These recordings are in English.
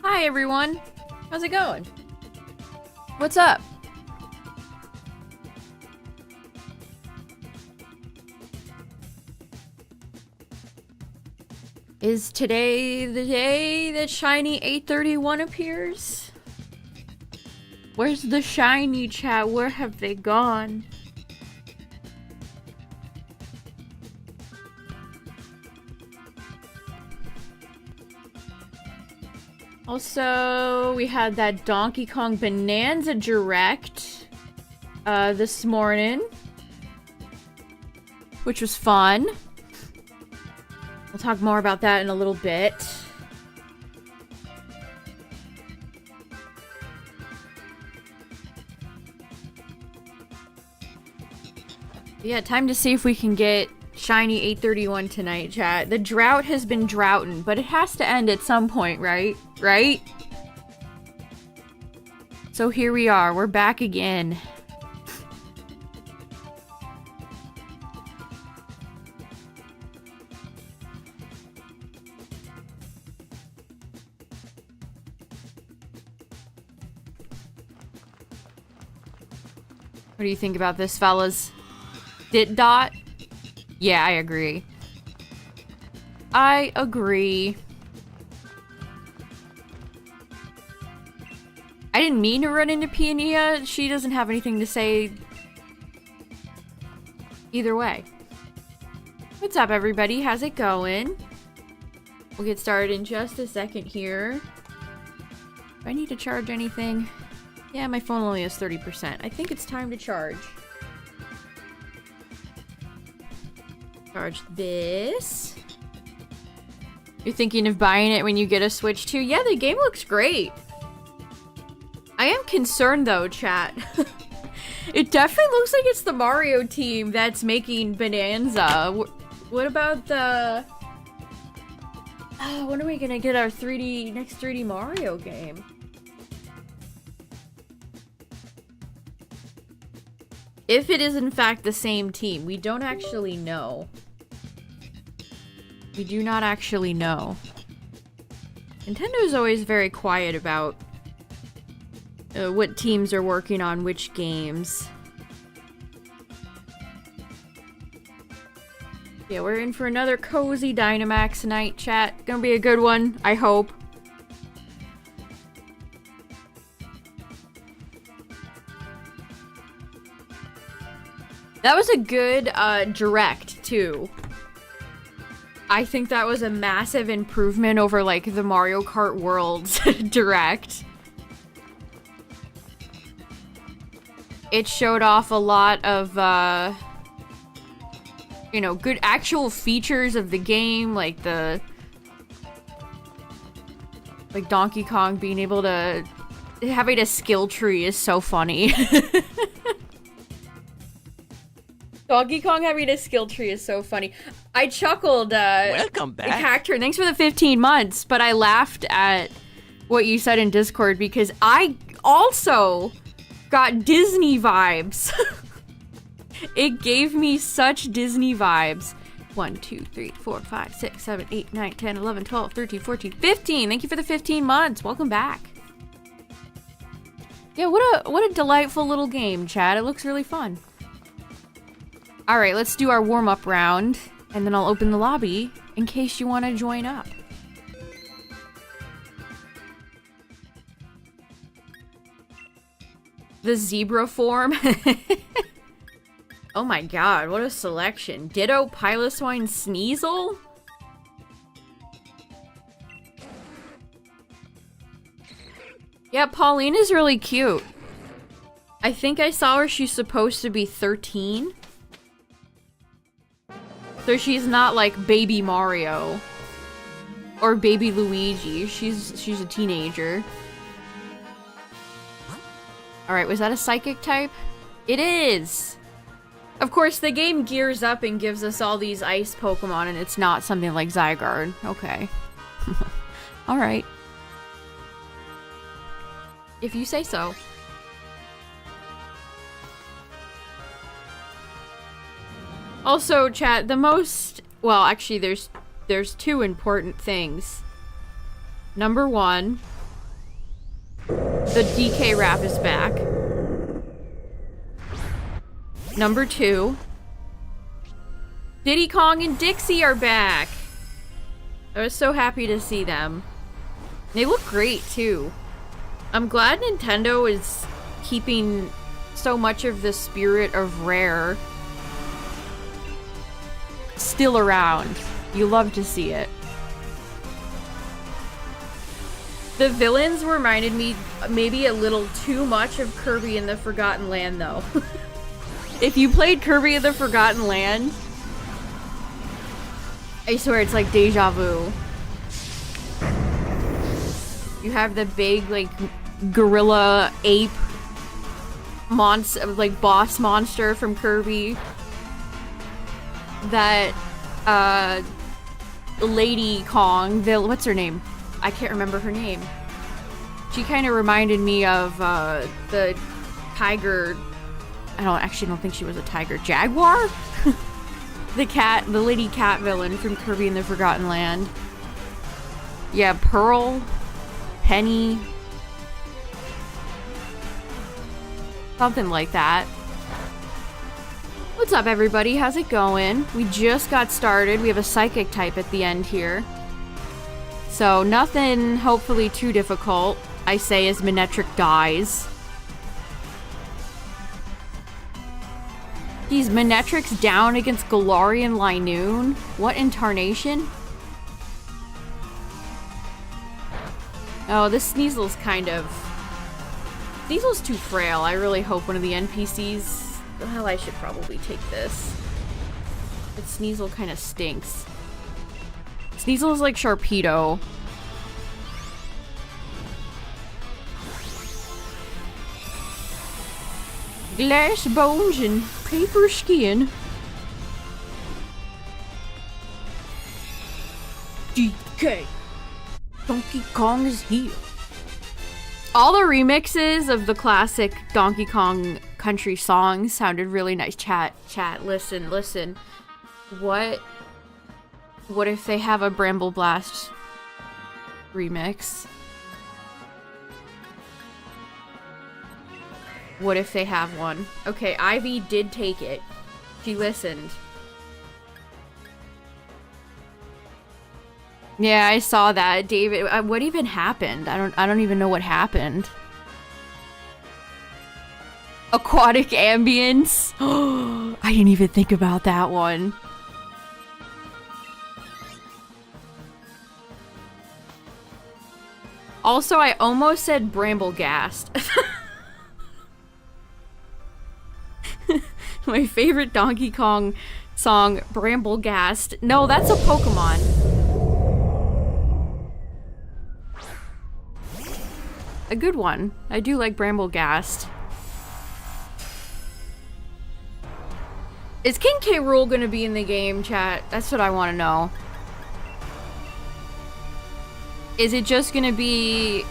Hi everyone, how's it going? What's up? Is today the day that shiny 831 appears? Where's the shiny chat? Where have they gone? Also, we had that Donkey Kong Bonanza Direct this morning, which was fun. We'll talk more about that in a little bit. Yeah, time to see if we can get shiny 831 tonight, chat. The drought has been droughting, but it has to end at some point, right? Right? So here we are. We're back again. What do you think about this, fellas? Dit dot? Yeah, I agree. I agree. I didn't mean to run into Peonia. She doesn't have anything to say either way. What's up, everybody? How's it going? We'll get started in just a second here. Do I need to charge anything? Yeah, my phone only has 30%. I think it's time to charge. Charge this. You're thinking of buying it when you get a Switch too? Yeah, the game looks great. I am concerned though, chat. It definitely looks like it's the Mario team that's making Bonanza. What about the... when are we gonna get our next 3D Mario game? If it is in fact the same team, we don't actually know. We do not actually know. Nintendo's always very quiet about what teams are working on which games. Yeah, we're in for another cozy Dynamax night, chat. Gonna be a good one, I hope. That was a good direct, too. I think that was a massive improvement over, like, the Mario Kart Worlds direct. It showed off a lot of, you know, good actual features of the game, like like Donkey Kong being able to... Having a skill tree is so funny. Donkey Kong having a skill tree is so funny. I chuckled, Welcome back. Hector, thanks for the 15 months, but I laughed at what you said in Discord because I also got Disney vibes. It gave me such Disney vibes. 1, 2, 3, 4, 5, 6, 7, 8, 9, 10, 11, 12, 13, 14, 15. Thank you for the 15 months. Welcome back. Yeah, what a delightful little game, chat. It looks really fun. All right, let's do our warm-up round, and then I'll open the lobby in case you want to join up. The zebra form. Oh my god, what a selection. Ditto, Piloswine, Sneasel? Yeah, Pauline is really cute. I think I saw her, she's supposed to be 13. So she's not like baby Mario. Or baby Luigi. She's a teenager. Alright, was that a psychic type? It is! Of course, the game gears up and gives us all these ice Pokemon, and it's not something like Zygarde. Okay. Alright. If you say so. Also, chat, the most... Well, actually, there's two important things. Number one, The DK rap is back. Number 2. Diddy Kong and Dixie are back. I was so happy to see them. They look great too. I'm glad Nintendo is keeping so much of the spirit of Rare still around. You love to see it. The villains reminded me maybe a little too much of Kirby in the Forgotten Land though. If you played Kirby in the Forgotten Land, I swear it's like deja vu. You have the big like gorilla ape monster, like boss monster from Kirby. That Lady Kong, what's her name? I can't remember her name. She kind of reminded me of the tiger. I don't think she was a tiger. Jaguar? The lady cat villain from Kirby in the Forgotten Land. Yeah, Pearl, Penny, something like that. What's up, everybody? How's it going? We just got started. We have a psychic type at the end here. So nothing hopefully too difficult, I say, as Manectric dies. These Manectrics down against Galarian Linoon? What in tarnation? Oh, this Sneasel's kind of... Sneasel's too frail. I really hope one of the NPCs... Well, I should probably take this. But Sneasel kind of stinks. Sneasel is like Sharpedo. Glass bones and paper skin. DK. Donkey Kong is here. All the remixes of the classic Donkey Kong country songs sounded really nice. Chat, listen. What if they have a Bramble Blast remix? What if they have one? Okay, Ivy did take it. She listened. Yeah, I saw that, David. What even happened? I don't even know what happened. Aquatic ambience. Oh, I didn't even think about that one. Also, I almost said Bramblegast. My favorite Donkey Kong song, Bramblegast. No, that's a Pokemon. A good one. I do like Bramblegast. Is King K. Rool gonna be in the game, chat? That's what I want to know. Is it just gonna be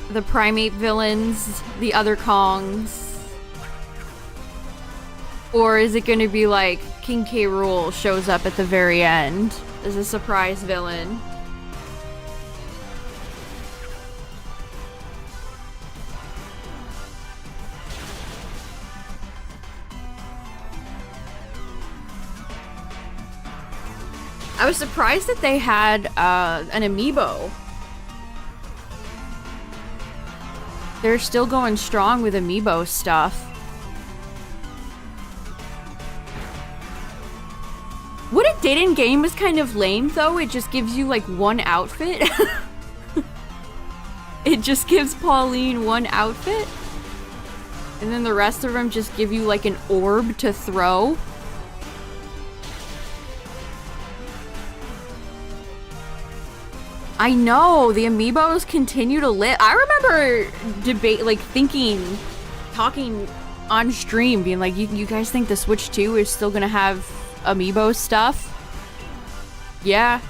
the Primate villains, the other Kongs? Or is it gonna be like King K. Rool shows up at the very end as a surprise villain? I was surprised that they had an amiibo. They're still going strong with amiibo stuff. What it did in game was kind of lame though. It just gives you like one outfit. It just gives Pauline one outfit. And then the rest of them just give you like an orb to throw. I know, the amiibos continue to live. I remember talking on stream, being like, you guys think the Switch 2 is still gonna have amiibo stuff? Yeah.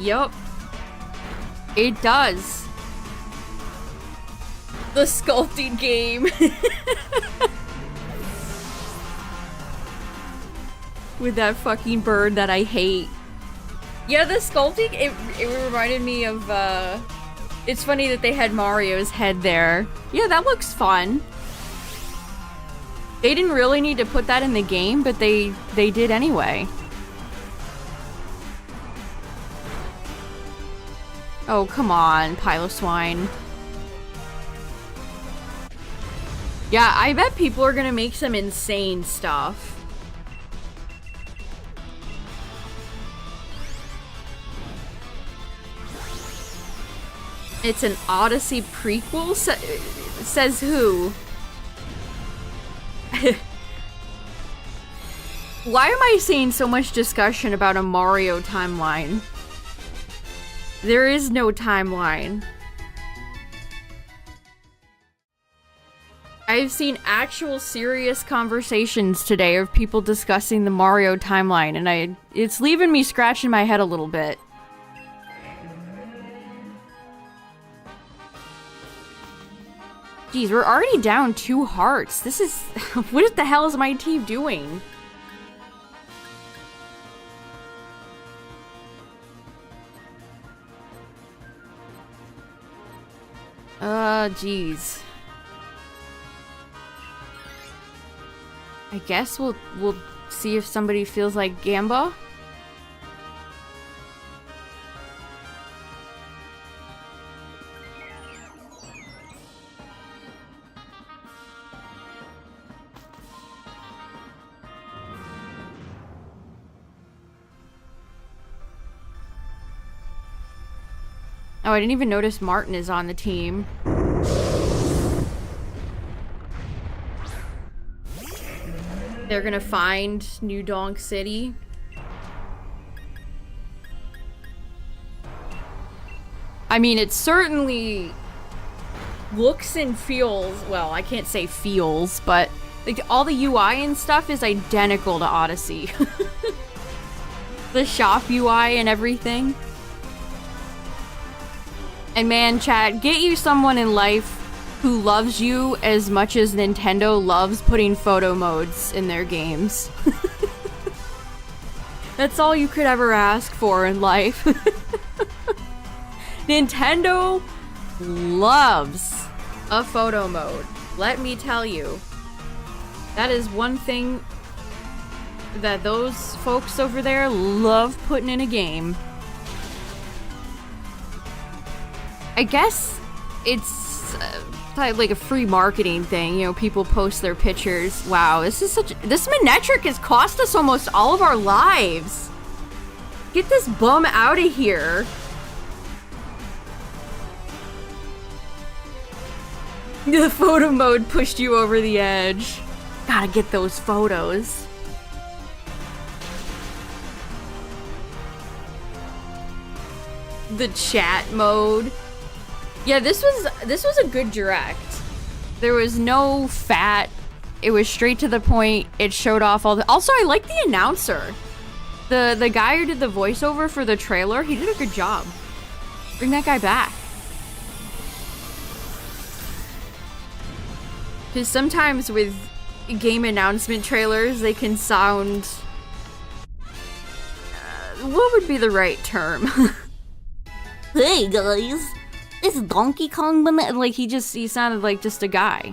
Yup. It does. The sculpting game. With that fucking bird that I hate. Yeah, the sculpting, it reminded me of, it's funny that they had Mario's head there. Yeah, that looks fun. They didn't really need to put that in the game, but they did anyway. Oh, come on, pile of swine. Yeah, I bet people are gonna make some insane stuff. It's an Odyssey prequel? Says who? Why am I seeing so much discussion about a Mario timeline? There is no timeline. I've seen actual serious conversations today of people discussing the Mario timeline, and it's leaving me scratching my head a little bit. Geez, we're already down 2 hearts. This is... what the hell is my team doing? Geez. I guess we'll see if somebody feels like Gamba. Oh, I didn't even notice Martin is on the team. They're gonna find New Donk City. I mean, it certainly looks and feels, well, I can't say feels, but like all the UI and stuff is identical to Odyssey. The shop UI and everything. And man, chat, get you someone in life who loves you as much as Nintendo loves putting photo modes in their games. That's all you could ever ask for in life. Nintendo loves a photo mode. Let me tell you. That is one thing that those folks over there love putting in a game. I guess it's like a free marketing thing, you know, people post their pictures. Wow, this Manectric has cost us almost all of our lives. Get this bum out of here. The photo mode pushed you over the edge. Gotta get those photos. The chat mode. Yeah, this was a good direct. There was no fat. It was straight to the point. It showed off all the... Also, I like the announcer. The guy who did the voiceover for the trailer, he did a good job. Bring that guy back. Because sometimes with game announcement trailers, they can sound... what would be the right term? Hey, guys. It's Donkey Kong, like he sounded like just a guy.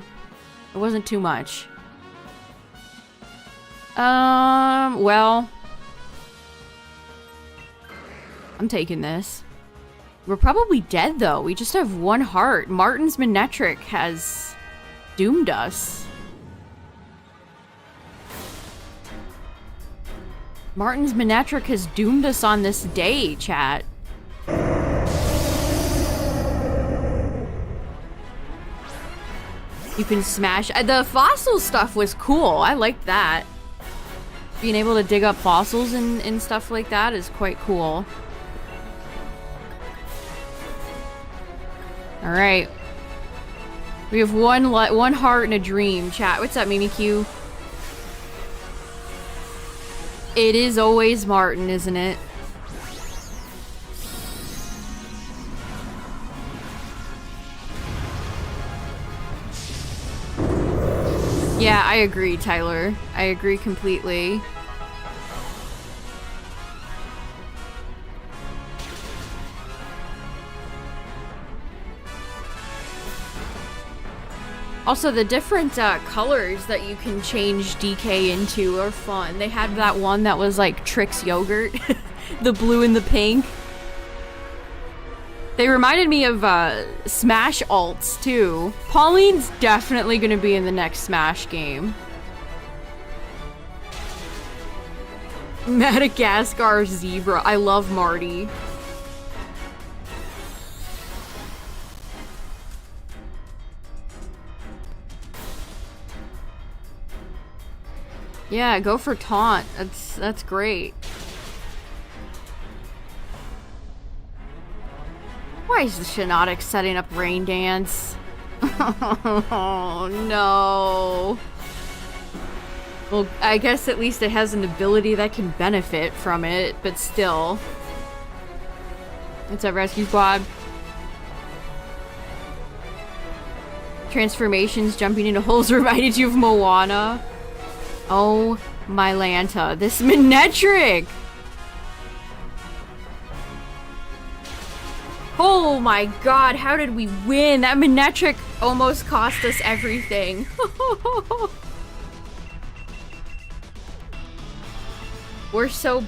It wasn't too much. Well, I'm taking this. We're probably dead though. We just have 1 heart. Martin's Manectric has doomed us. Martin's Manectric has doomed us on this day, chat. You can smash... the fossil stuff was cool. I liked that. Being able to dig up fossils and stuff like that is quite cool. Alright. We have one heart and a dream, chat. What's up, Mimikyu? It is always Martin, isn't it? Yeah, I agree, Tyler. I agree completely. Also, the different colors that you can change DK into are fun. They had that one that was like Trix yogurt, the blue and the pink. They reminded me of Smash alts too. Pauline's definitely gonna be in the next Smash game. Madagascar zebra. I love Marty. Yeah, go for taunt. That's great. Why is the Shinotic setting up Rain Dance? Oh no. Well, I guess at least it has an ability that can benefit from it, but still. What's up, Rescue Squad? Transformations, jumping into holes reminded you of Moana. Oh my Lanta, this Manectric! Oh my god, how did we win? That Manectric almost cost us everything. We're so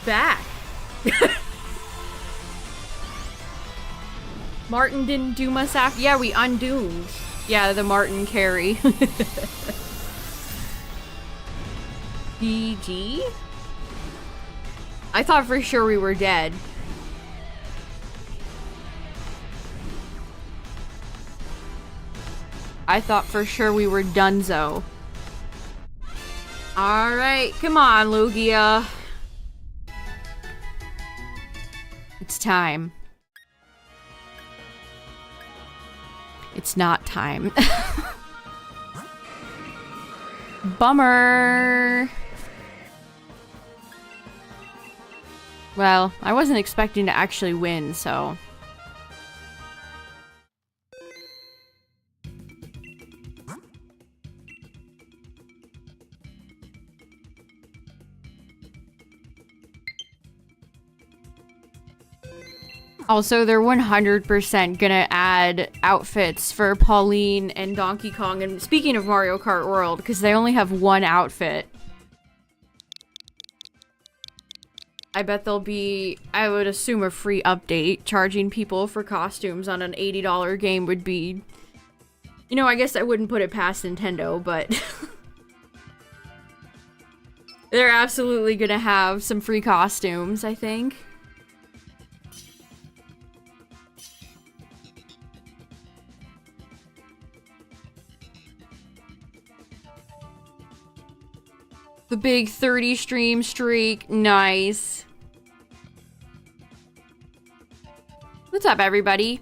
back. Martin didn't doom us after. Yeah, we undoomed. Yeah, the Martin carry. GG? I thought for sure we were dead. I thought for sure we were donezo. Alright, come on, Lugia. It's time. It's not time. Bummer. Well, I wasn't expecting to actually win, so... Also, they're 100% gonna add outfits for Pauline and Donkey Kong, and speaking of Mario Kart World, because they only have one outfit. I bet there'll be, I would assume, a free update. Charging people for costumes on an $80 game would be... You know, I guess I wouldn't put it past Nintendo, but... They're absolutely gonna have some free costumes, I think. The big 30 stream streak. Nice. What's up, everybody?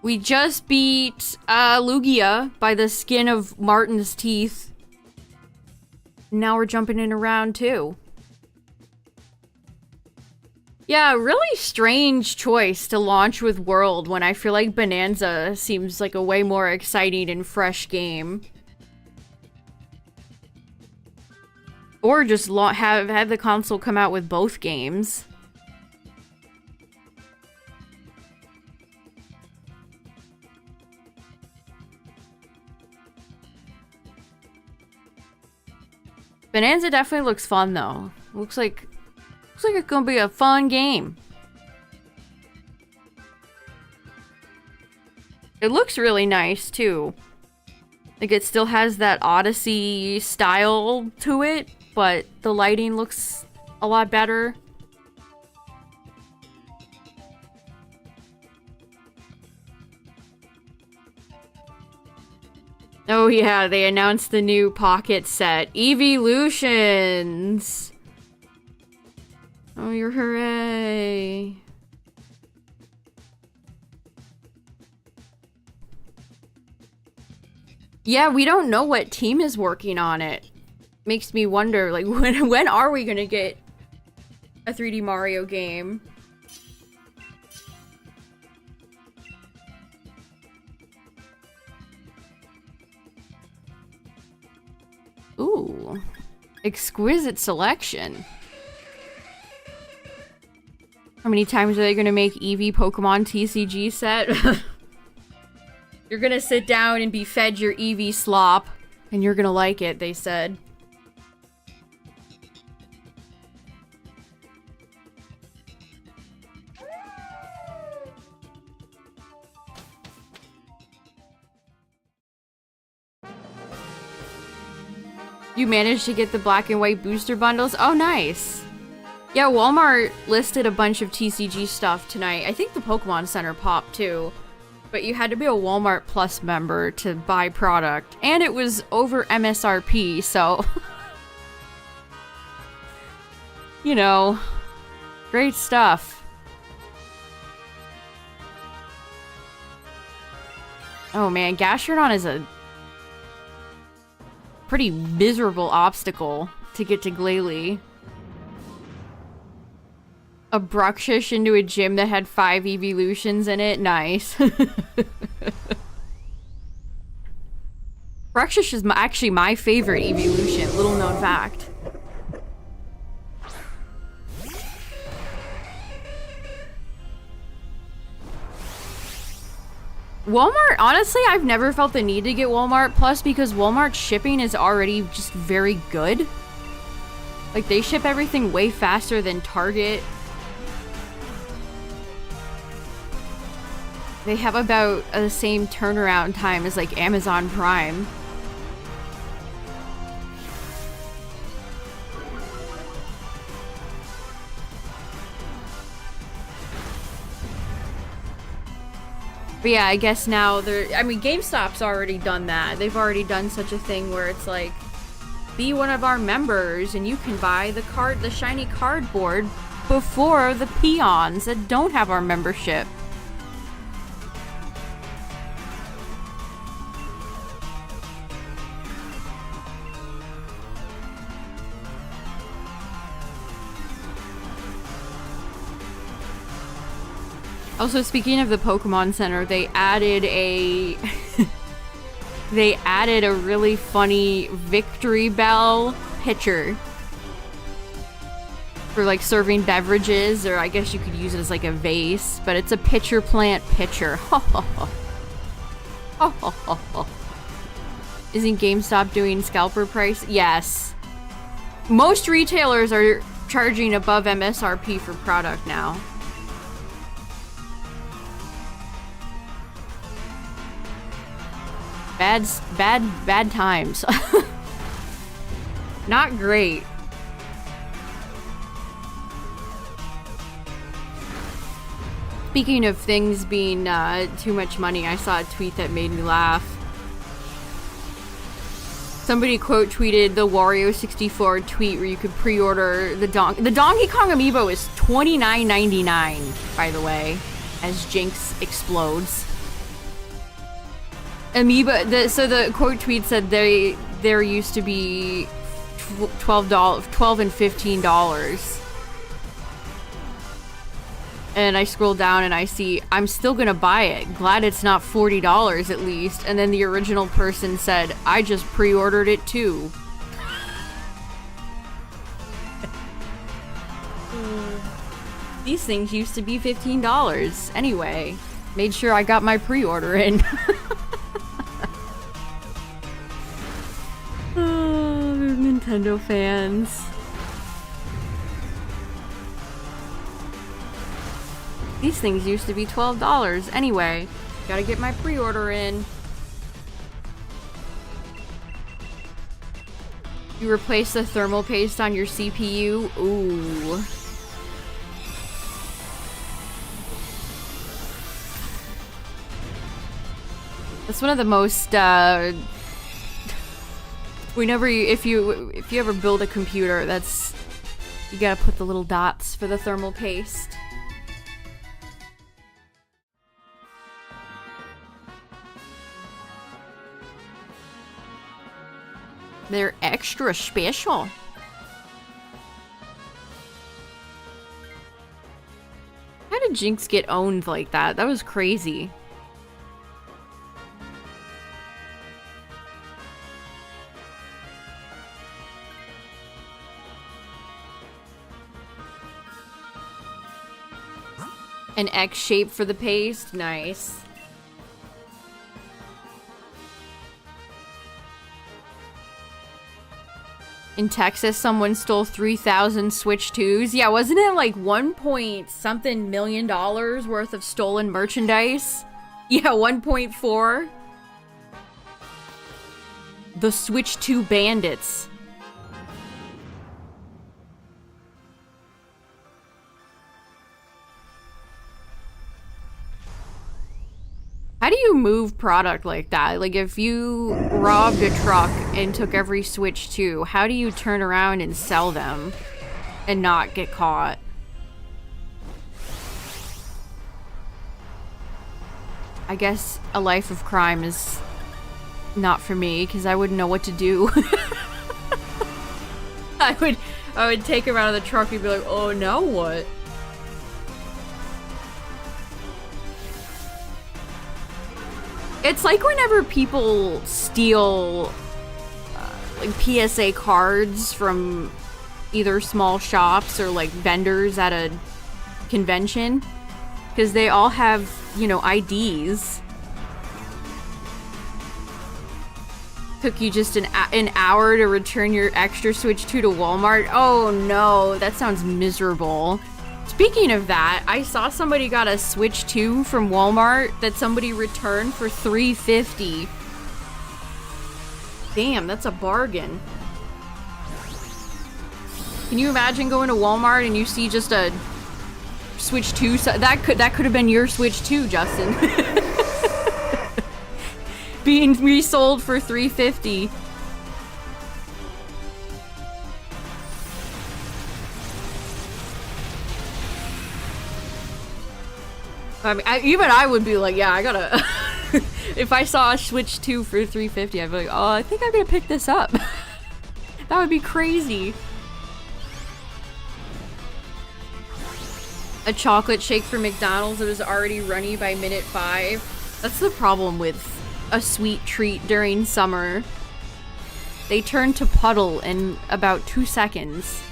We just beat Lugia by the skin of Martin's teeth. Now we're jumping in round 2. Yeah, really strange choice to launch with World when I feel like Bonanza seems like a way more exciting and fresh game. Or just have the console come out with both games. Bonanza definitely looks fun though. Looks like it's gonna be a fun game. It looks really nice too. Like it still has that Odyssey style to it, but the lighting looks a lot better. Oh yeah, they announced the new Pocket set. Evolutions! Oh, you're hooray! Yeah, we don't know what team is working on it. Makes me wonder, like, when are we gonna get a 3D Mario game? Ooh. Exquisite selection. How many times are they gonna make Eevee Pokemon TCG set? You're gonna sit down and be fed your EV slop, and you're gonna like it, they said. You managed to get the black and white booster bundles? Oh, nice. Yeah, Walmart listed a bunch of TCG stuff tonight. I think the Pokemon Center popped too. But you had to be a Walmart Plus member to buy product. And it was over MSRP, so... you know, great stuff. Oh man, Gastrodon is a pretty miserable obstacle to get to Glalie. A Bruxish into a gym that had 5 evolutions in it? Nice. Bruxish is actually my favorite evolution, little known fact. Walmart, honestly, I've never felt the need to get Walmart Plus because Walmart shipping is already just very good. Like, they ship everything way faster than Target. They have about the same turnaround time as, like, Amazon Prime. But yeah, I guess now I mean, GameStop's already done that. They've already done such a thing where it's like, be one of our members and you can buy the shiny cardboard before the peons that don't have our membership. Also, speaking of the Pokemon Center, they added a really funny Victory Bell pitcher for like serving beverages, or I guess you could use it as like a vase, but it's a pitcher plant pitcher. Isn't GameStop doing scalper price? Yes. Most retailers are charging above MSRP for product now. Bad times. Not great. Speaking of things being too much money, I saw a tweet that made me laugh. Somebody quote tweeted the Wario64 tweet where you could pre-order the Donkey Kong amiibo is $29.99, by the way, as Jinx explodes. Amiibo, so the quote tweet said there used to be $12 and $15. And I scroll down and I see, I'm still gonna buy it. Glad it's not $40 at least. And then the original person said, I just pre-ordered it too. These things used to be $15. Anyway, made sure I got my pre-order in. Nintendo fans. These things used to be $12. Anyway, gotta get my pre-order in. You replace the thermal paste on your CPU? Ooh. That's one of the most, if you ever build a computer, you gotta put the little dots for the thermal paste. They're extra special. How did Jinx get owned like that? That was crazy. An X shape for the paste? Nice. In Texas, someone stole 3,000 Switch 2s. Yeah, wasn't it like 1 point something million dollars worth of stolen merchandise? Yeah, 1.4. The Switch 2 bandits. How do you move product like that? Like, if you robbed a truck and took every Switch 2, how do you turn around and sell them and not get caught? I guess a life of crime is not for me, because I wouldn't know what to do. I would take him out of the truck and be like, oh, now what? It's like whenever people steal like PSA cards from either small shops or like vendors at a convention, because they all have, you know, IDs. Took you just an hour to return your extra Switch 2 to Walmart. Oh no, that sounds miserable. Speaking of that, I saw somebody got a Switch 2 from Walmart that somebody returned for $350. Damn, that's a bargain. Can you imagine going to Walmart and you see just a Switch 2? That could have been your Switch 2, Justin. Being resold for $350. I mean, even I would be like, yeah, I gotta... If I saw a Switch 2 for $350, I'd be like, oh, I think I'm gonna pick this up. That would be crazy. A chocolate shake for McDonald's that was already runny by minute 5. That's the problem with a sweet treat during summer. They turn to puddle in about 2 seconds.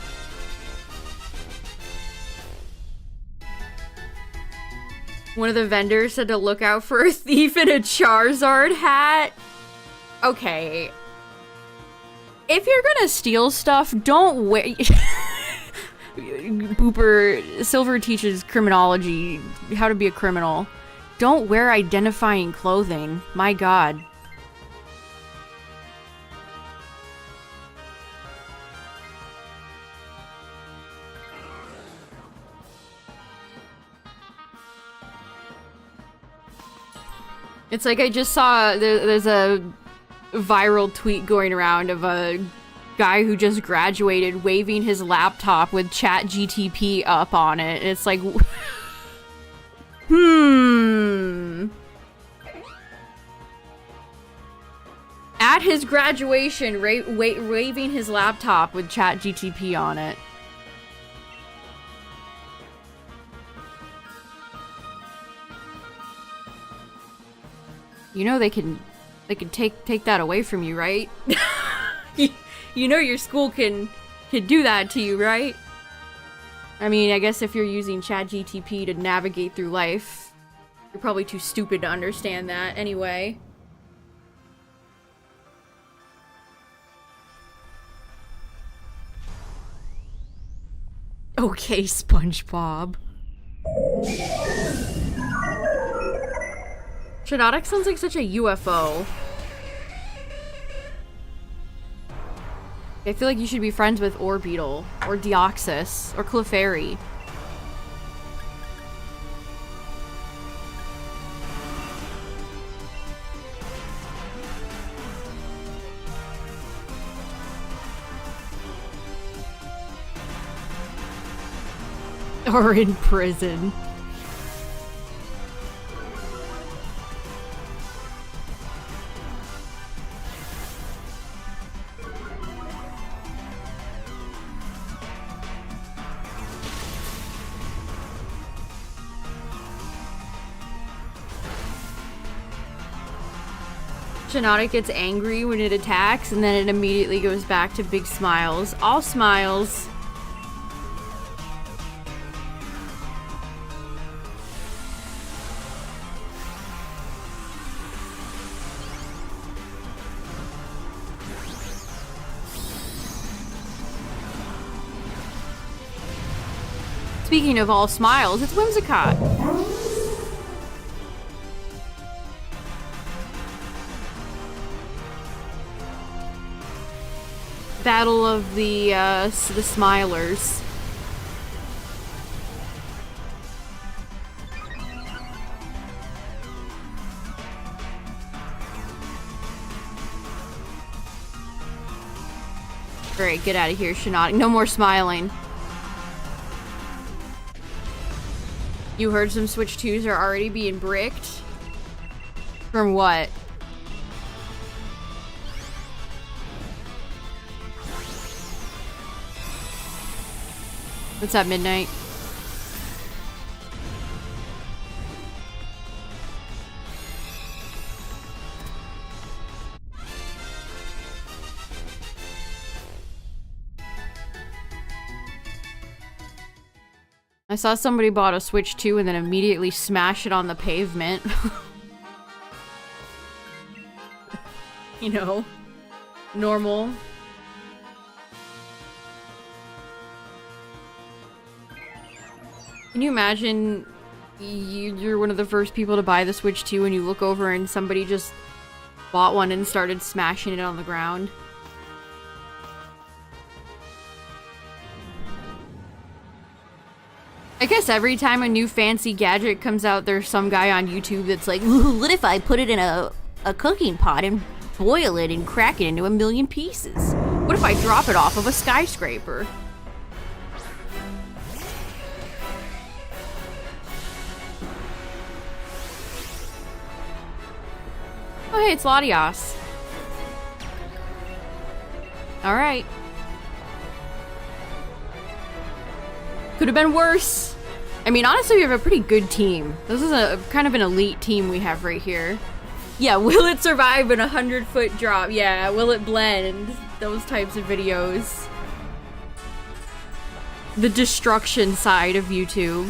One of the vendors said to look out for a thief in a Charizard hat. Okay. If you're gonna steal stuff, don't wear... Booper, Silver teaches criminology, how to be a criminal. Don't wear identifying clothing. My god. It's like I just saw there's a viral tweet going around of a guy who just graduated waving his laptop with ChatGTP up on it. It's like, At his graduation, waving his laptop with ChatGTP on it. You know they can take that away from you, right? You know your school can do that to you, right? I mean, I guess if you're using ChatGTP to navigate through life, you're probably too stupid to understand that anyway. Okay, SpongeBob. Shinotic sounds like such a UFO. I feel like you should be friends with Orbeetle, or Deoxys, or Clefairy. Or in prison. Shinotic gets angry when it attacks, and then it immediately goes back to big smiles. All smiles. Speaking of all smiles, it's Whimsicott. Battle of the Smilers. Alright, get out of here, Shinati. No more smiling. You heard some Switch 2s are already being bricked? From what? What's up, Midnight? I saw somebody bought a Switch 2 and then immediately smash it on the pavement. You know, normal. Can you imagine you're one of the first people to buy the Switch 2 and you look over and somebody just bought one and started smashing it on the ground? I guess every time a new fancy gadget comes out, there's some guy on YouTube that's like, "Ooh, what if I put it in a cooking pot and boil it and crack it into a million pieces? What if I drop it off of a skyscraper?" Oh hey, it's Latias. Alright. Could have been worse. I mean, honestly, we have a pretty good team. This is a kind of an elite team we have right here. Yeah, will it survive in a 100-foot drop? Yeah, will it blend? Those types of videos. The destruction side of YouTube.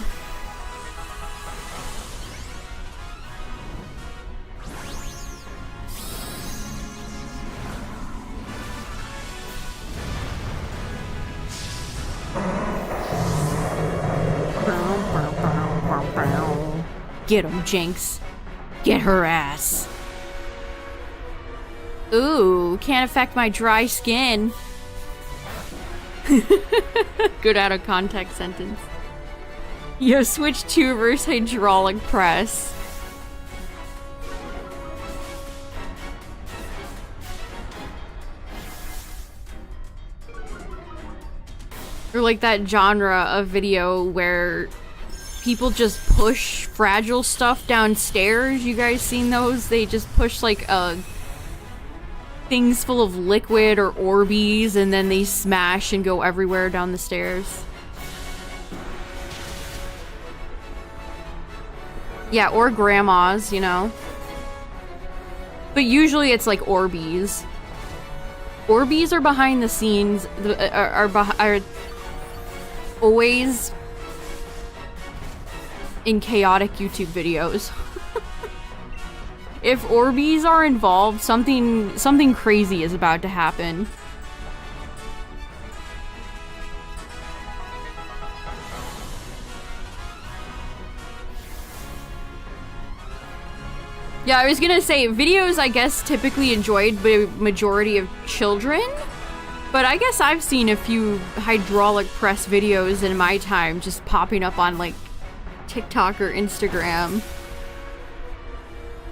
Get him, Jinx. Get her ass. Ooh, can't affect my dry skin. Good out of context sentence. Yo, Switch 2 versus hydraulic press. Or like that genre of video where people just push fragile stuff downstairs. You guys seen those? They just push like things full of liquid or Orbeez and then they smash and go everywhere down the stairs. Yeah, or grandmas, you know. But usually it's like Orbeez. Orbeez are behind the scenes, are always in chaotic YouTube videos. If Orbeez are involved, something crazy is about to happen. Yeah, I was gonna say, videos I guess typically enjoyed by a majority of children, but I guess I've seen a few hydraulic press videos in my time just popping up on like TikTok or Instagram.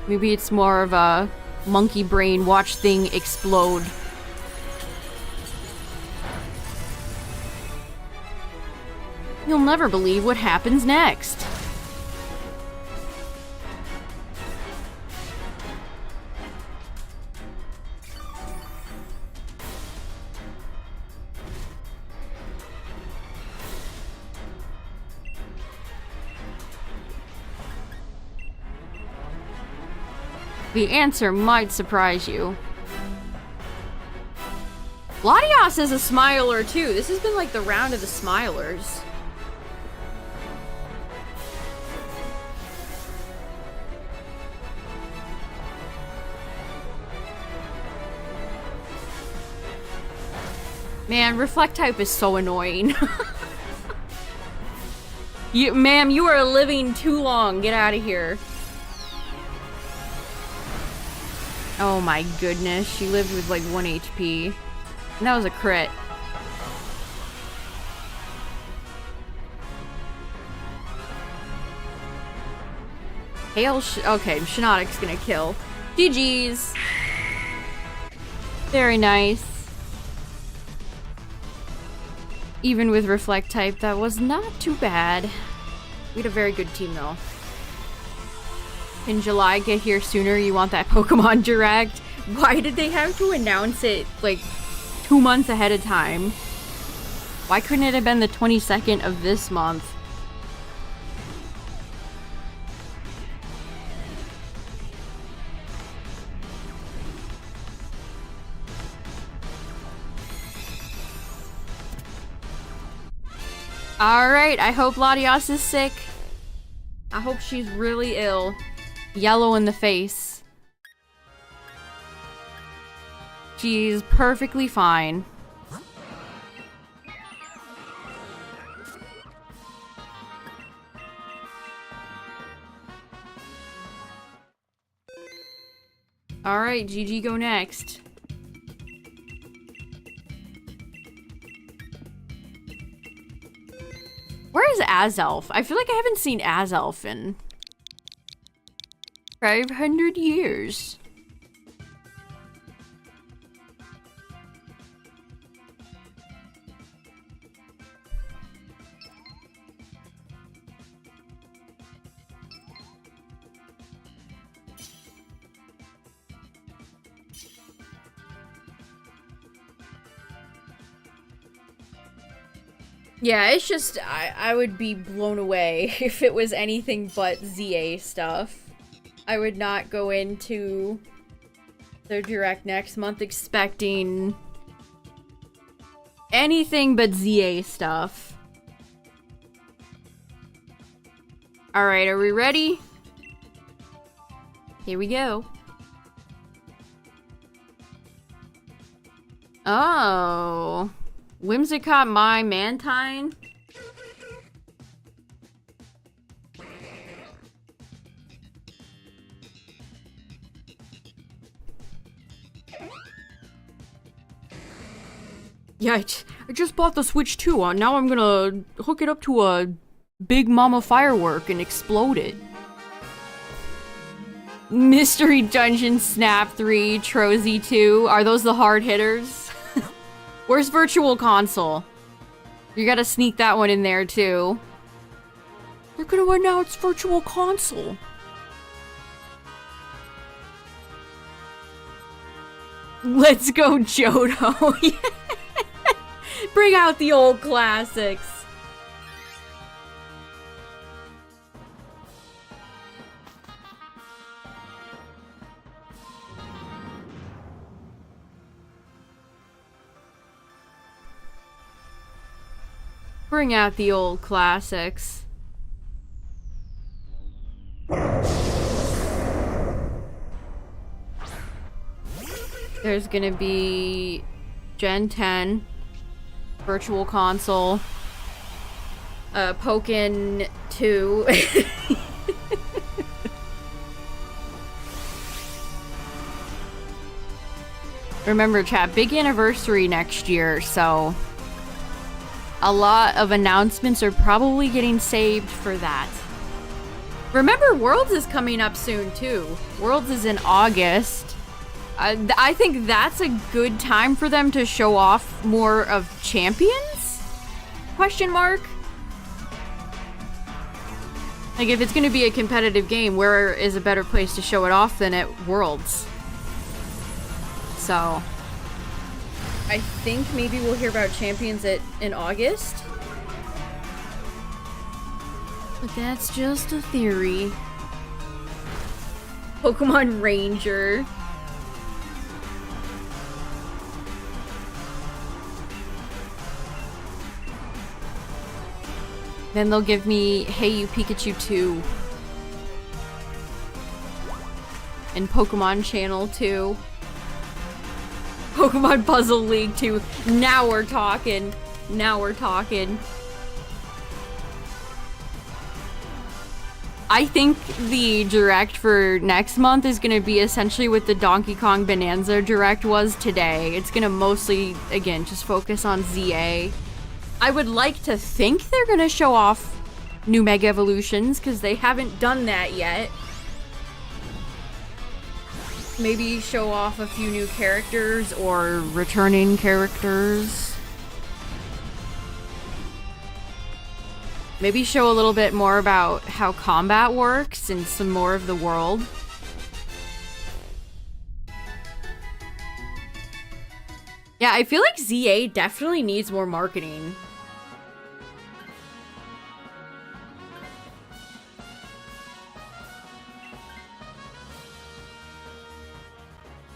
Maybe it's more of a monkey brain watch thing explode. You'll never believe what happens next. The answer might surprise you. Latias is a smiler too. This has been like the round of the smilers. Man, reflect type is so annoying. Ma'am, you are living too long. Get out of here. Oh my goodness, she lived with like 1 HP. And that was a crit. Hail okay, Shiinotic's gonna kill. GG's. Very nice. Even with Reflect type, that was not too bad. We had a very good team though. Can July get here sooner? You want that Pokemon Direct? Why did they have to announce it like 2 months ahead of time? Why couldn't it have been the 22nd of this month? Alright, I hope Latias is sick. I hope she's really ill. Yellow in the face. She's perfectly fine. Alright, GG, go next. Where is Azelf? I feel like I haven't seen Azelf in 500 years. Yeah, it's just, I would be blown away if it was anything but ZA stuff. I would not go into their Direct next month expecting anything but ZA stuff. Alright, are we ready? Here we go. Oh... Whimsicott my Mantine? Yeah, I just bought the Switch 2. Now I'm gonna hook it up to a Big Mama firework and explode it. Mystery Dungeon Snap 3, Trozy 2. Are those the hard hitters? Where's Virtual Console? You gotta sneak that one in there too. They're gonna announce Virtual Console. Let's go, Johto. Bring out the old classics. Bring out the old classics. There's gonna be Gen 10, Virtual Console, Pokken 2. Remember, chat, big anniversary next year, so a lot of announcements are probably getting saved for that. Remember, Worlds is coming up soon, too. Worlds is in August. I think that's a good time for them to show off more of Champions? Question mark? Like, if it's going to be a competitive game, where is a better place to show it off than at Worlds? So I think maybe we'll hear about Champions in August. But that's just a theory. Pokemon Ranger. Then they'll give me Hey You Pikachu 2. And Pokemon Channel 2. Pokemon Puzzle League 2. Now we're talking. Now we're talking. I think the direct for next month is gonna be essentially what the Donkey Kong Bonanza direct was today. It's gonna mostly, again, just focus on ZA. I would like to think they're gonna show off new Mega Evolutions, because they haven't done that yet. Maybe show off a few new characters or returning characters. Maybe show a little bit more about how combat works and some more of the world. Yeah, I feel like ZA definitely needs more marketing.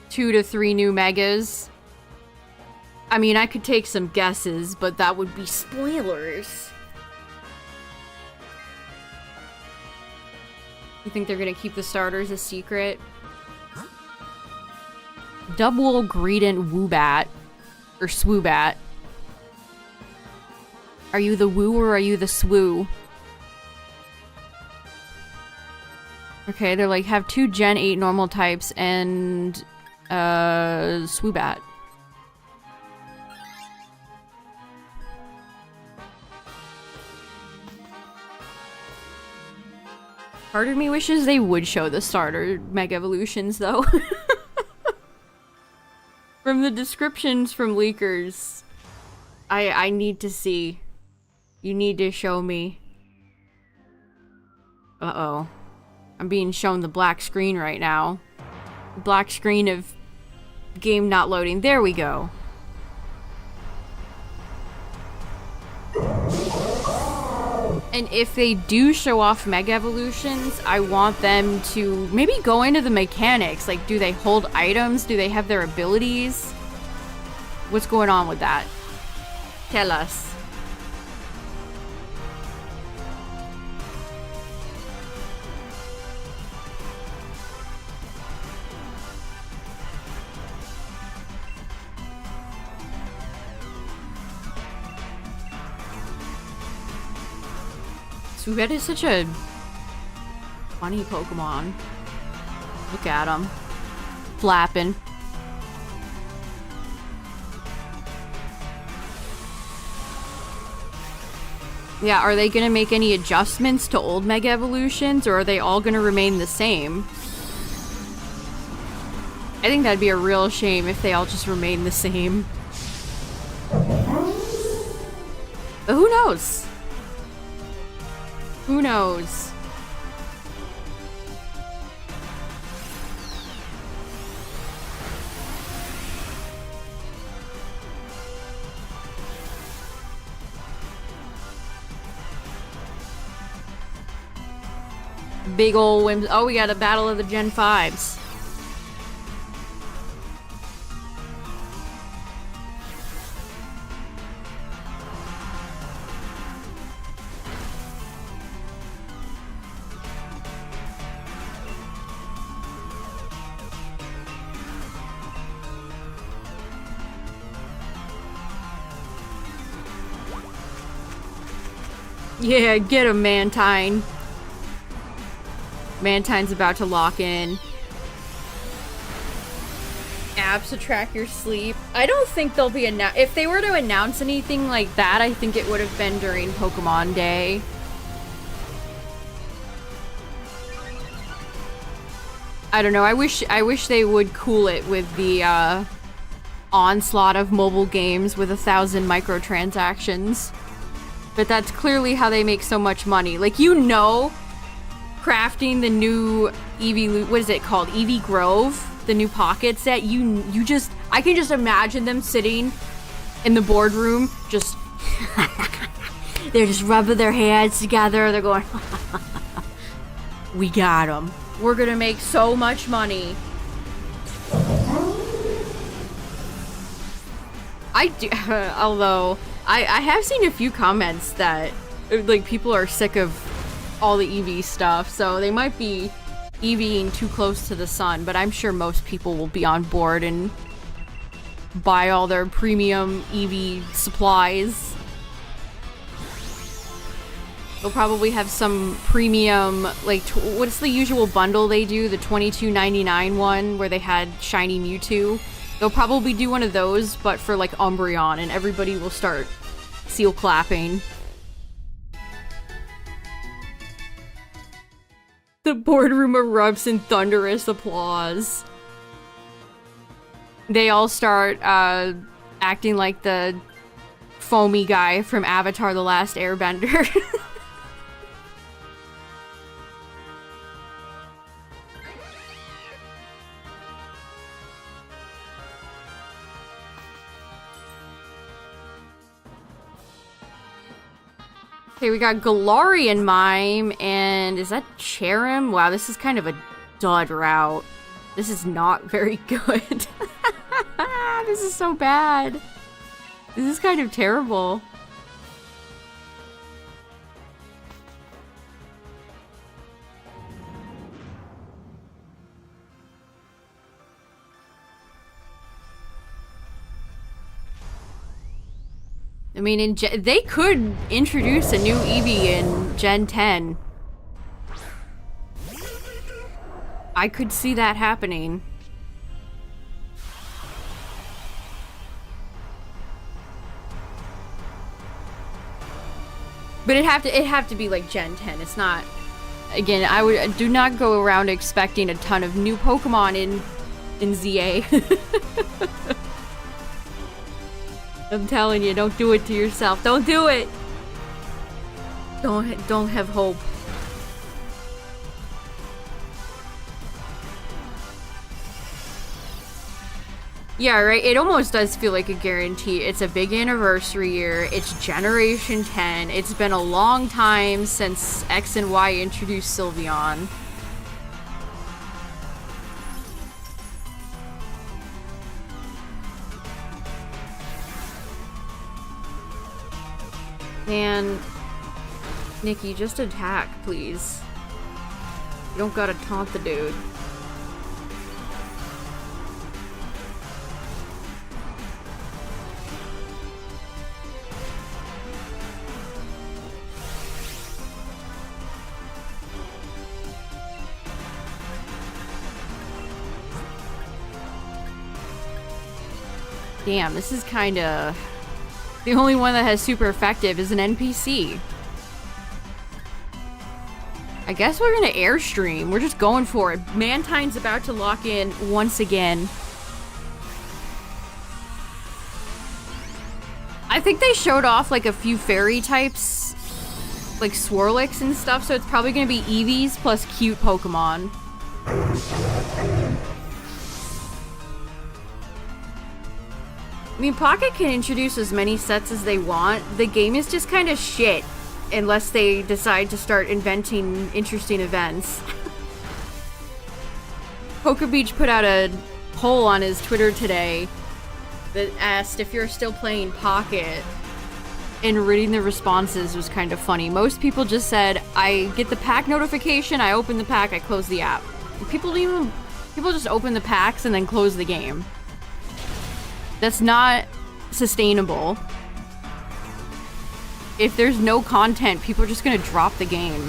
Two to three new megas. I mean, I could take some guesses, but that would be spoilers. You think they're gonna keep the starters a secret? Double Greedent Woobat. Or Swoobat. Are you the woo or are you the swoo? Okay, they're like, have two Gen 8 normal types and Swoobat. Part of me wishes they would show the starter Mega Evolutions, though. From the descriptions from leakers, I need to see. You need to show me. Uh-oh. I'm being shown the black screen right now. Black screen of game not loading. There we go. And if they do show off Mega Evolutions, I want them to maybe go into the mechanics. Like, do they hold items? Do they have their abilities? What's going on with that? Tell us. Swoobat is such a funny Pokemon. Look at him. Flapping. Yeah, are they gonna make any adjustments to old Mega Evolutions, or are they all gonna remain the same? I think that'd be a real shame if they all just remain the same. But who knows? Who knows? Big ol' whims. Oh, we got a battle of the Gen 5s. Yeah, get him, Mantine. Mantine's about to lock in. Apps to track your sleep. I don't think they'll be if they were to announce anything like that, I think it would have been during Pokemon Day. I don't know. I wish they would cool it with the onslaught of mobile games with 1,000 microtransactions. But that's clearly how they make so much money. Like, you know, crafting the new Eevee, what is it called? Eevee Grove, the new pocket set. I can just imagine them sitting in the boardroom, just they're just rubbing their hands together. They're going, we got them. We're gonna make so much money. Although I have seen a few comments that like people are sick of all the Eevee stuff, so they might be Eeveeing too close to the sun, but I'm sure most people will be on board and buy all their premium Eevee supplies. They'll probably have some premium, like, what's the usual bundle they do? The $22.99 one where they had Shiny Mewtwo. They'll probably do one of those, but for, like, Umbreon, and everybody will start seal clapping. The boardroom erupts in thunderous applause. They all start, acting like the foamy guy from Avatar: The Last Airbender. Okay, we got Galarian Mime, and is that Cherim? Wow, this is kind of a dud route. This is not very good. This is so bad. This is kind of terrible. I mean, they could introduce a new Eevee in Gen 10. I could see that happening. But it'd have to be like Gen 10. It's not. Again, I do not go around expecting a ton of new Pokemon in ZA. I'm telling you, don't do it to yourself. Don't do it. Don't have hope. Yeah, right? It almost does feel like a guarantee. It's a big anniversary year. It's Generation 10. It's been a long time since X and Y introduced Sylveon. Man, Nikki, just attack, please. You don't gotta taunt the dude. Damn, this is kinda... The only one that has super effective is an NPC. I guess we're gonna Airstream. We're just going for it. Mantine's about to lock in once again. I think they showed off like a few fairy types, like Swirlix and stuff, so it's probably gonna be Eevees plus cute Pokemon. I mean, Pocket can introduce as many sets as they want. The game is just kind of shit unless they decide to start inventing interesting events. Pokebeach put out a poll on his Twitter today that asked if you're still playing Pocket, and reading the responses was kind of funny. Most people just said, I get the pack notification, I open the pack, I close the app. People just open the packs and then close the game. That's not sustainable. If there's no content, people are just gonna drop the game.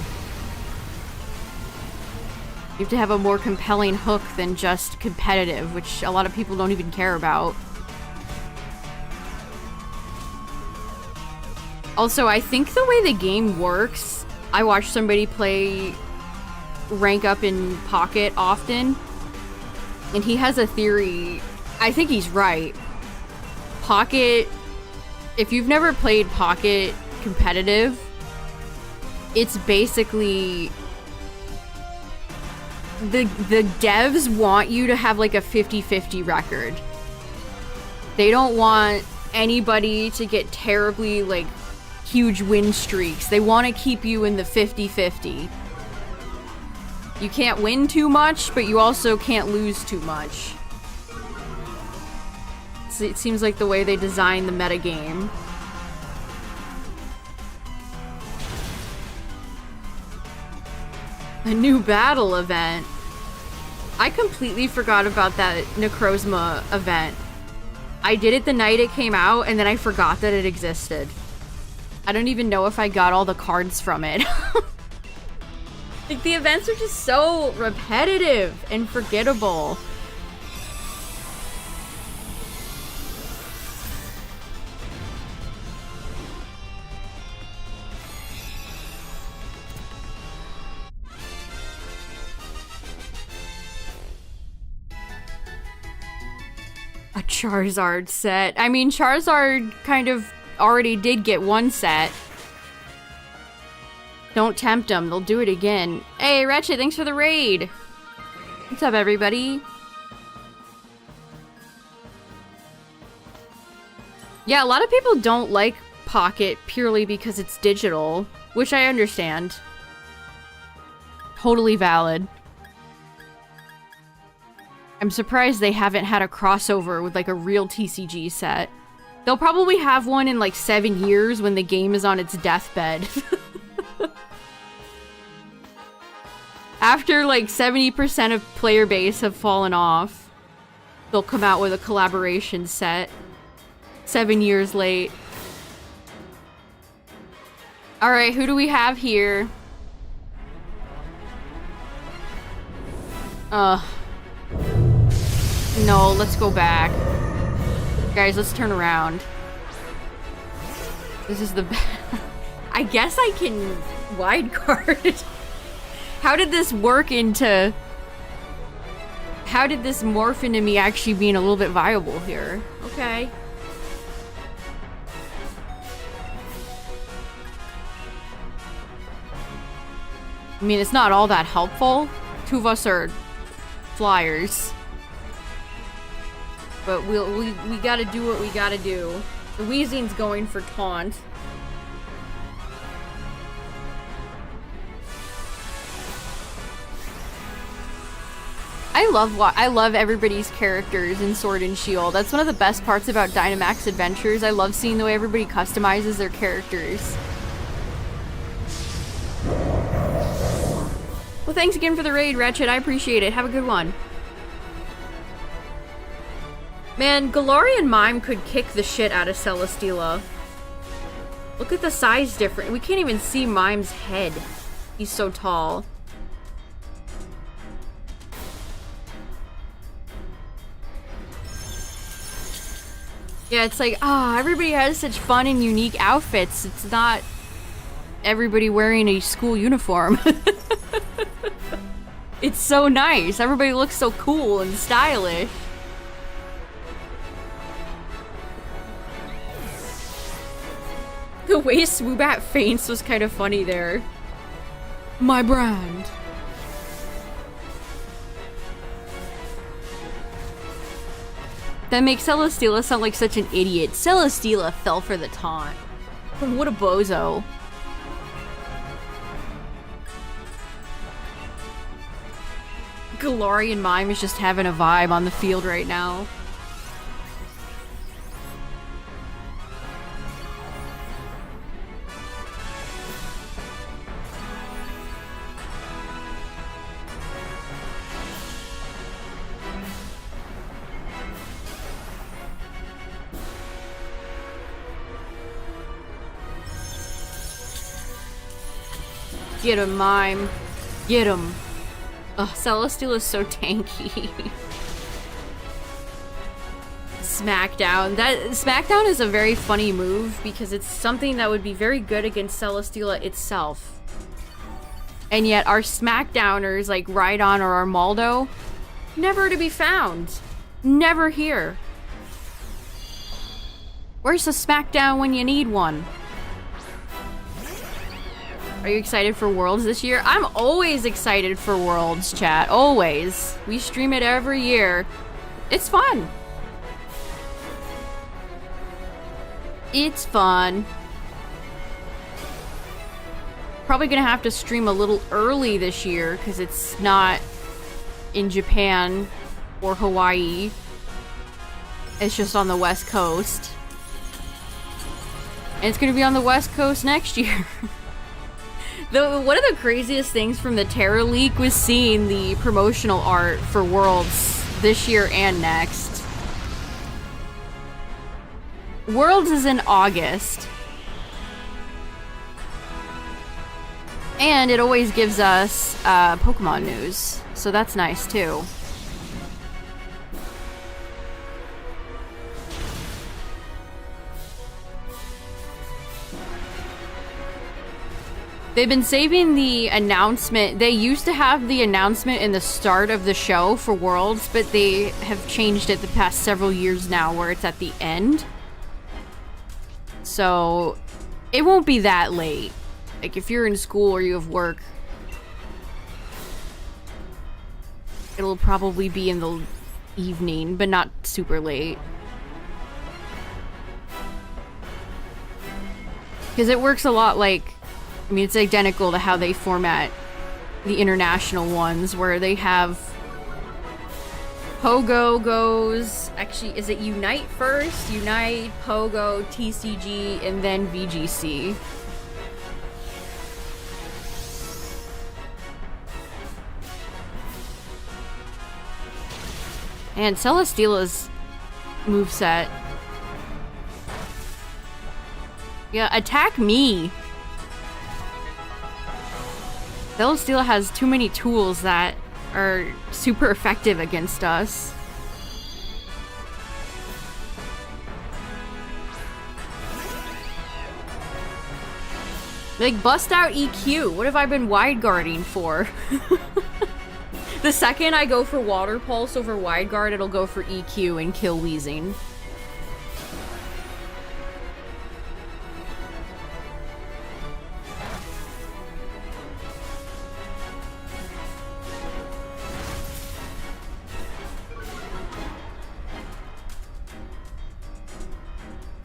You have to have a more compelling hook than just competitive, which a lot of people don't even care about. Also, I think the way the game works, I watch somebody play rank up in Pocket often, and he has a theory. I think he's right. Pocket, if you've never played Pocket competitive, it's basically the devs want you to have like a 50-50 record. They don't want anybody to get terribly like huge win streaks. They want to keep you in the 50-50. You can't win too much, but you also can't lose too much. It seems like the way they design the metagame. A new battle event. I completely forgot about that Necrozma event. I did it the night it came out, and then I forgot that it existed. I don't even know if I got all the cards from it. Like, the events are just so repetitive and forgettable. A Charizard set. I mean, Charizard kind of already did get one set. Don't tempt them, they'll do it again. Hey, Wretched, thanks for the raid. What's up, everybody? Yeah, a lot of people don't like Pocket purely because it's digital, which I understand. Totally valid. I'm surprised they haven't had a crossover with like a real TCG set. They'll probably have one in like 7 years when the game is on its deathbed. After like 70% of player base have fallen off, they'll come out with a collaboration set. 7 years late. Alright, who do we have here? No, let's go back. Guys, let's turn around. This is the I guess I can wide card. How did this work into... How did this morph into me actually being a little bit viable here? Okay. I mean, it's not all that helpful. Two of us are flyers. But we gotta do what we gotta do. The Weezing's going for taunt. I love everybody's characters in Sword and Shield. That's one of the best parts about Dynamax Adventures. I love seeing the way everybody customizes their characters. Well, thanks again for the raid, Wretched. I appreciate it. Have a good one. Man, Galarian Mime could kick the shit out of Celesteela. Look at the size difference. We can't even see Mime's head. He's so tall. Yeah, it's like, everybody has such fun and unique outfits. It's not everybody wearing a school uniform. It's so nice. Everybody looks so cool and stylish. The way Swoobat faints was kind of funny there. My brand. That makes Celesteela sound like such an idiot. Celesteela fell for the taunt. What a bozo. Galarian Mime is just having a vibe on the field right now. Get him, Mime. Get him. Ugh, Celesteela is so tanky. Smackdown. Smackdown is a very funny move because it's something that would be very good against Celesteela itself. And yet our Smackdowners like Rhydon or Armaldo, never to be found. Never here. Where's the Smackdown when you need one? Are you excited for Worlds this year? I'm always excited for Worlds, chat. Always. We stream it every year. It's fun. It's fun. Probably gonna have to stream a little early this year because it's not in Japan or Hawaii. It's just on the West Coast. And it's gonna be on the West Coast next year. One of the craziest things from the Terra leak was seeing the promotional art for Worlds this year and next. Worlds is in August. And it always gives us Pokemon news, so that's nice too. They've been saving the announcement. They used to have the announcement in the start of the show for Worlds, but they have changed it the past several years now where it's at the end. So it won't be that late. Like if you're in school or you have work, it'll probably be in the evening, but not super late. Because it works a lot like, I mean, it's identical to how they format the international ones, where they have Pogo goes, actually, is it Unite first? Unite, Pogo, TCG, and then VGC. And Celesteela's moveset. Yeah, attack me! Celesteela has too many tools that are super effective against us. Like, bust out EQ. What have I been wide guarding for? The second I go for Water Pulse over Wide Guard, it'll go for EQ and kill Weezing.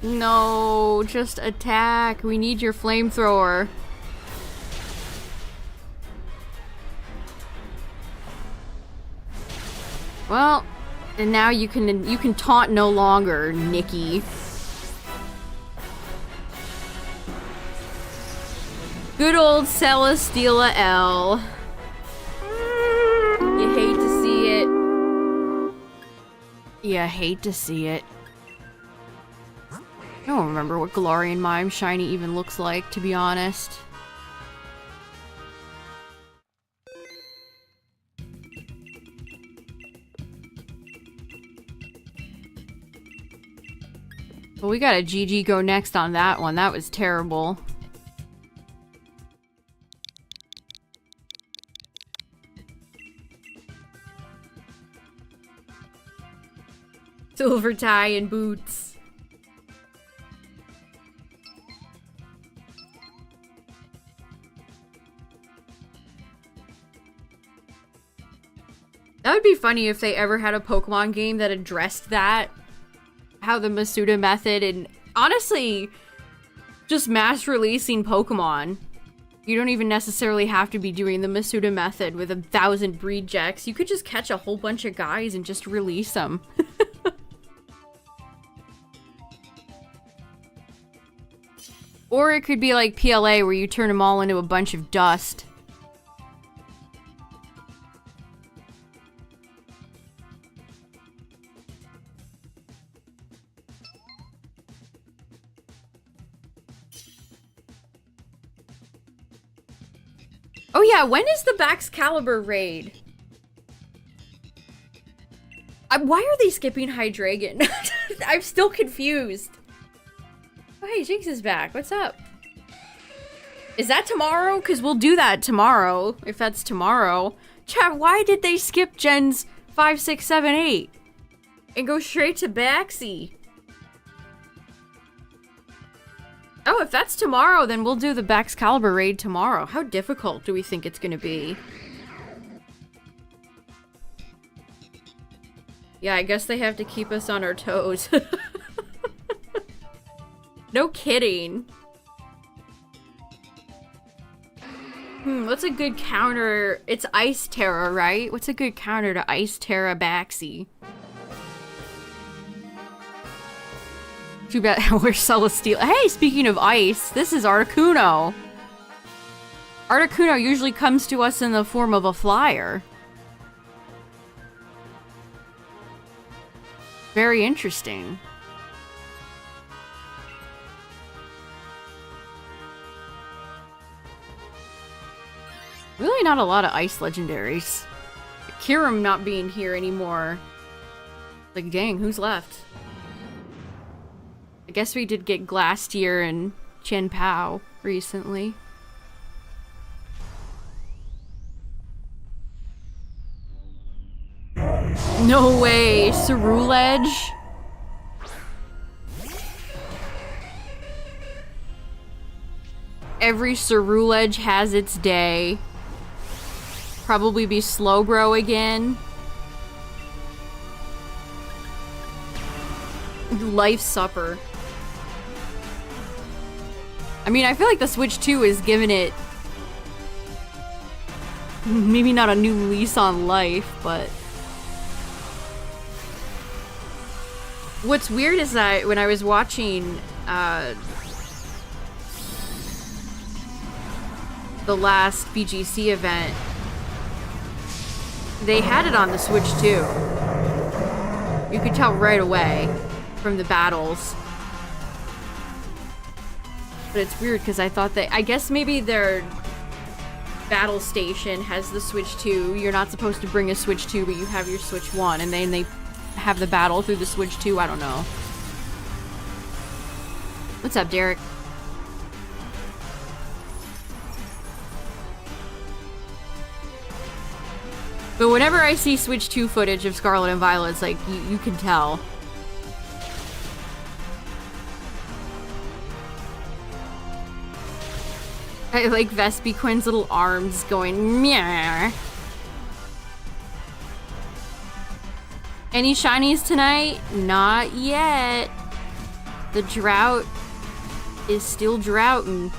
No, just attack. We need your flamethrower. Well, and now you can taunt no longer, Nikki. Good old Celesteela L. You hate to see it. Yeah, hate to see it. I don't remember what Galarian Mime Shiny even looks like, to be honest. Well, we got a GG go next on that one. That was terrible. Silver tie and boots. That would be funny if they ever had a Pokemon game that addressed that. How the Masuda method, and honestly, just mass releasing Pokemon. You don't even necessarily have to be doing the Masuda method with 1,000 breed checks. You could just catch a whole bunch of guys and just release them. Or it could be like PLA where you turn them all into a bunch of dust. Oh yeah, when is the Baxcalibur raid? Why are they skipping Hydreigon? I'm still confused. Oh hey, Jinx is back. What's up? Is that tomorrow? Because we'll do that tomorrow, if that's tomorrow. Chat, why did they skip Gens 5, 6, 7, 8? And go straight to Baxi? Oh, if that's tomorrow, then we'll do the Baxcalibur raid tomorrow. How difficult do we think it's gonna be? Yeah, I guess they have to keep us on our toes. No kidding. What's a good counter? It's Ice Terra, right? What's a good counter to Ice Terra Baxi? Too bad we're Celesteela. Hey, speaking of ice, this is Articuno. Articuno usually comes to us in the form of a flyer. Very interesting. Really not a lot of ice legendaries. Kirim not being here anymore. Like, dang, who's left? I guess we did get Glastier and Chen Pao recently. No way! Cerulege? Every Cerulege has its day. Probably be Slowbro again. Life Supper. I mean, I feel like the Switch 2 is giving it maybe not a new lease on life, but what's weird is that when I was watching the last BGC event, they had it on the Switch too. You could tell right away from the battles. But it's weird because I thought I guess maybe their battle station has the Switch 2. You're not supposed to bring a Switch 2, but you have your Switch 1, and then they have the battle through the Switch 2. I don't know. What's up, Derek? But whenever I see Switch 2 footage of Scarlet and Violet, it's like, you can tell. I like Vespiquen's little arms going meow. Any shinies tonight? Not yet. The drought is still droughting.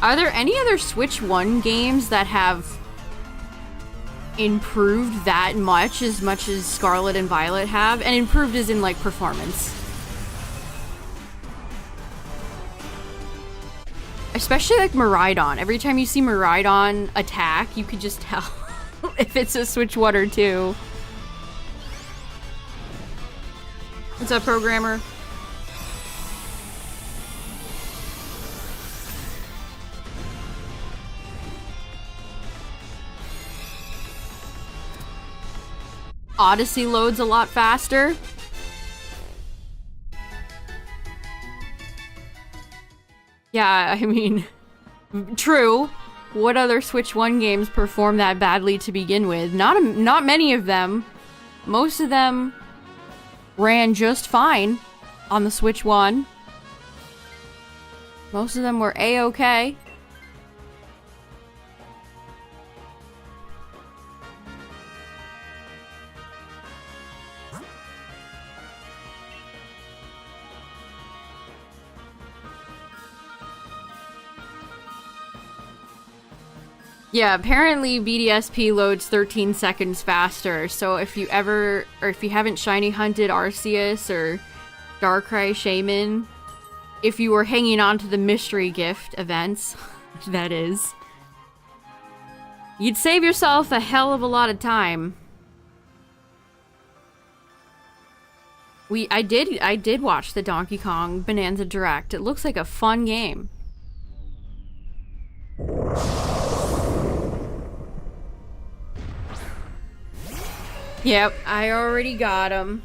Are there any other Switch 1 games that have improved that much as Scarlet and Violet have? And improved as in, like, performance. Especially, like, Miraidon. Every time you see Miraidon attack, you could just tell if it's a Switch 1 or 2. What's up, programmer? Odyssey loads a lot faster. Yeah, I mean, true. What other Switch 1 games perform that badly to begin with? Not many of them. Most of them ran just fine on the Switch 1. Most of them were A-okay. Yeah, apparently BDSP loads 13 seconds faster, so if you haven't shiny hunted Arceus or Darkrai Shaman, if you were hanging on to the mystery gift events, that is, you'd save yourself a hell of a lot of time. I did watch the Donkey Kong Bonanza Direct. It looks like a fun game. Yep, I already got him.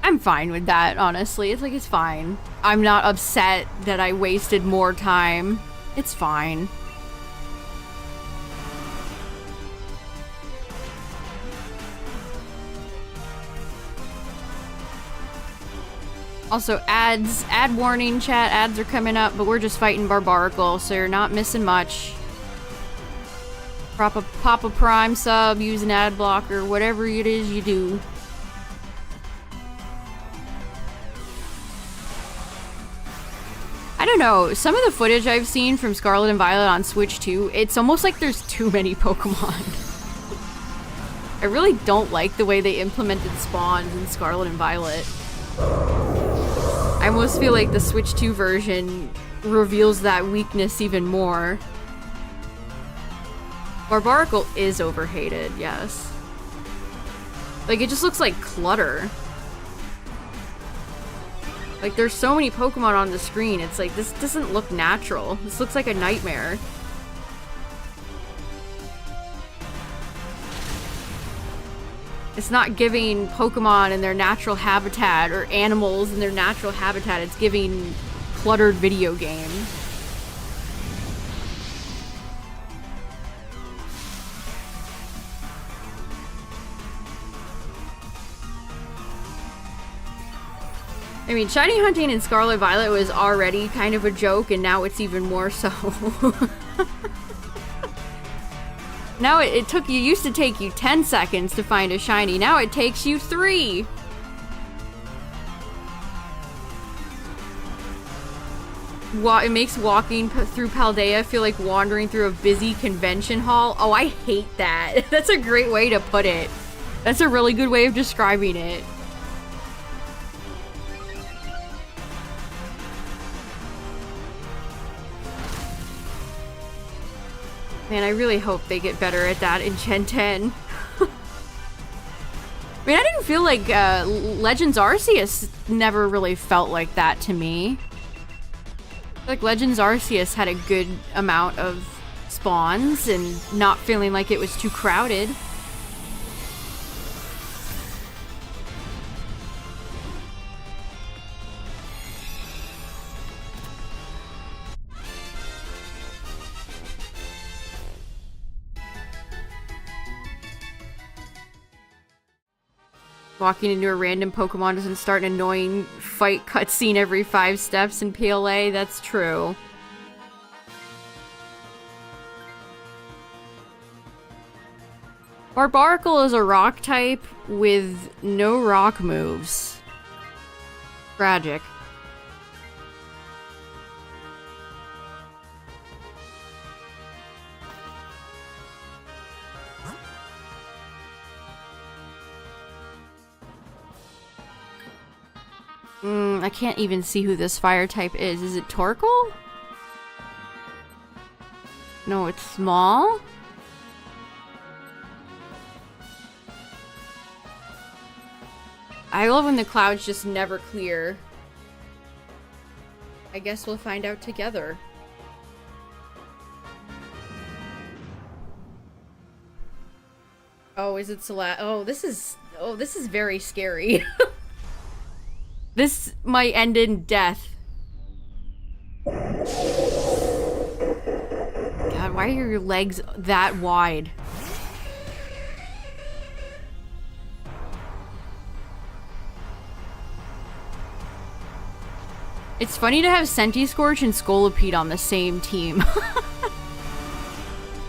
I'm fine with that, honestly. It's fine. I'm not upset that I wasted more time. It's fine. Also, ad warning, chat. Ads are coming up, but we're just fighting Barbaracle, so you're not missing much. Pop a Prime sub, use an ad blocker, whatever it is you do. I don't know, some of the footage I've seen from Scarlet and Violet on Switch 2, it's almost like there's too many Pokemon. I really don't like the way they implemented spawns in Scarlet and Violet. I almost feel like the Switch 2 version reveals that weakness even more. Barbaracle is overhated, yes. Like, it just looks like clutter. Like, there's so many Pokemon on the screen. It's like, this doesn't look natural. This looks like a nightmare. It's not giving Pokemon in their natural habitat or animals in their natural habitat. It's giving cluttered video game. I mean, shiny hunting in Scarlet Violet was already kind of a joke, and now it's even more so. Now it used to take you 10 seconds to find a shiny. Now it takes you 3. It makes walking through Paldea feel like wandering through a busy convention hall. Oh, I hate that. That's a great way to put it. That's a really good way of describing it. Man, I really hope they get better at that in Gen 10. I mean, I didn't feel like Legends Arceus never really felt like that to me. Like, Legends Arceus had a good amount of spawns and not feeling like it was too crowded. Walking into a random Pokemon doesn't start an annoying fight cutscene every 5 steps in PLA. That's true. Barbaracle is a rock type with no rock moves. Tragic. I can't even see who this fire type is. Is it Torkoal? No, it's small. I love when the clouds just never clear. I guess we'll find out together. Oh, is it Salat? Oh, this is very scary. This might end in death. God, why are your legs that wide? It's funny to have Centiskorch and Scolipede on the same team.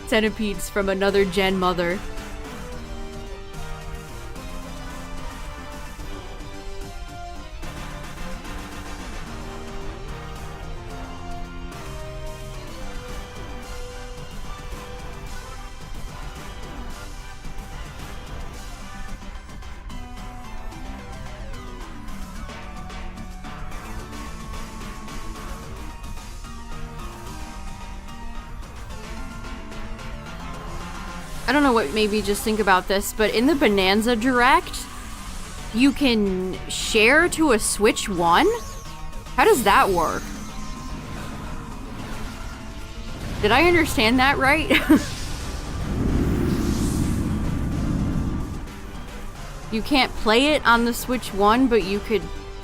Centipedes from another gen mother. I don't know what made me just think about this, but in the Bonanza Direct, you can share to a Switch 1? How does that work? Did I understand that right? You can't play it on the Switch 1, but you could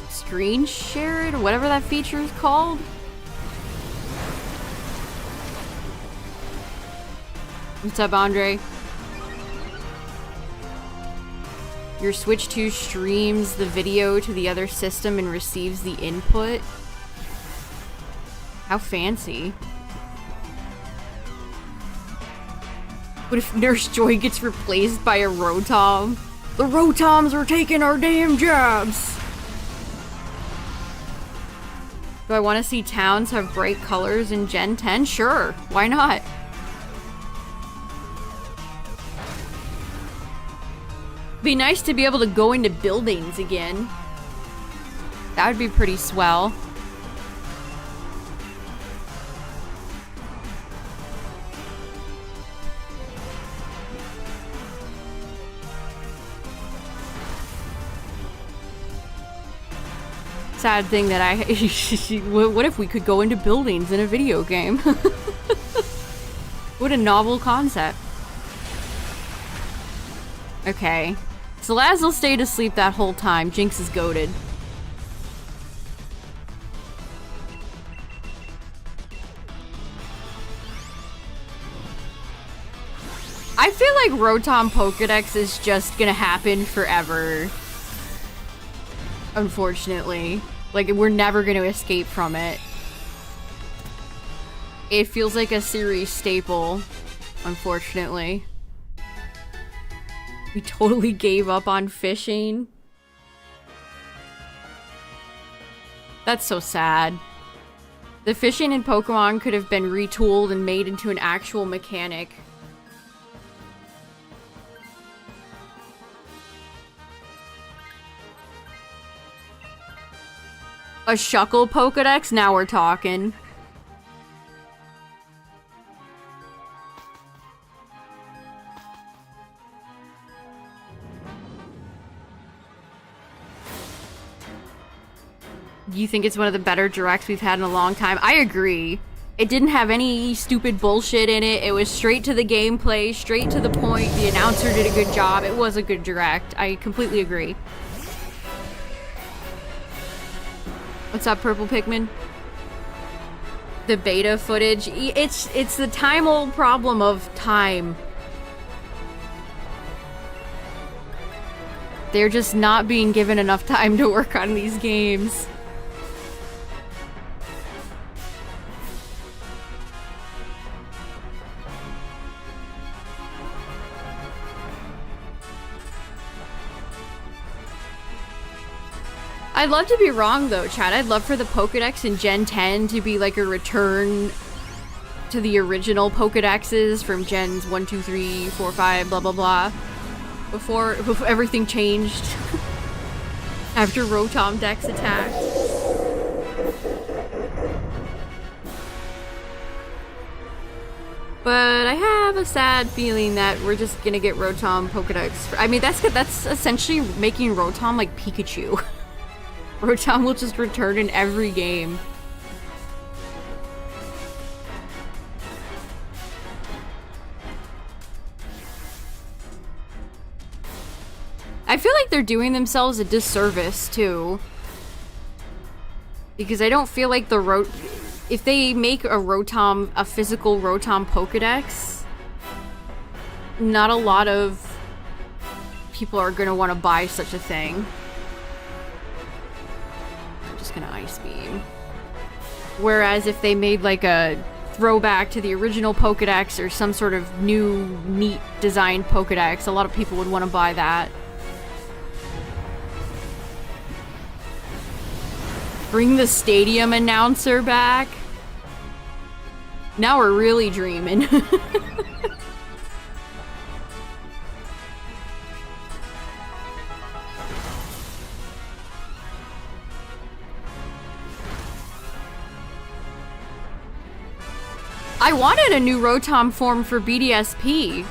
screen share it, or whatever that feature is called? What's up, Andre? Your Switch 2 streams the video to the other system and receives the input. How fancy. What if Nurse Joy gets replaced by a Rotom? The Rotoms are taking our damn jobs! Do I want to see towns have bright colors in Gen 10? Sure, why not? Be nice to be able to go into buildings again. That would be pretty swell. sad thing that I... What if we could go into buildings in a video game? What a novel concept. Okay. So Laz will stay asleep that whole time. Jinx is goated. I feel like Rotom Pokedex is just gonna happen forever. Unfortunately. Like, we're never gonna escape from it. It feels like a series staple, unfortunately. We totally gave up on fishing. That's so sad. The fishing in Pokemon could have been retooled and made into an actual mechanic. A Shuckle Pokedex? Now we're talking. You think it's one of the better directs we've had in a long time? I agree. It didn't have any stupid bullshit in it. It was straight to the gameplay, straight to the point. The announcer did a good job. It was a good direct. I completely agree. What's up, Purple Pikmin? The beta footage. It's the time-old problem of time. They're just not being given enough time to work on these games. I'd love to be wrong though, Chad. I'd love for the Pokedex in Gen 10 to be like a return to the original Pokedexes from Gens 1, 2, 3, 4, 5, blah, blah, blah. Before everything changed. After Rotom Dex attacked. But I have a sad feeling that we're just gonna get Rotom Pokedex. I mean, that's essentially making Rotom like Pikachu. Rotom will just return in every game. I feel like they're doing themselves a disservice, too. Because I don't feel like if they make a physical Rotom Pokedex, not a lot of people are gonna want to buy such a thing. Gonna Ice Beam. Whereas if they made like a throwback to the original Pokedex or some sort of new neat designed Pokedex, a lot of people would want to buy that. Bring the stadium announcer back. Now we're really dreaming. I wanted a new Rotom form for BDSP.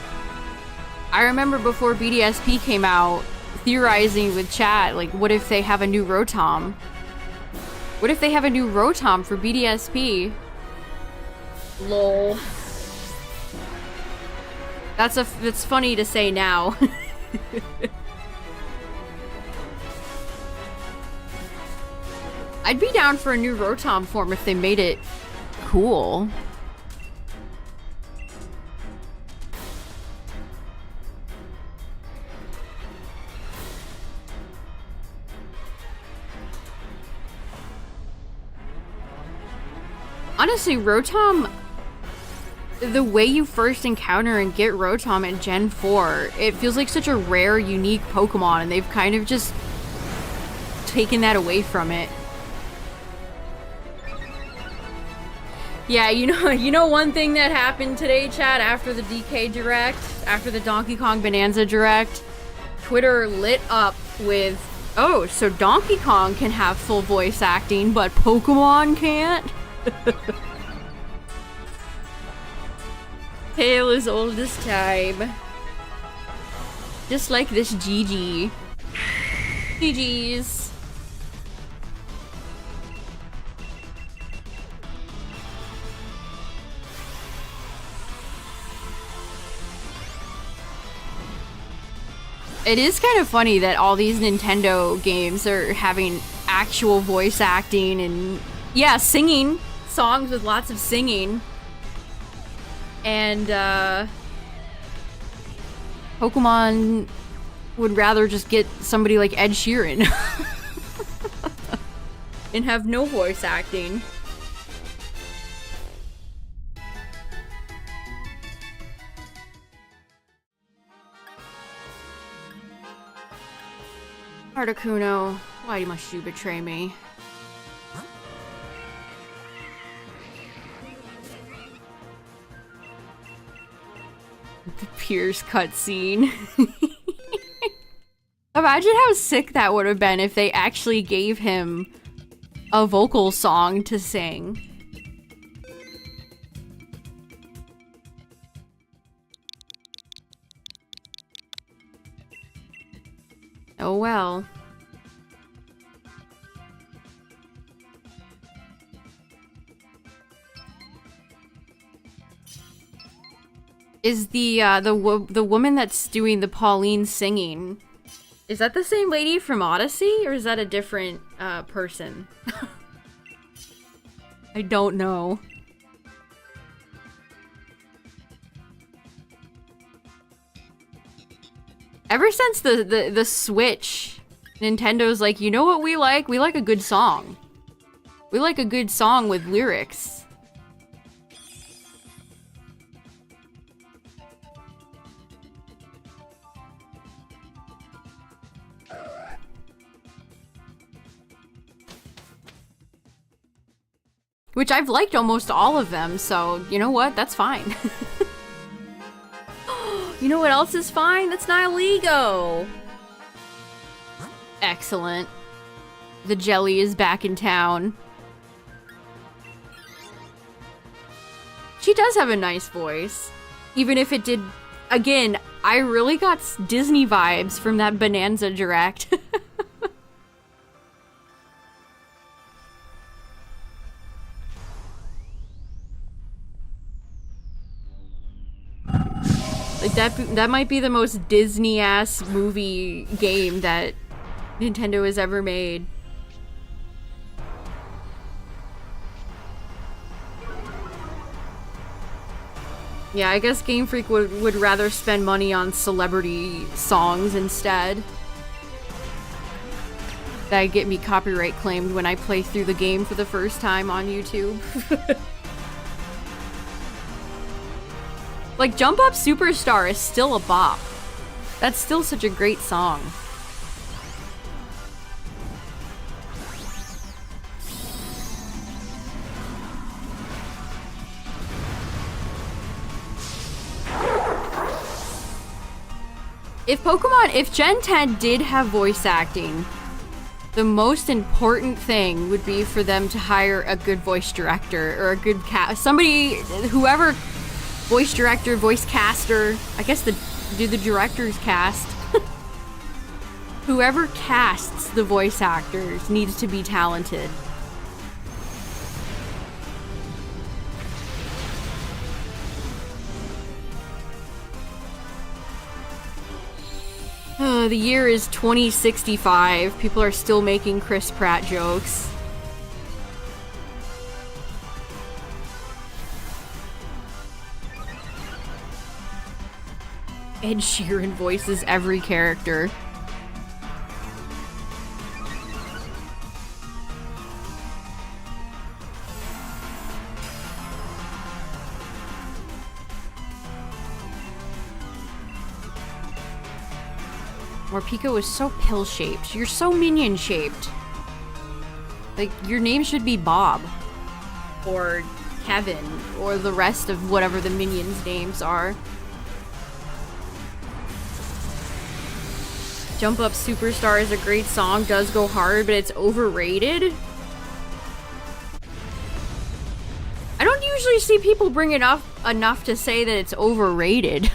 I remember before BDSP came out, theorizing with chat, like, what if they have a new Rotom? What if they have a new Rotom for BDSP? Lol. That's funny to say now. I'd be down for a new Rotom form if they made it cool. Honestly, Rotom, the way you first encounter and get Rotom in Gen 4, it feels like such a rare, unique Pokemon, and they've kind of just taken that away from it. Yeah, you know one thing that happened today, chat, after the DK Direct, after the Donkey Kong Bonanza Direct, Twitter lit up with, oh, so Donkey Kong can have full voice acting, but Pokemon can't? Tale as old as time. Just like this GG. GG's. It is kind of funny that all these Nintendo games are having actual voice acting and, yeah, singing. Songs with lots of singing. And, Pokemon would rather just get somebody like Ed Sheeran. And have no voice acting. Articuno, why must you betray me? The Pierce cutscene. Imagine how sick that would have been if they actually gave him a vocal song to sing. Oh well. Is the woman that's doing the Pauline singing, is that the same lady from Odyssey, or is that a different person? I don't know. Ever since the Switch, Nintendo's like, you know what we like? We like a good song. We like a good song with lyrics. Which I've liked almost all of them, so you know what? That's fine. You know what else is fine? That's Nihilego! Excellent. The jelly is back in town. She does have a nice voice. Even if it did... Again, I really got Disney vibes from that Bonanza Direct. Like that might be the most Disney-ass movie game that Nintendo has ever made. Yeah, I guess Game Freak would rather spend money on celebrity songs instead. That get me copyright claimed when I play through the game for the first time on YouTube. Like, Jump Up Superstar is still a bop. That's still such a great song. If Gen 10 did have voice acting, the most important thing would be for them to hire a good voice director or a good whoever, voice director, voice caster, I guess the directors cast. Whoever casts the voice actors needs to be talented. The year is 2065. People are still making Chris Pratt jokes. Ed Sheeran voices every character. Morpeko is so pill-shaped. You're so minion-shaped. Like, your name should be Bob. Or Kevin. Or the rest of whatever the minions' names are. Jump Up Superstar is a great song, does go hard, but it's overrated. I don't usually see people bring it up enough to say that it's overrated.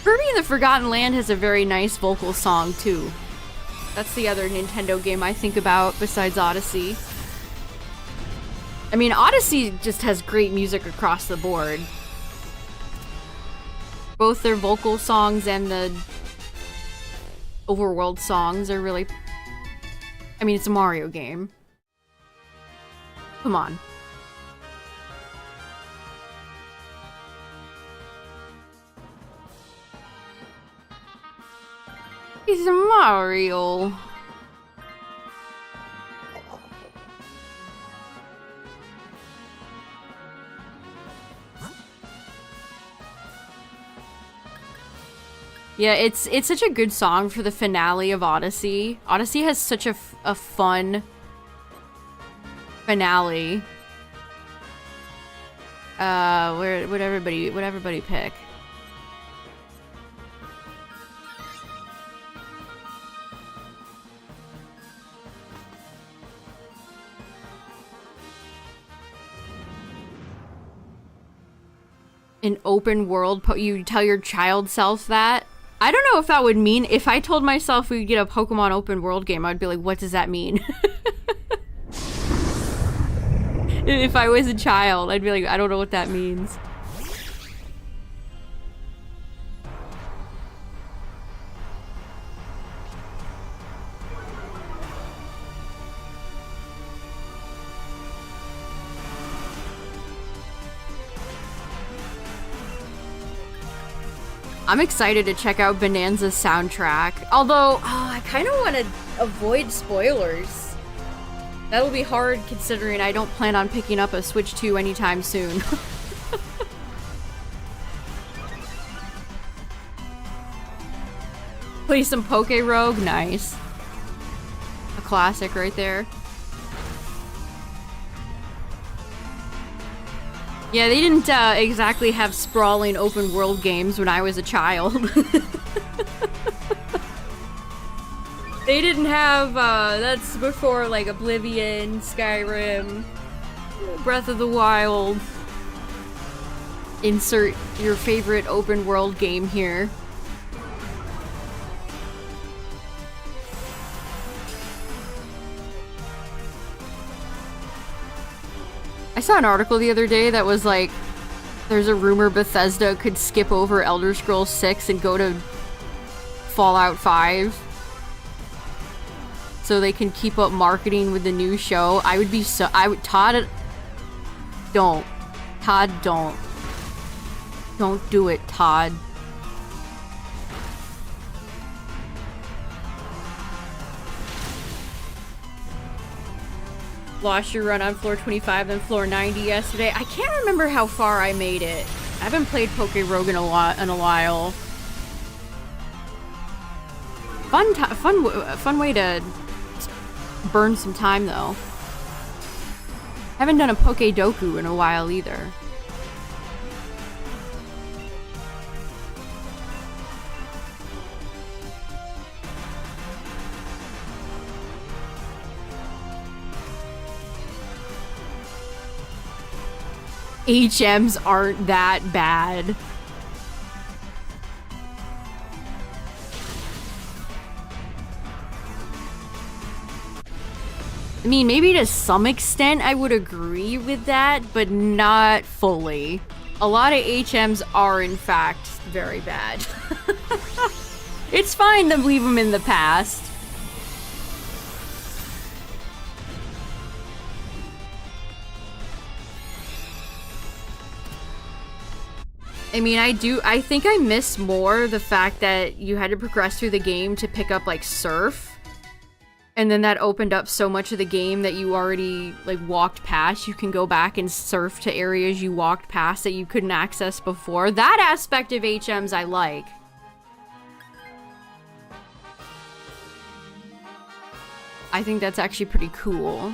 Kirby in the Forgotten Land has a very nice vocal song, too. That's the other Nintendo game I think about besides Odyssey. I mean, Odyssey just has great music across the board. Both their vocal songs and the overworld songs are really... I mean, it's a Mario game. Come on. He's a Mario. Yeah, it's such a good song for the finale of Odyssey. Odyssey has such a fun finale. Would everybody pick? An open world, you tell your child self that? I don't know if that would mean, if I told myself we'd get a Pokemon open world game, I'd be like, what does that mean? If I was a child, I'd be like, I don't know what that means. I'm excited to check out Bonanza's soundtrack. Although, I kind of want to avoid spoilers. That'll be hard considering I don't plan on picking up a Switch 2 anytime soon. Play some Poke Rogue, nice. A classic right there. Yeah, they didn't exactly have sprawling open world games when I was a child. They didn't have, that's before like Oblivion, Skyrim, Breath of the Wild. Insert your favorite open world game here. I saw an article the other day that was like, there's a rumor Bethesda could skip over Elder Scrolls 6 and go to Fallout 5. So they can keep up marketing with the new show. I would be so... Todd... Don't. Todd, don't. Don't do it, Todd. Lost your run on floor 25, then floor 90 yesterday. I can't remember how far I made it. I haven't played Poke Rogue in a while. Fun way to burn some time though. Haven't done a Poke Doku in a while either. HMs aren't that bad. I mean, maybe to some extent I would agree with that, but not fully. A lot of HMs are in fact very bad. It's fine to leave them in the past. I mean, I think I miss more the fact that you had to progress through the game to pick up, like, Surf. And then that opened up so much of the game that you already, like, walked past. You can go back and surf to areas you walked past that you couldn't access before. That aspect of HMs I like. I think that's actually pretty cool.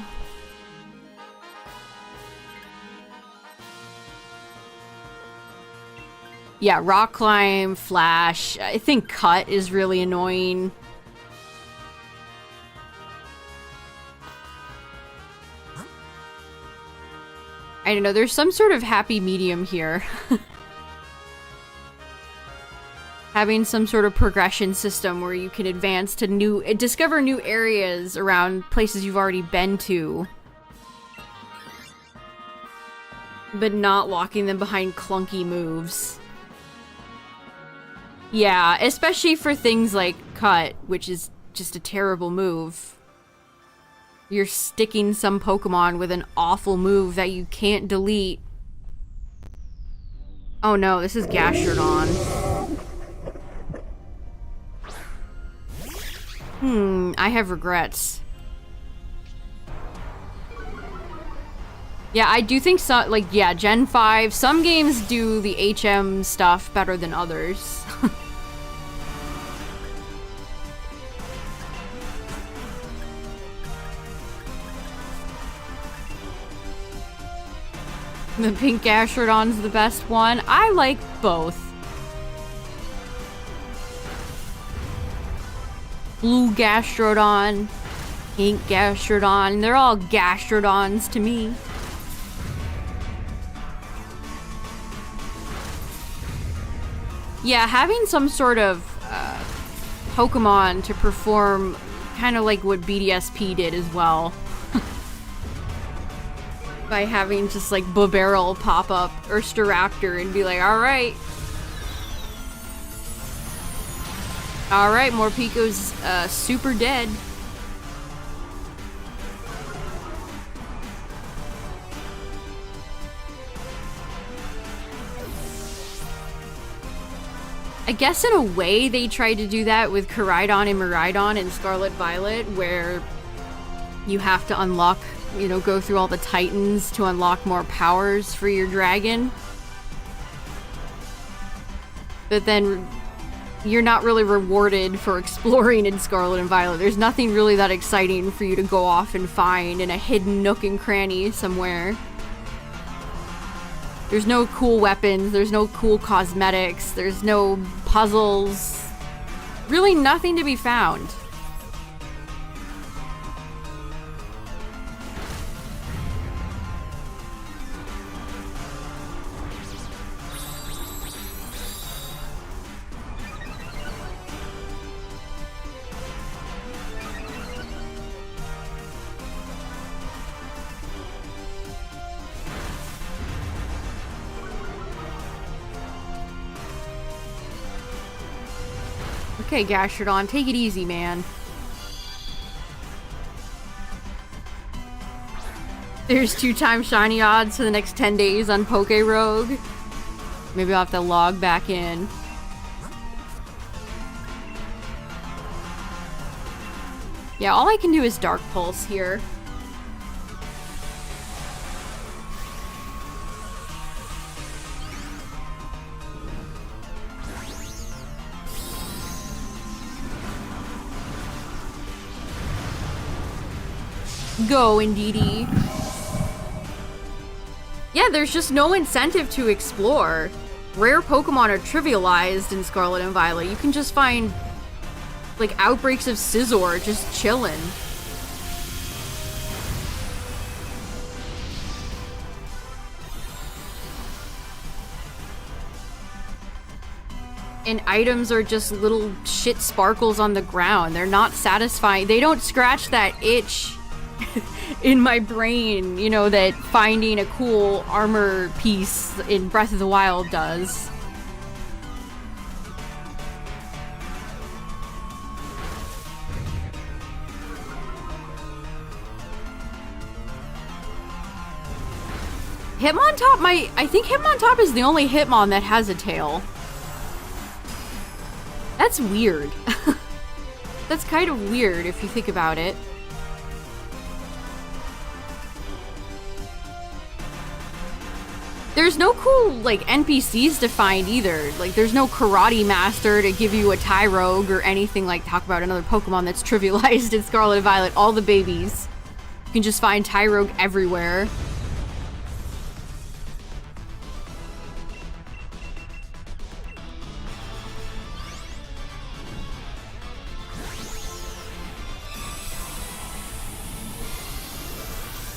Yeah, rock climb, flash. I think cut is really annoying. I don't know, there's some sort of happy medium here. Having some sort of progression system where you can advance to discover new areas around places you've already been to. But not locking them behind clunky moves. Yeah, especially for things like Cut, which is just a terrible move. You're sticking some Pokemon with an awful move that you can't delete. Oh no, this is Gastrodon. I have regrets. Yeah, I do think so, like, yeah, Gen 5, some games do the HM stuff better than others. The pink Gastrodon's the best one. I like both. Blue Gastrodon, pink Gastrodon, they're all Gastrodons to me. Yeah, having some sort of Pokemon to perform kind of like what BDSP did as well. By having just like Bobarrel pop up or Staraptor and be like, alright. Alright, Morpeko's super dead. I guess in a way they tried to do that with Koraidon and Miraidon in Scarlet Violet, where you have to unlock, you know, go through all the Titans to unlock more powers for your dragon. But then you're not really rewarded for exploring in Scarlet and Violet. There's nothing really that exciting for you to go off and find in a hidden nook and cranny somewhere. There's no cool weapons, there's no cool cosmetics, there's no puzzles. Really nothing to be found. Okay, Gastrodon, take it easy, man. There's 2x shiny odds for the next 10 days on Pokerogue. Maybe I'll have to log back in. Yeah, all I can do is Dark Pulse here. Go, Indeedee. Yeah, there's just no incentive to explore. Rare Pokemon are trivialized in Scarlet and Violet. You can just find, like, outbreaks of Scizor just chillin'. And items are just little shit sparkles on the ground. They're not satisfying. They don't scratch that itch in my brain, you know, that finding a cool armor piece in Breath of the Wild does. Hitmontop I think Hitmontop is the only Hitmon that has a tail. That's weird. That's kind of weird if you think about it. There's no cool, like, NPCs to find either. Like, there's no Karate Master to give you a Tyrogue or anything like, talk about another Pokemon that's trivialized in Scarlet and Violet. All the babies. You can just find Tyrogue everywhere.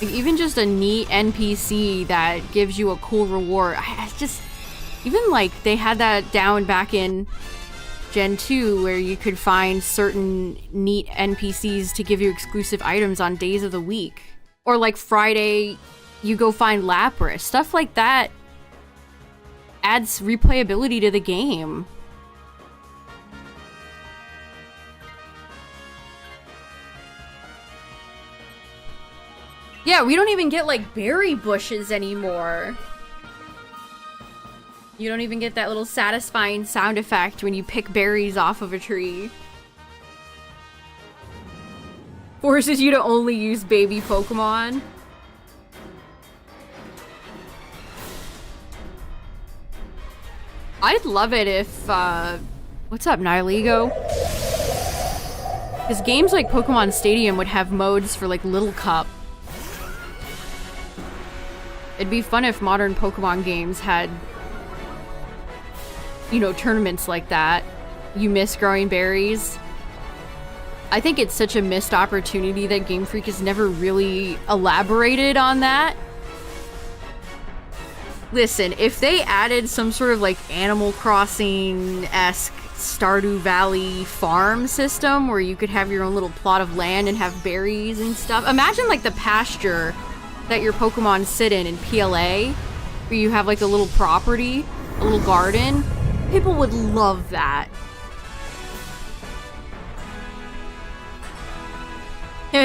Like, even just a neat NPC that gives you a cool reward. I just, even like they had that down back in Gen 2 where you could find certain neat NPCs to give you exclusive items on days of the week. Or like Friday, you go find Lapras. Stuff like that adds replayability to the game. Yeah, we don't even get, like, berry bushes anymore. You don't even get that little satisfying sound effect when you pick berries off of a tree. Forces you to only use baby Pokemon. I'd love it if, what's up, Nihilego? Because games like Pokemon Stadium would have modes for, like, Little Cup. It'd be fun if modern Pokemon games had, you know, tournaments like that. You miss growing berries. I think it's such a missed opportunity that Game Freak has never really elaborated on that. Listen, if they added some sort of like Animal Crossing-esque Stardew Valley farm system where you could have your own little plot of land and have berries and stuff. Imagine like the pasture that your Pokemon sit in PLA, where you have like a little property, a little garden. People would love that.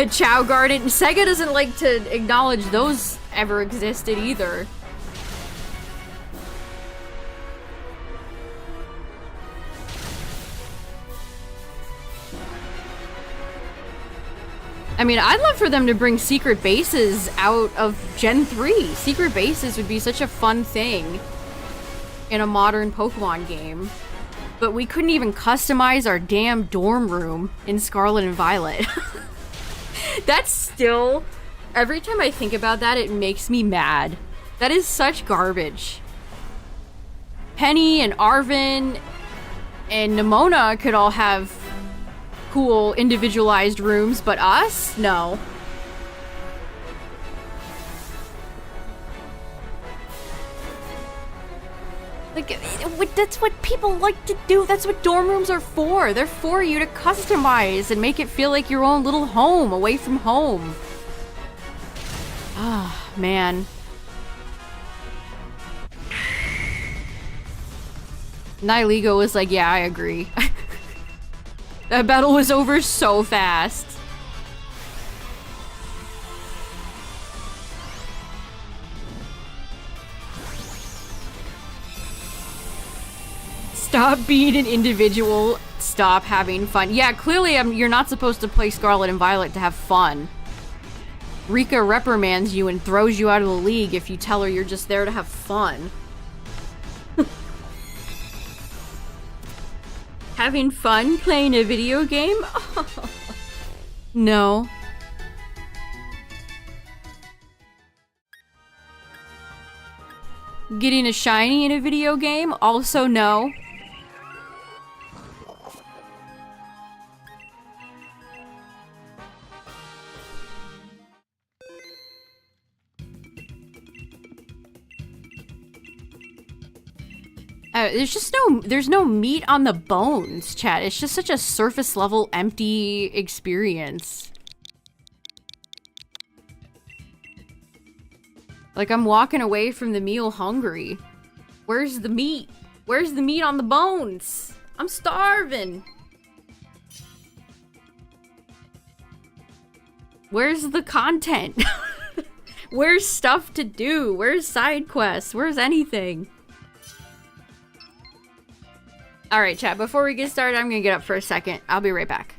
Chow Garden. Sega doesn't like to acknowledge those ever existed either. I mean, I'd love for them to bring secret bases out of Gen 3. Secret bases would be such a fun thing in a modern Pokemon game. But we couldn't even customize our damn dorm room in Scarlet and Violet. That's still... Every time I think about that, it makes me mad. That is such garbage. Penny and Arvin and Nimona could all have cool individualized rooms, but us? No. Like, that's what people like to do. That's what dorm rooms are for. They're for you to customize and make it feel like your own little home away from home. Ah, man. Nihilego was like, yeah, I agree. That battle was over so fast. Stop being an individual. Stop having fun. Yeah, clearly you're not supposed to play Scarlet and Violet to have fun. Rika reprimands you and throws you out of the league if you tell her you're just there to have fun. Having fun playing a video game? Oh. No. Getting a shiny in a video game? Also no. There's no meat on the bones, chat. It's just such a surface level, empty experience. Like, I'm walking away from the meal hungry. Where's the meat? Where's the meat on the bones? I'm starving. Where's the content? Where's stuff to do? Where's side quests? Where's anything? Alright, chat, before we get started, I'm gonna get up for a second. I'll be right back.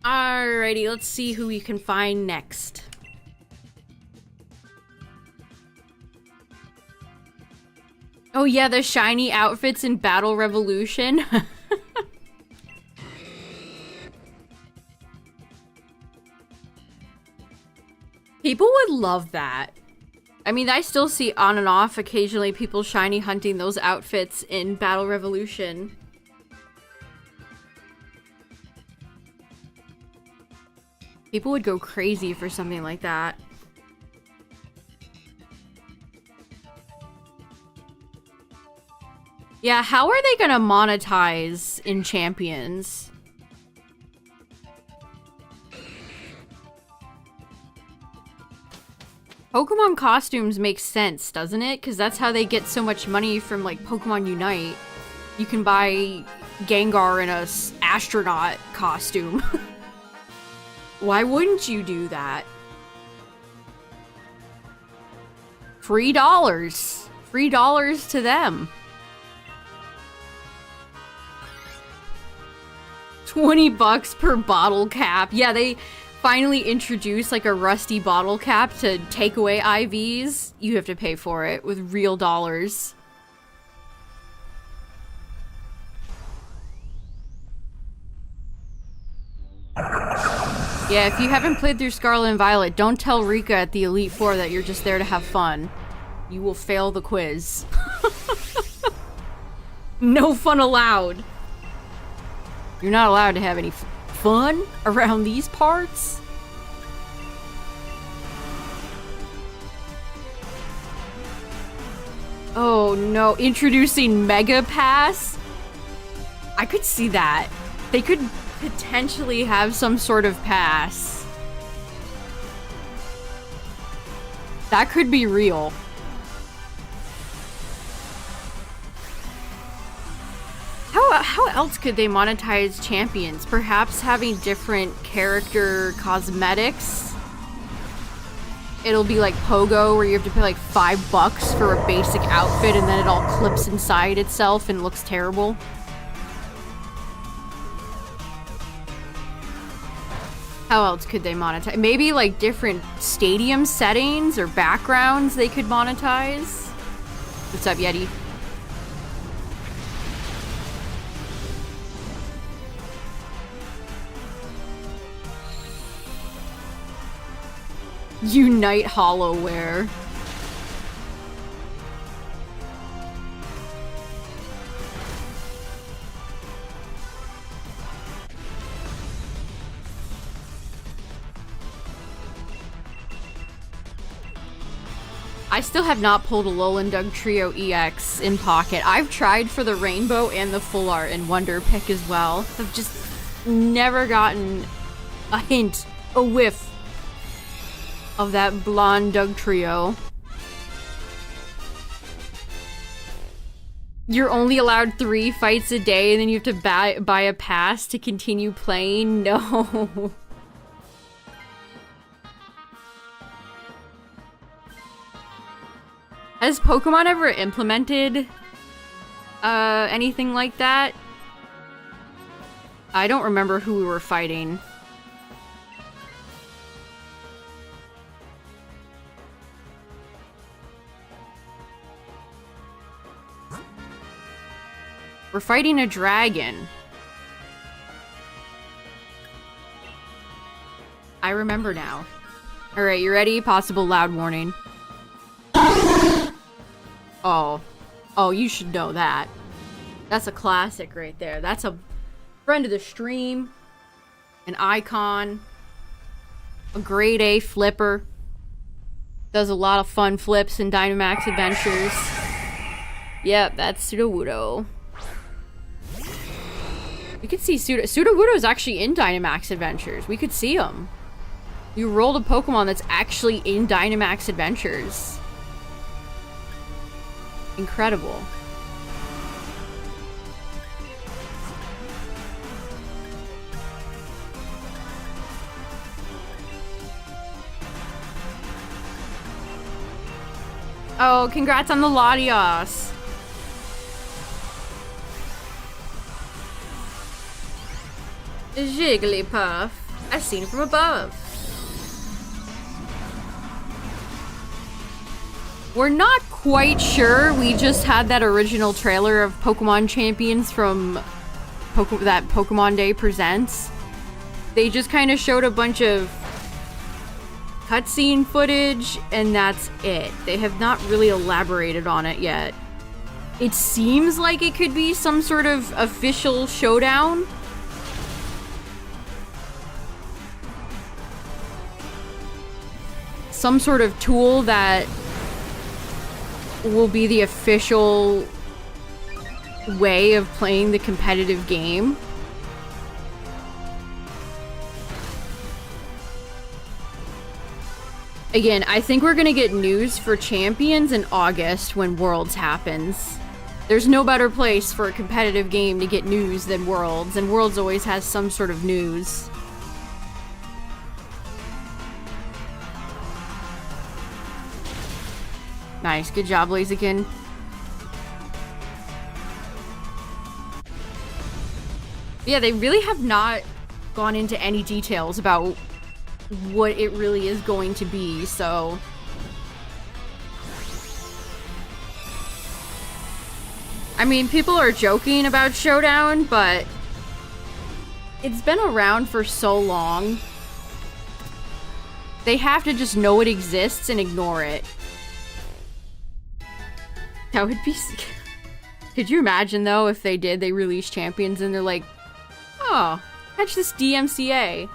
Alrighty, let's see who we can find next. Oh yeah, the shiny outfits in Battle Revolution. People would love that. I mean, I still see on and off occasionally people shiny hunting those outfits in Battle Revolution. People would go crazy for something like that. Yeah, how are they gonna monetize in Champions? Pokemon costumes make sense, doesn't it? Because that's how they get so much money from, like, Pokemon Unite. You can buy Gengar in a astronaut costume. Why wouldn't you do that? $3. $3 to them. 20 bucks per bottle cap. Yeah, they finally introduced like a rusty bottle cap to take away IVs. You have to pay for it with real dollars. Yeah, if you haven't played through Scarlet and Violet, don't tell Rika at the Elite Four that you're just there to have fun. You will fail the quiz. No fun allowed. You're not allowed to have any fun around these parts. Oh no, introducing Mega Pass? I could see that. They could potentially have some sort of pass. That could be real. How else could they monetize champions? Perhaps having different character cosmetics? It'll be like Pogo, where you have to pay like $5 for a basic outfit and then it all clips inside itself and looks terrible. How else could they monetize? Maybe like different stadium settings or backgrounds they could monetize? What's up, Yeti? Unite Hollowware. I still have not pulled a Alolan Dugtrio EX in pocket. I've tried for the Rainbow and the Full Art and Wonder Pick as well. I've just never gotten a hint, a whiff of that blonde Dugtrio. You're only allowed 3 fights a day and then you have to buy a pass to continue playing? No. Has Pokemon ever implemented anything like that? I don't remember who we were fighting. We're fighting a dragon. I remember now. Alright, you ready? Possible loud warning. Oh. Oh, you should know that. That's a classic right there. That's a friend of the stream. An icon. A grade A flipper. Does a lot of fun flips in Dynamax Adventures. Yep, that's Sudowoodo. We could see Sudowoodo is actually in Dynamax Adventures. We could see him. You rolled a Pokemon that's actually in Dynamax Adventures. Incredible. Oh, congrats on the Latios. Jigglypuff. As seen from above. We're not quite sure. We just had that original trailer of Pokemon Champions from that Pokemon Day Presents. They just kind of showed a bunch of cutscene footage, and that's it. They have not really elaborated on it yet. It seems like it could be some sort of official showdown. Some sort of tool that will be the official way of playing the competitive game. Again, I think we're gonna get news for Champions in August when Worlds happens. There's no better place for a competitive game to get news than Worlds, and Worlds always has some sort of news. Nice, good job, Blaziken. Yeah, they really have not gone into any details about what it really is going to be, so... I mean, people are joking about Showdown, but it's been around for so long. They have to just know it exists and ignore it. That would be... Could you imagine, though, if they did, they released Champions and they're like, oh, catch this DMCA.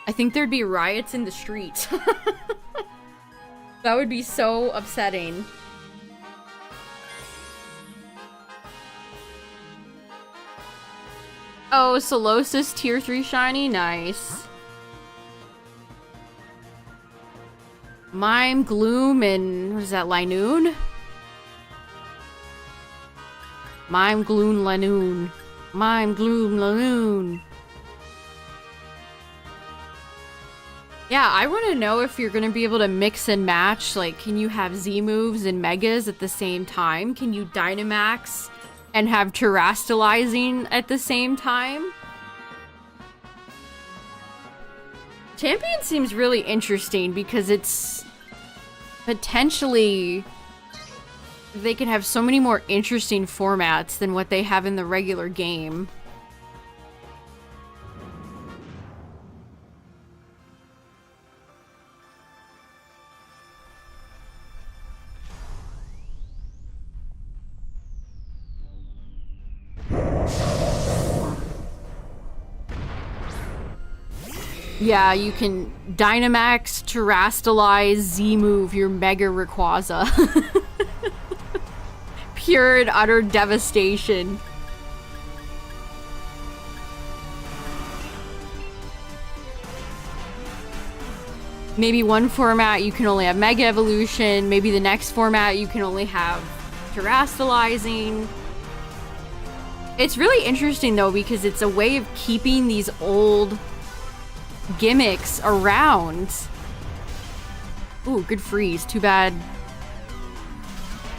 I think there'd be riots in the streets. That would be so upsetting. Oh, Solosis Tier 3 Shiny? Nice. Mime, Gloom, and... what is that, Linoon? Mime, Gloom, Linoon. Mime, Gloom, Linoon. Yeah, I want to know if you're going to be able to mix and match. Like, can you have Z moves and Megas at the same time? Can you Dynamax and have Terastallizing at the same time? Champion seems really interesting because it's potentially... they can have so many more interesting formats than what they have in the regular game. Yeah, you can Dynamax, Terastallize, Z-move your Mega Rayquaza. Pure and utter devastation. Maybe one format you can only have Mega Evolution, maybe the next format you can only have Terastallizing. It's really interesting though because it's a way of keeping these old gimmicks around. Ooh, good freeze. Too bad.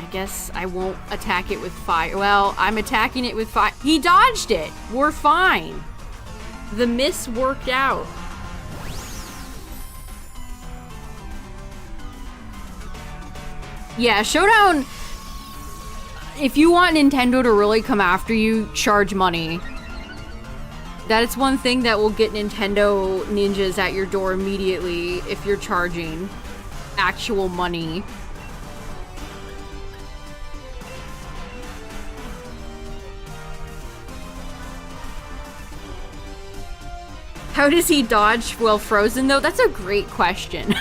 I guess I won't attack it with fire. Well, I'm attacking it with fire. He dodged it. We're fine. The miss worked out. Yeah, Showdown. If you want Nintendo to really come after you, charge money. That is one thing that will get Nintendo ninjas at your door immediately if you're charging actual money. How does he dodge while frozen though? That's a great question.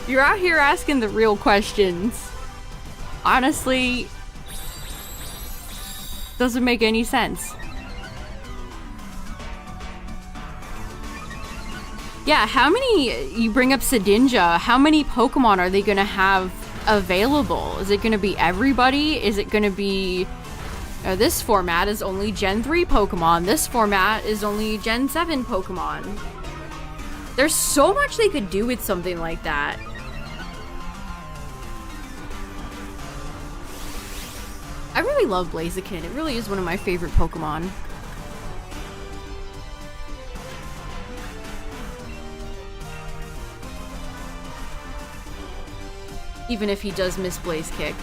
You're out here asking the real questions. Honestly, doesn't make any sense. Yeah, how many, you bring up Sedinja, how many Pokemon are they gonna have available? Is it gonna be everybody? Is it gonna be, this format is only Gen 3 Pokemon, this format is only Gen 7 Pokemon. There's so much they could do with something like that. I really love Blaziken. It really is one of my favorite Pokemon. Even if he does miss Blaze Kick.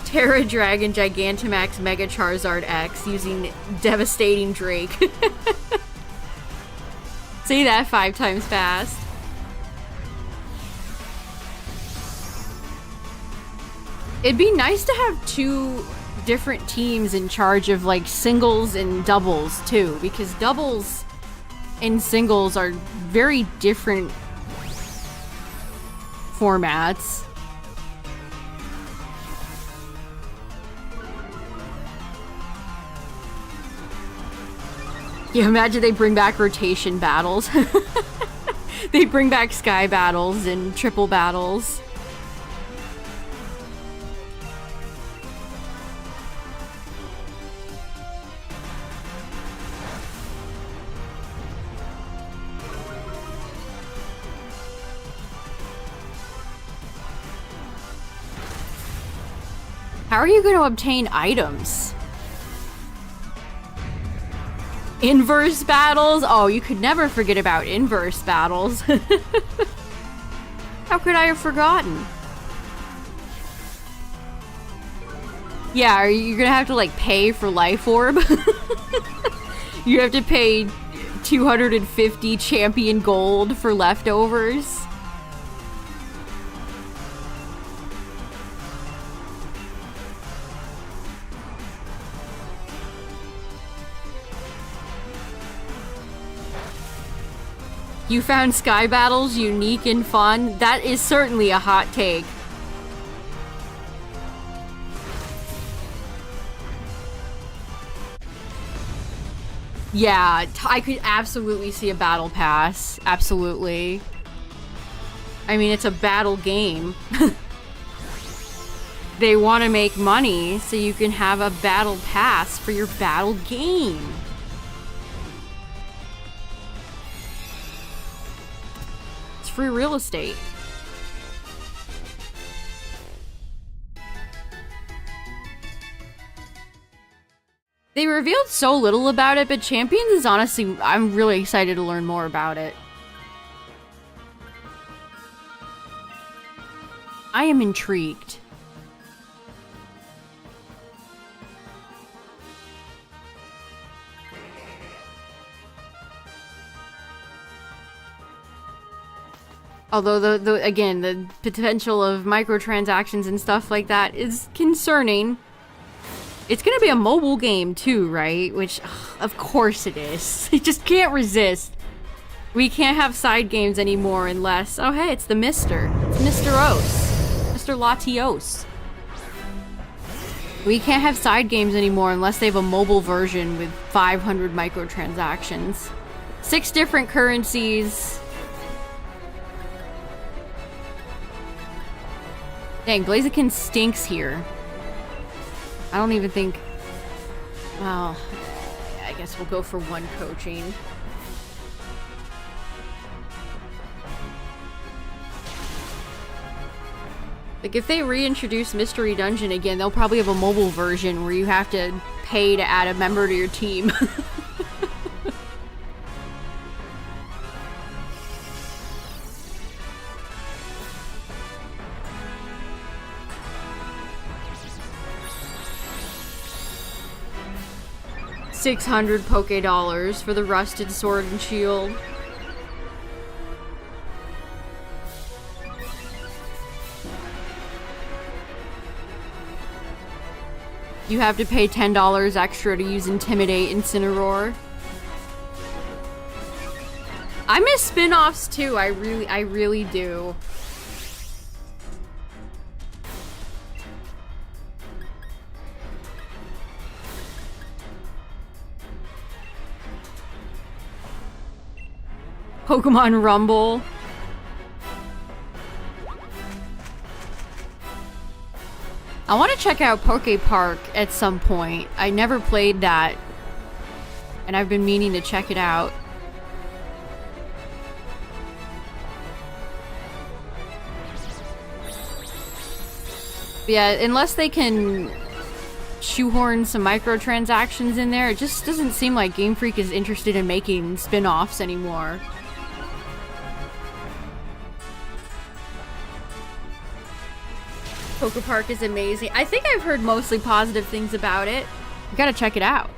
Terra Dragon Gigantamax Mega Charizard X using Devastating Drake. Say that 5 times fast. It'd be nice to have 2 different teams in charge of like singles and doubles too, because doubles and singles are very different formats. Yeah, imagine they bring back rotation battles. They bring back sky battles and triple battles. How are you going to obtain items? Inverse battles? Oh, you could never forget about inverse battles. How could I have forgotten? Yeah, are you gonna have to like pay for Life Orb? You have to pay 250 champion gold for leftovers. You found sky battles unique and fun? That is certainly a hot take. Yeah, I could absolutely see a battle pass. Absolutely. I mean, it's a battle game. They want to make money, so you can have a battle pass for your battle game. Free real estate. They revealed so little about it, but Champions is honestly, I'm really excited to learn more about it. I am intrigued. Although, again, the potential of microtransactions and stuff like that is concerning. It's gonna be a mobile game too, right? Which, of course it is. I just can't resist. We can't have side games anymore unless... Oh hey, it's the Mister. It's Mr. Os. Mr. Latios. We can't have side games anymore unless they have a mobile version with 500 microtransactions. 6 different currencies... Dang, Blaziken stinks here. I don't even think... Well, I guess we'll go for 1 coaching. Like, if they reintroduce Mystery Dungeon again, they'll probably have a mobile version where you have to pay to add a member to your team. $600 Poké Dollars for the Rusted Sword and Shield. You have to pay $10 extra to use Intimidate Incineroar. I miss spin-offs too, I really do. Pokemon Rumble. I want to check out Poke Park at some point. I never played that, and I've been meaning to check it out. Yeah, unless they can shoehorn some microtransactions in there, it just doesn't seem like Game Freak is interested in making spin-offs anymore. Poke Park is amazing. I think I've heard mostly positive things about it. You gotta check it out.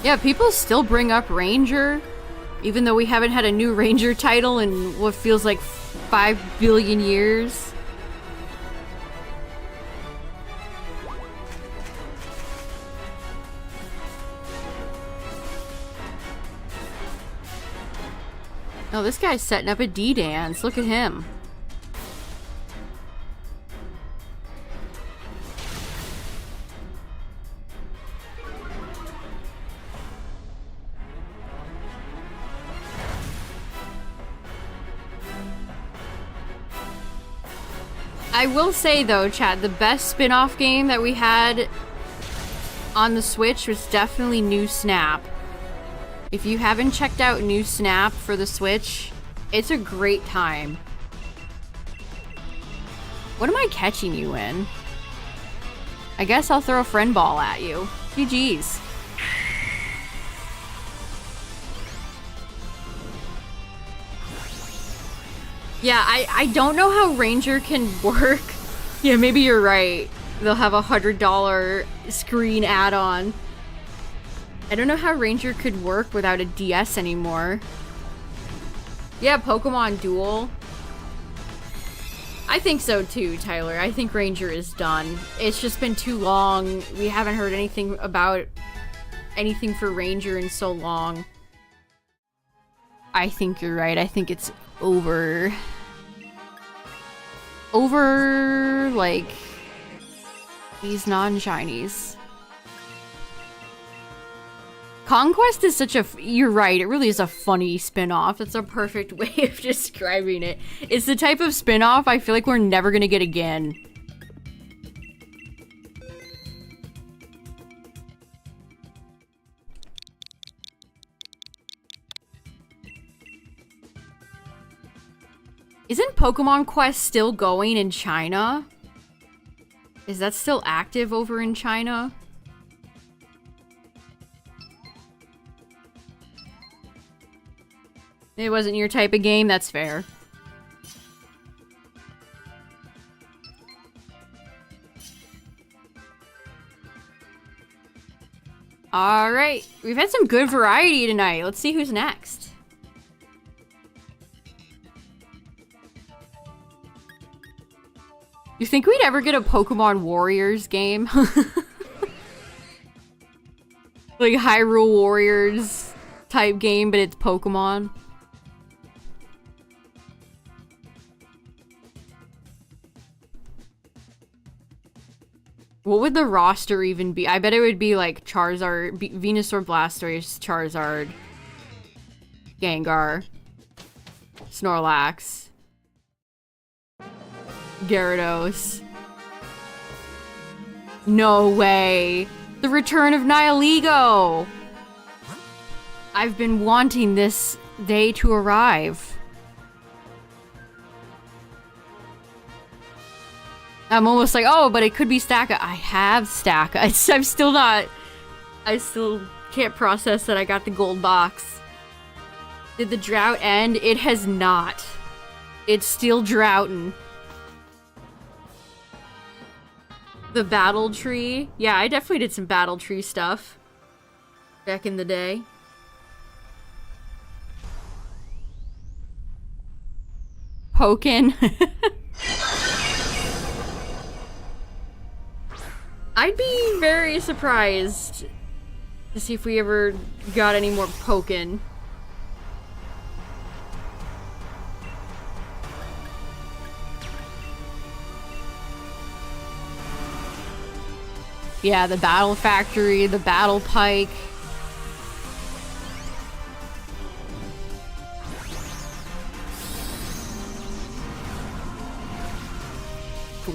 Yeah, people still bring up Ranger, even though we haven't had a new Ranger title in what feels like 5 billion years. Oh, this guy's setting up a D-dance. Look at him. I will say though, chat, the best spin-off game that we had on the Switch was definitely New Snap. If you haven't checked out New Snap for the Switch, it's a great time. What am I catching you in? I guess I'll throw a friend ball at you. GG's. Yeah, I don't know how Ranger can work. Yeah, maybe you're right. They'll have a $100 screen add-on. I don't know how Ranger could work without a DS anymore. Yeah, Pokemon Duel. I think so too, Tyler. I think Ranger is done. It's just been too long. We haven't heard anything about anything for Ranger in so long. I think you're right. I think it's over. Over, like, these non-shinies. Conquest is such a... You're right, it really is a funny spin-off. That's a perfect way of describing it. It's the type of spin-off I feel like we're never gonna get again. Isn't Pokemon Quest still going in China? Is that still active over in China? It wasn't your type of game, that's fair. Alright, we've had some good variety tonight. Let's see who's next. You think we'd ever get a Pokemon Warriors game? Like Hyrule Warriors type game, but it's Pokemon. What would the roster even be? I bet it would be like Charizard, Venusaur, Blastoise, Charizard, Gengar, Snorlax, Gyarados. No way. The return of Nihilego. I've been wanting this day to arrive. I'm almost like, oh, but it could be Stacka. I have Stacka. I'm still not... I still can't process that I got the gold box. Did the drought end? It has not. It's still droughting. The Battle Tree. Yeah, I definitely did some Battle Tree stuff back in the day. Pokin. I'd be very surprised to see if we ever got any more Pokin. Yeah, the Battle Factory, the Battle Pike.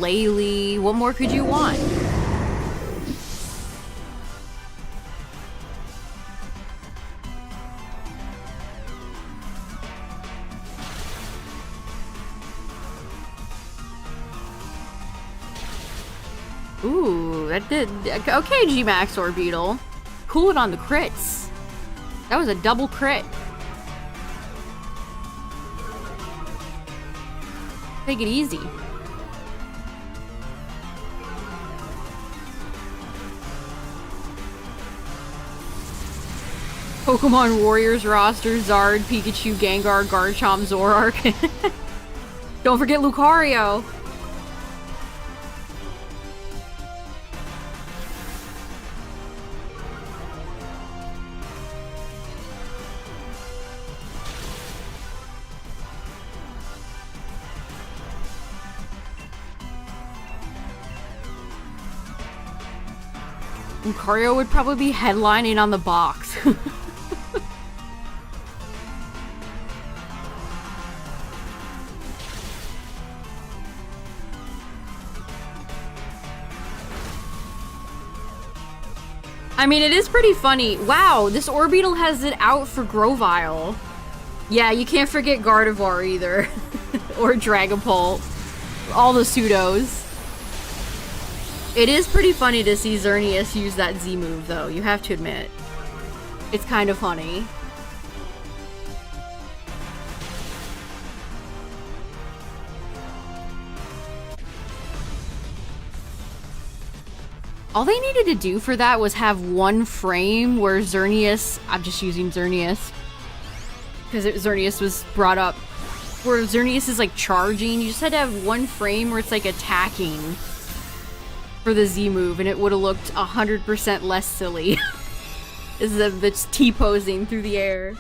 Shillelagh. What more could you want? Ooh, that did... Okay, Dmax Orbeetle. Cool it on the crits. That was a double crit. Take it easy. Pokemon Warriors roster, Zard, Pikachu, Gengar, Garchomp, Zoroark. Don't forget Lucario. Lucario would probably be headlining on the box. I mean, it is pretty funny. Wow, this Orbeetle has it out for Grovyle. Yeah, you can't forget Gardevoir either. Or Dragapult. All the pseudos. It is pretty funny to see Xerneas use that Z move, though, you have to admit. It's kind of funny. All they needed to do for that was have one frame where Xerneas... I'm just using Xerneas. Because Xerneas was brought up. Where Xerneas is, like, charging. You just had to have one frame where it's, like, attacking. For the Z move, and it would have looked 100% less silly. Is the T-posing through the air.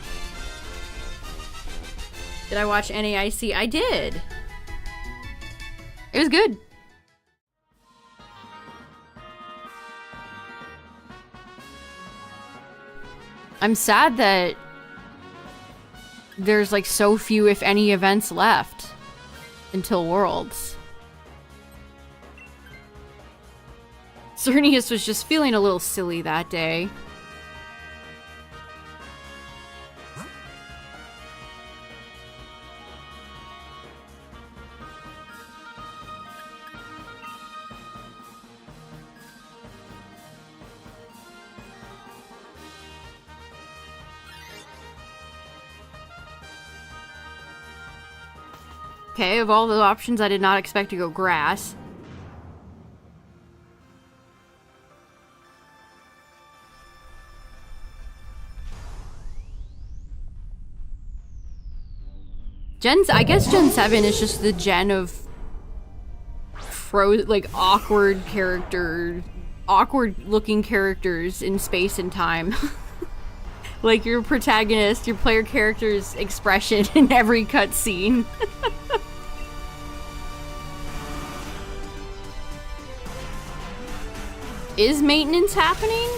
Did I watch NAIC? I did. It was good. I'm sad that there's like so few, if any, events left until Worlds. Xerneas was just feeling a little silly that day. Okay, of all the options, I did not expect to go grass. I guess Gen 7 is just the gen of awkward looking characters in space and time. Like your protagonist, your player character's expression in every cutscene. Is maintenance happening?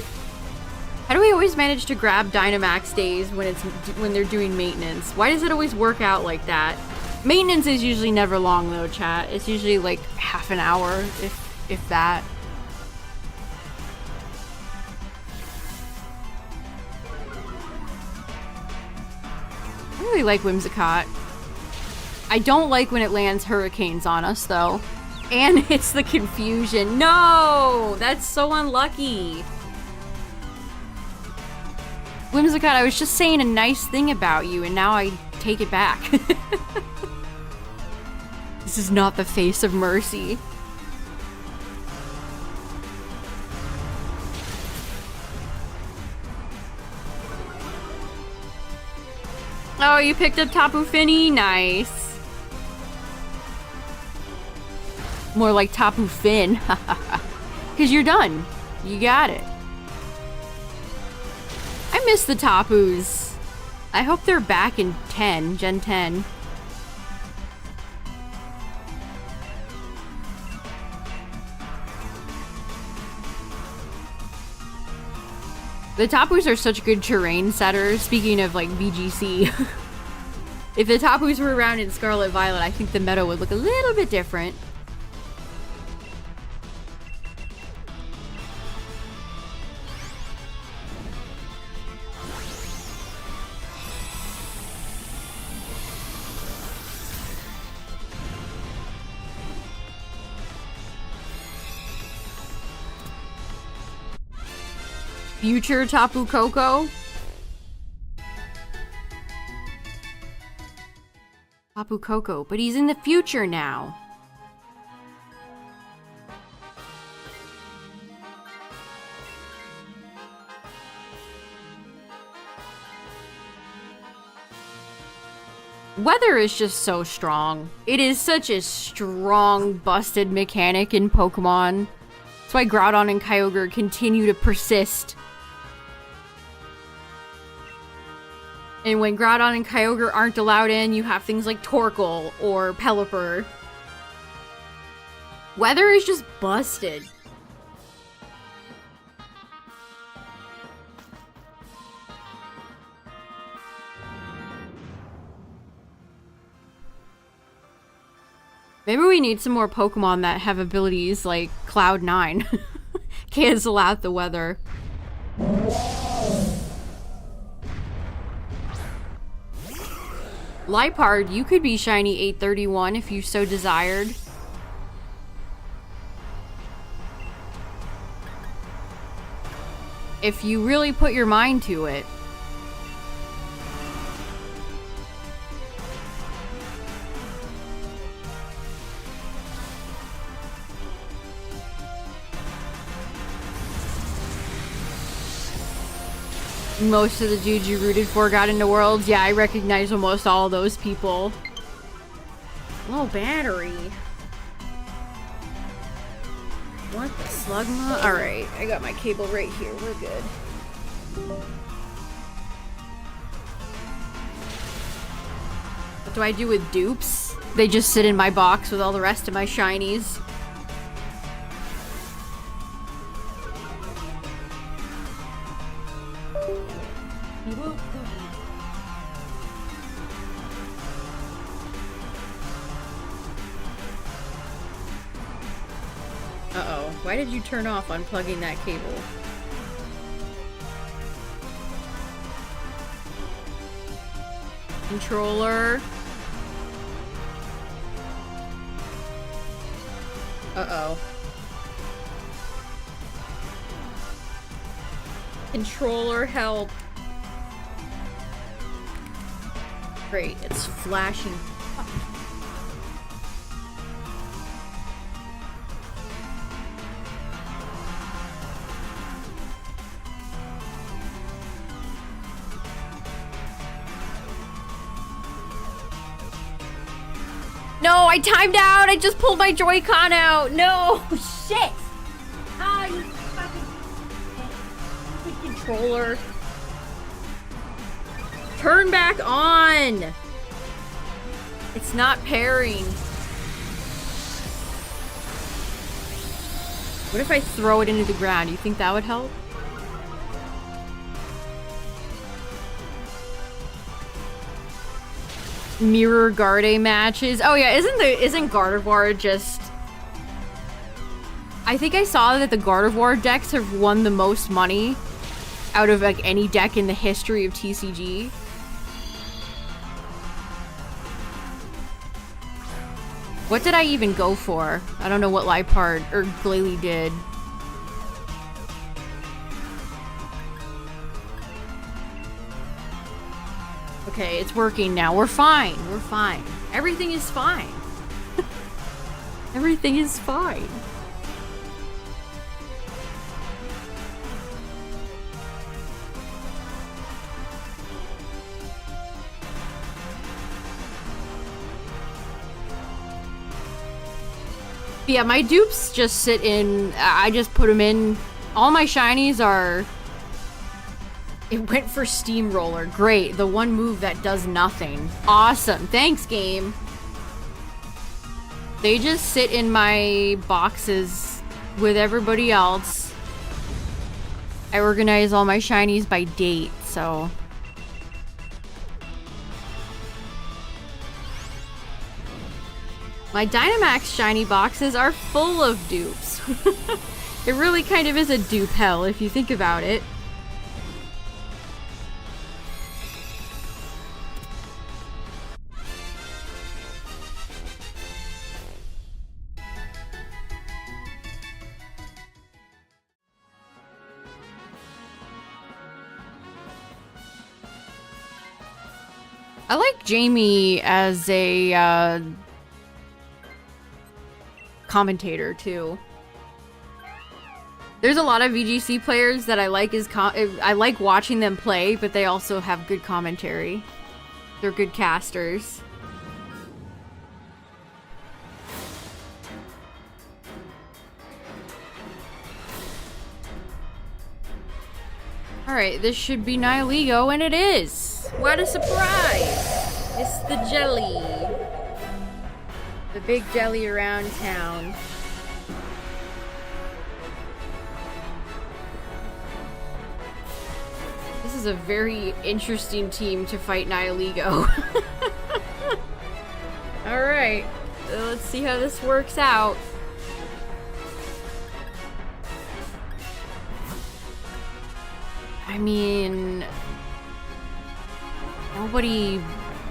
How do we always manage to grab Dynamax days when they're doing maintenance? Why does it always work out like that? Maintenance is usually never long though, chat. It's usually like half an hour, if that. I really like Whimsicott. I don't like when it lands hurricanes on us though. And it's the confusion. No! That's so unlucky. Whimsicott, I was just saying a nice thing about you, and now I take it back. This is not the face of mercy. Oh, you picked up Tapu Fini? Nice. More like Tapu Fin. Because you're done. You got it. I miss the Tapus. I hope they're back in Gen 10. The Tapus are such good terrain setters, speaking of like VGC. If the Tapus were around in Scarlet Violet, I think the meta would look a little bit different. Future Tapu Koko? Tapu Koko, but he's in the future now. Weather is just so strong. It is such a strong, busted mechanic in Pokemon. That's why Groudon and Kyogre continue to persist. And when Groudon and Kyogre aren't allowed in, you have things like Torkoal or Pelipper. Weather is just busted. Maybe we need some more Pokemon that have abilities like Cloud9. Cancel out the weather. Liepard, you could be shiny 831 if you so desired. If you really put your mind to it. Most of the dudes you rooted for got into Worlds. Yeah, I recognize almost all those people. Low battery. What the slugma? Alright, I got my cable right here. We're good. What do I do with dupes? They just sit in my box with all the rest of my shinies. Uh-oh. Why did you turn off unplugging that cable? Controller. Uh-oh. Controller, help. Great, it's flashing. No, I timed out! I just pulled my Joy-Con out! No! Shit! Ah, you fucking controller. Turn back on! It's not pairing. What if I throw it into the ground? You think that would help? Mirror Garde matches. Oh yeah, isn't Gardevoir just... I think I saw that the Gardevoir decks have won the most money out of like any deck in the history of TCG. What did I even go for? I don't know what Liepard or Glalie did. Okay, it's working now. We're fine. We're fine. Everything is fine. Everything is fine. Yeah, my dupes just sit in... I just put them in... All my shinies are... It went for Steamroller. Great. The one move that does nothing. Awesome. Thanks, game. They just sit in my boxes with everybody else. I organize all my shinies by date, so... My Dynamax shiny boxes are full of dupes. It really kind of is a dupe hell if you think about it. I like Jamie as a commentator too. There's a lot of VGC players that I like I like watching them play, but they also have good commentary. They're good casters. Alright, this should be Nihilego, and it is! What a surprise! It's the jelly. The big jelly around town. This is a very interesting team to fight Nihilego. Alright, let's see how this works out. I mean, nobody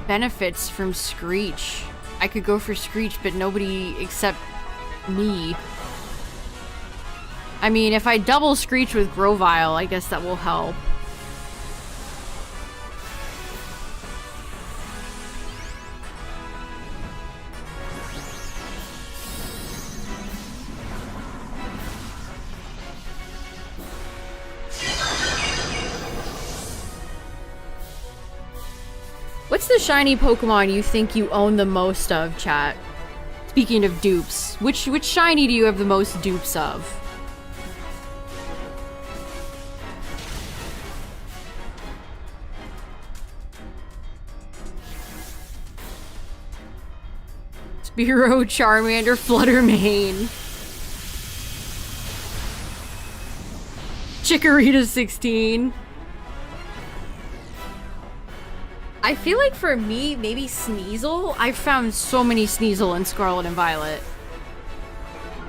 benefits from Screech. I could go for Screech, but nobody except me. I mean, if I double Screech with Grovyle, I guess that will help. What's the shiny Pokemon you think you own the most of, chat? Speaking of dupes, which shiny do you have the most dupes of? Spearow, Charmander, Fluttermane. Chikorita 16. I feel like for me, maybe Sneasel. I've found so many Sneasel in Scarlet and Violet.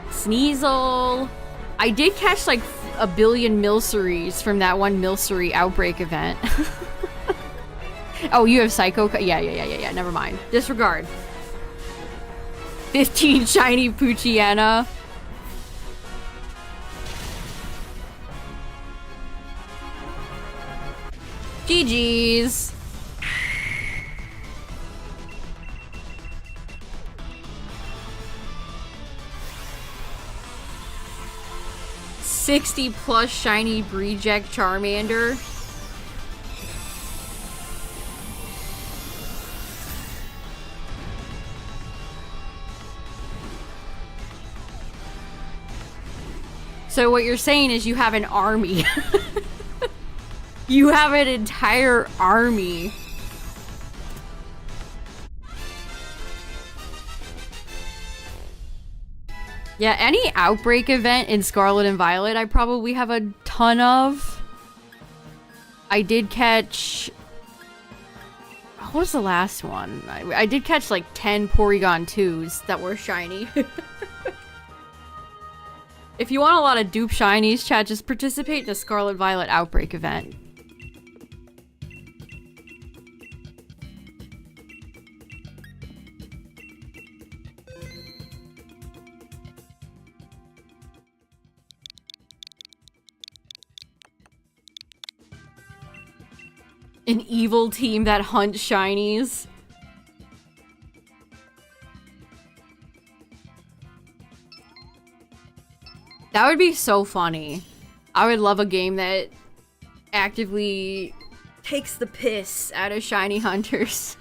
Sneasel. I did catch like a billion Milceries from that one Milcery outbreak event. Oh, you have Psycho? Yeah. Never mind. Disregard. 15 shiny Poochyena. GG's. +60 shiny Breeject Charmander. So what you're saying is you have an army. You have an entire army. Yeah, any outbreak event in Scarlet and Violet, I probably have a ton of. I did catch... What was the last one? I did catch like 10 Porygon 2s that were shiny. If you want a lot of dupe shinies, chat, just participate in the Scarlet Violet outbreak event. An evil team that hunts shinies. That would be so funny. I would love a game that actively takes the piss out of shiny hunters.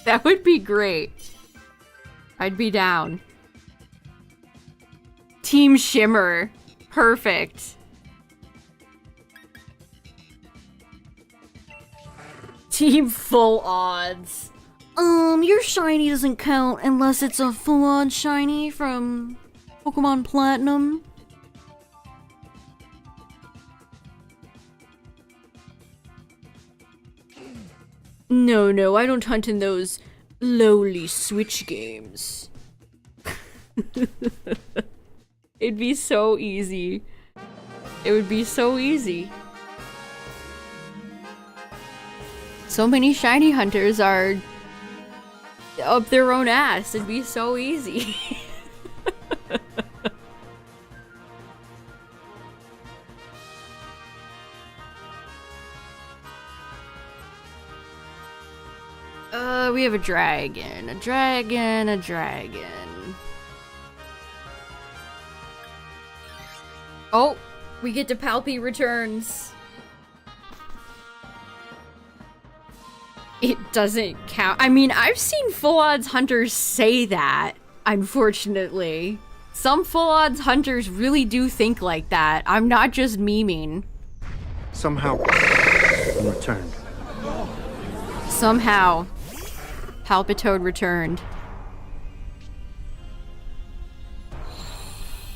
That would be great. I'd be down. Team Shimmer. Perfect. Team Full Odds. Your shiny doesn't count unless it's a full-on shiny from Pokemon Platinum. No, I don't hunt in those lowly Switch games. It'd be so easy. It would be so easy. So many shiny hunters are up their own ass. It'd be so easy. We have a dragon, a dragon, a dragon. Oh, we get to Palpy returns. It doesn't count. I mean, I've seen full odds hunters say that, unfortunately. Some full odds hunters really do think like that. I'm not just memeing. Somehow, returned. Somehow, Palpitoad returned.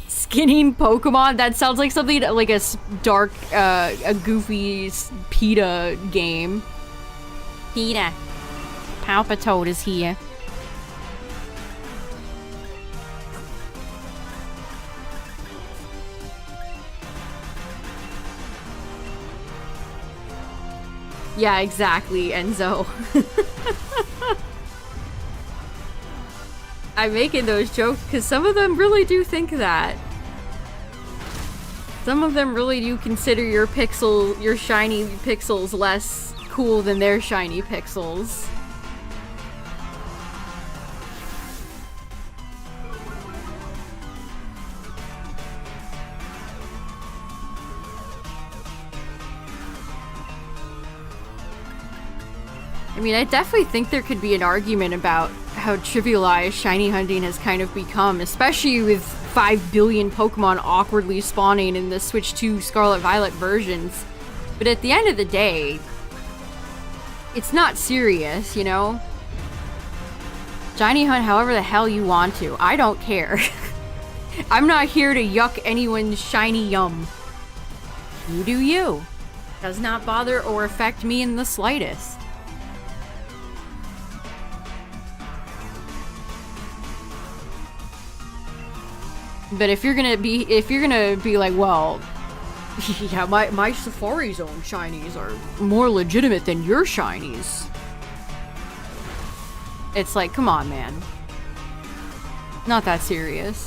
Skinning Pokemon? That sounds like something like a dark, a goofy PETA game. PETA. Palpitoad is here. Yeah, exactly, Enzo. I'm making those jokes because some of them really do think that. Some of them really do consider your shiny pixels less cool than their shiny pixels. I mean, I definitely think there could be an argument about how trivialized shiny hunting has kind of become, especially with 5 billion Pokemon awkwardly spawning in the Switch 2 Scarlet Violet versions. But at the end of the day, it's not serious, you know? Shiny hunt however the hell you want to. I don't care. I'm not here to yuck anyone's shiny yum. You do you. Does not bother or affect me in the slightest. But if you're gonna be like, well, yeah, my Safari Zone shinies are more legitimate than your shinies. It's like, come on, man. Not that serious.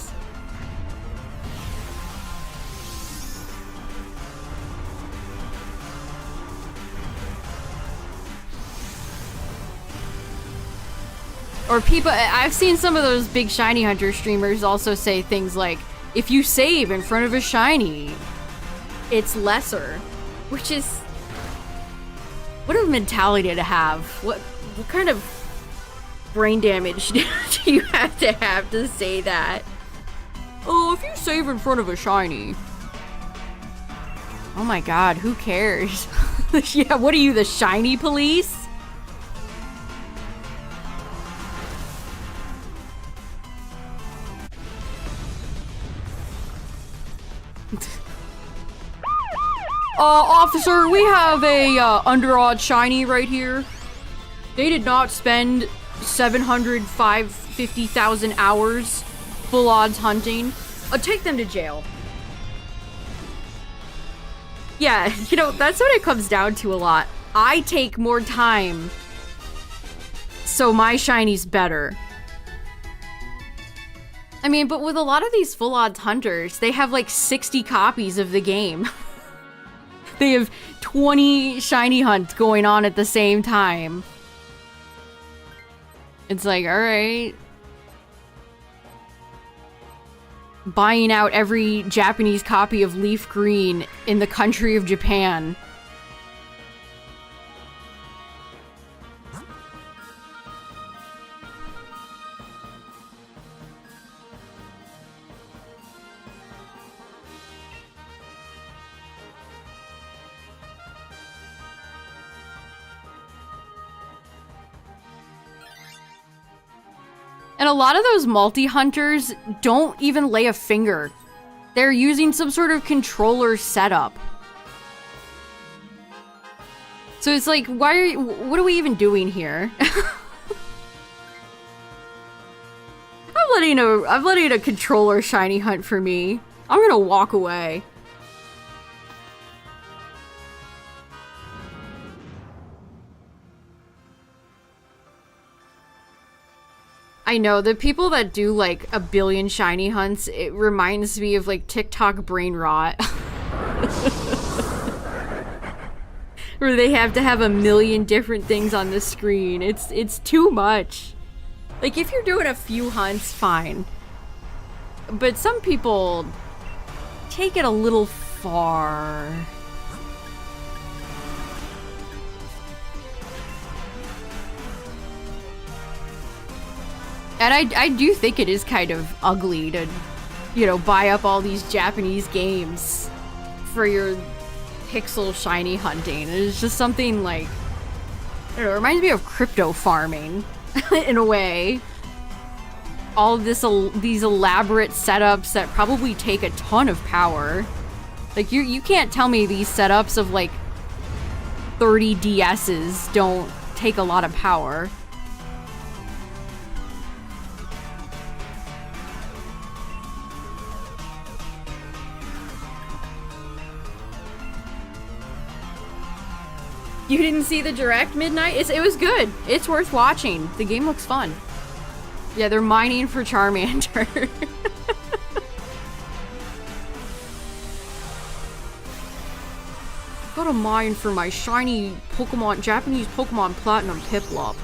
Or people, I've seen some of those big shiny hunter streamers also say things like, if you save in front of a shiny, it's lesser. Which is, what a mentality to have. What kind of brain damage do you have to say that? Oh, if you save in front of a shiny. Oh my god, who cares? Yeah, what are you, the shiny police? Officer, we have a, under-odd shiny right here. They did not spend 750,000 hours full odds hunting. Take them to jail. Yeah, you know, that's what it comes down to a lot. I take more time, so my shiny's better. I mean, but with a lot of these full odds hunters, they have like 60 copies of the game. They have 20 shiny hunts going on at the same time. It's like, alright. Buying out every Japanese copy of Leaf Green in the country of Japan. And a lot of those multi-hunters don't even lay a finger. They're using some sort of controller setup. So it's like, what are we even doing here? I'm letting a controller shiny hunt for me. I'm gonna walk away. I know, the people that do like a billion shiny hunts, it reminds me of like TikTok brain rot. Where they have to have a million different things on the screen. It's too much. Like, if you're doing a few hunts, fine. But some people take it a little far. And I do think it is kind of ugly to, you know, buy up all these Japanese games for your pixel shiny hunting. It's just something like, I don't know, it reminds me of crypto farming in a way. All of these elaborate setups that probably take a ton of power. Like, you can't tell me these setups of like 30 DSs don't take a lot of power. You didn't see the direct midnight? It was good. It's worth watching. The game looks fun. Yeah, they're mining for Charmander. Gotta mine for my shiny Pokemon, Japanese Pokemon Platinum Piplup.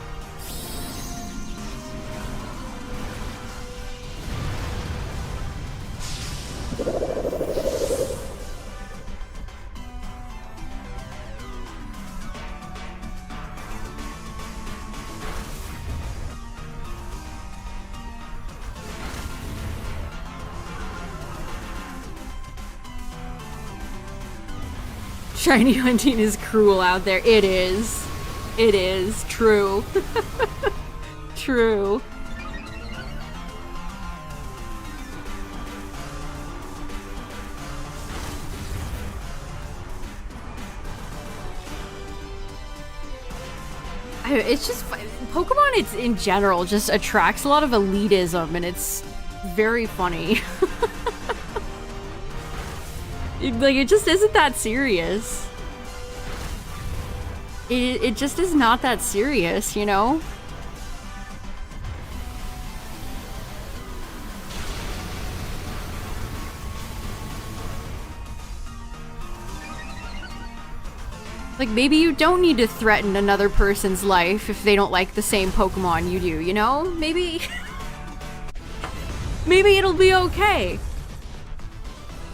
Shiny hunting is cruel out there. It is. It is. True. True. It's just Pokemon, it's in general just attracts a lot of elitism, and it's very funny. Like, it just isn't that serious. It just is not that serious, you know? Like, maybe you don't need to threaten another person's life if they don't like the same Pokemon you do, you know? Maybe... maybe it'll be okay.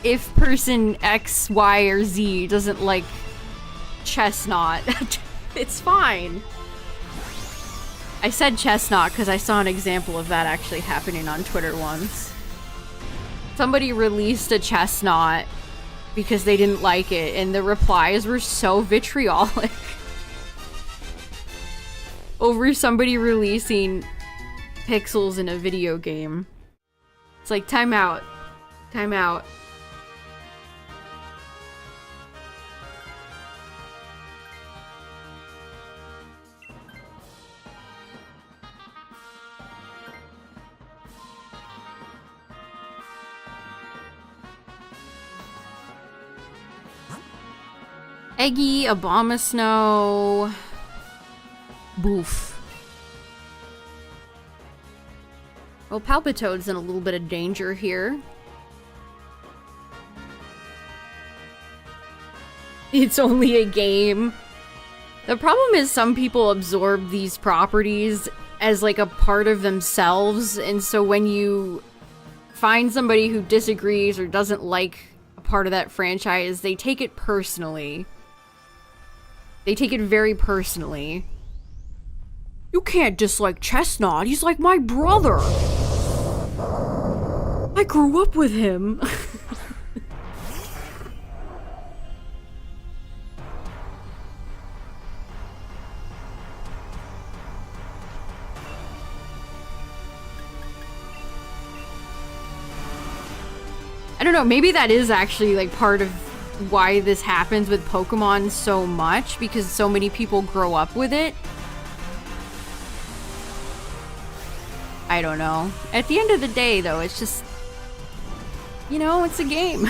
If person X, Y, or Z doesn't like Chestnut, it's fine. I said Chestnut because I saw an example of that actually happening on Twitter once. Somebody released a Chestnut because they didn't like it, and the replies were so vitriolic over somebody releasing pixels in a video game. It's like, time out. Time out. Eggy, Abomasnow, Boof. Well, Palpitoad's in a little bit of danger here. It's only a game. The problem is some people absorb these properties as like a part of themselves, and so when you find somebody who disagrees or doesn't like a part of that franchise, they take it personally. They take it very personally. You can't dislike Chestnut. He's like my brother. I grew up with him. I don't know, maybe that is actually like part of why this happens with Pokemon so much, because so many people grow up with it. I don't know. At the end of the day, though, it's just, you know, it's a game.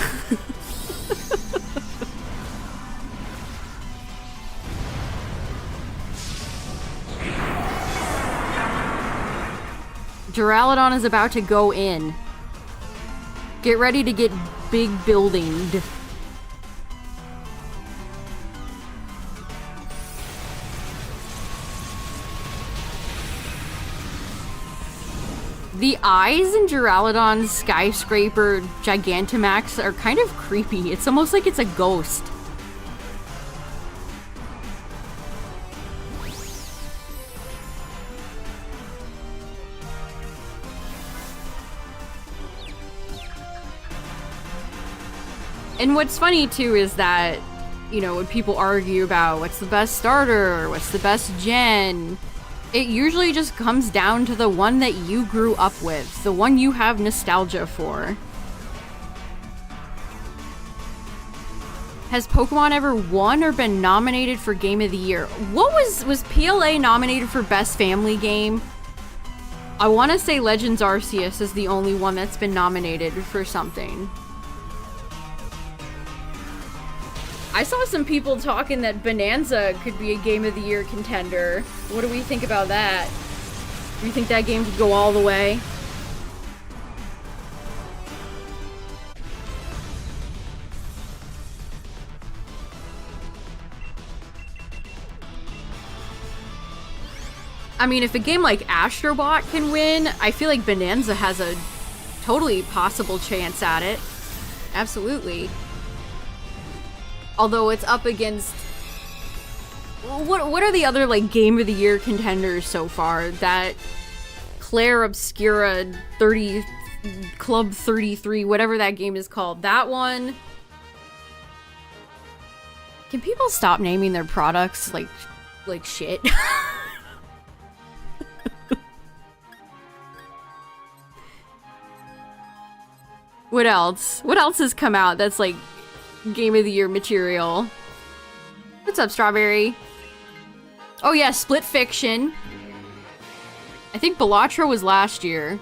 Duraludon is about to go in. Get ready to get big buildinged. The eyes in Duraludon's Skyscraper Gigantamax are kind of creepy. It's almost like it's a ghost. And what's funny too is that, you know, when people argue about what's the best starter or what's the best gen, it usually just comes down to the one that you grew up with, the one you have nostalgia for. Has Pokemon ever won or been nominated for Game of the Year? What was PLA nominated for Best Family Game? I want to say Legends Arceus is the only one that's been nominated for something. I saw some people talking that Bonanza could be a Game of the Year contender. What do we think about that? Do you think that game could go all the way? I mean, if a game like Astrobot can win, I feel like Bonanza has a totally possible chance at it. Absolutely. Although it's up against... What are the other, like, Game of the Year contenders so far? That Claire Obscura 30... Club 33, whatever that game is called. That one... Can people stop naming their products like shit? What else? What else has come out that's, like, Game of the Year material? What's up, Strawberry? Oh yeah, Split Fiction. I think Bellatra was last year.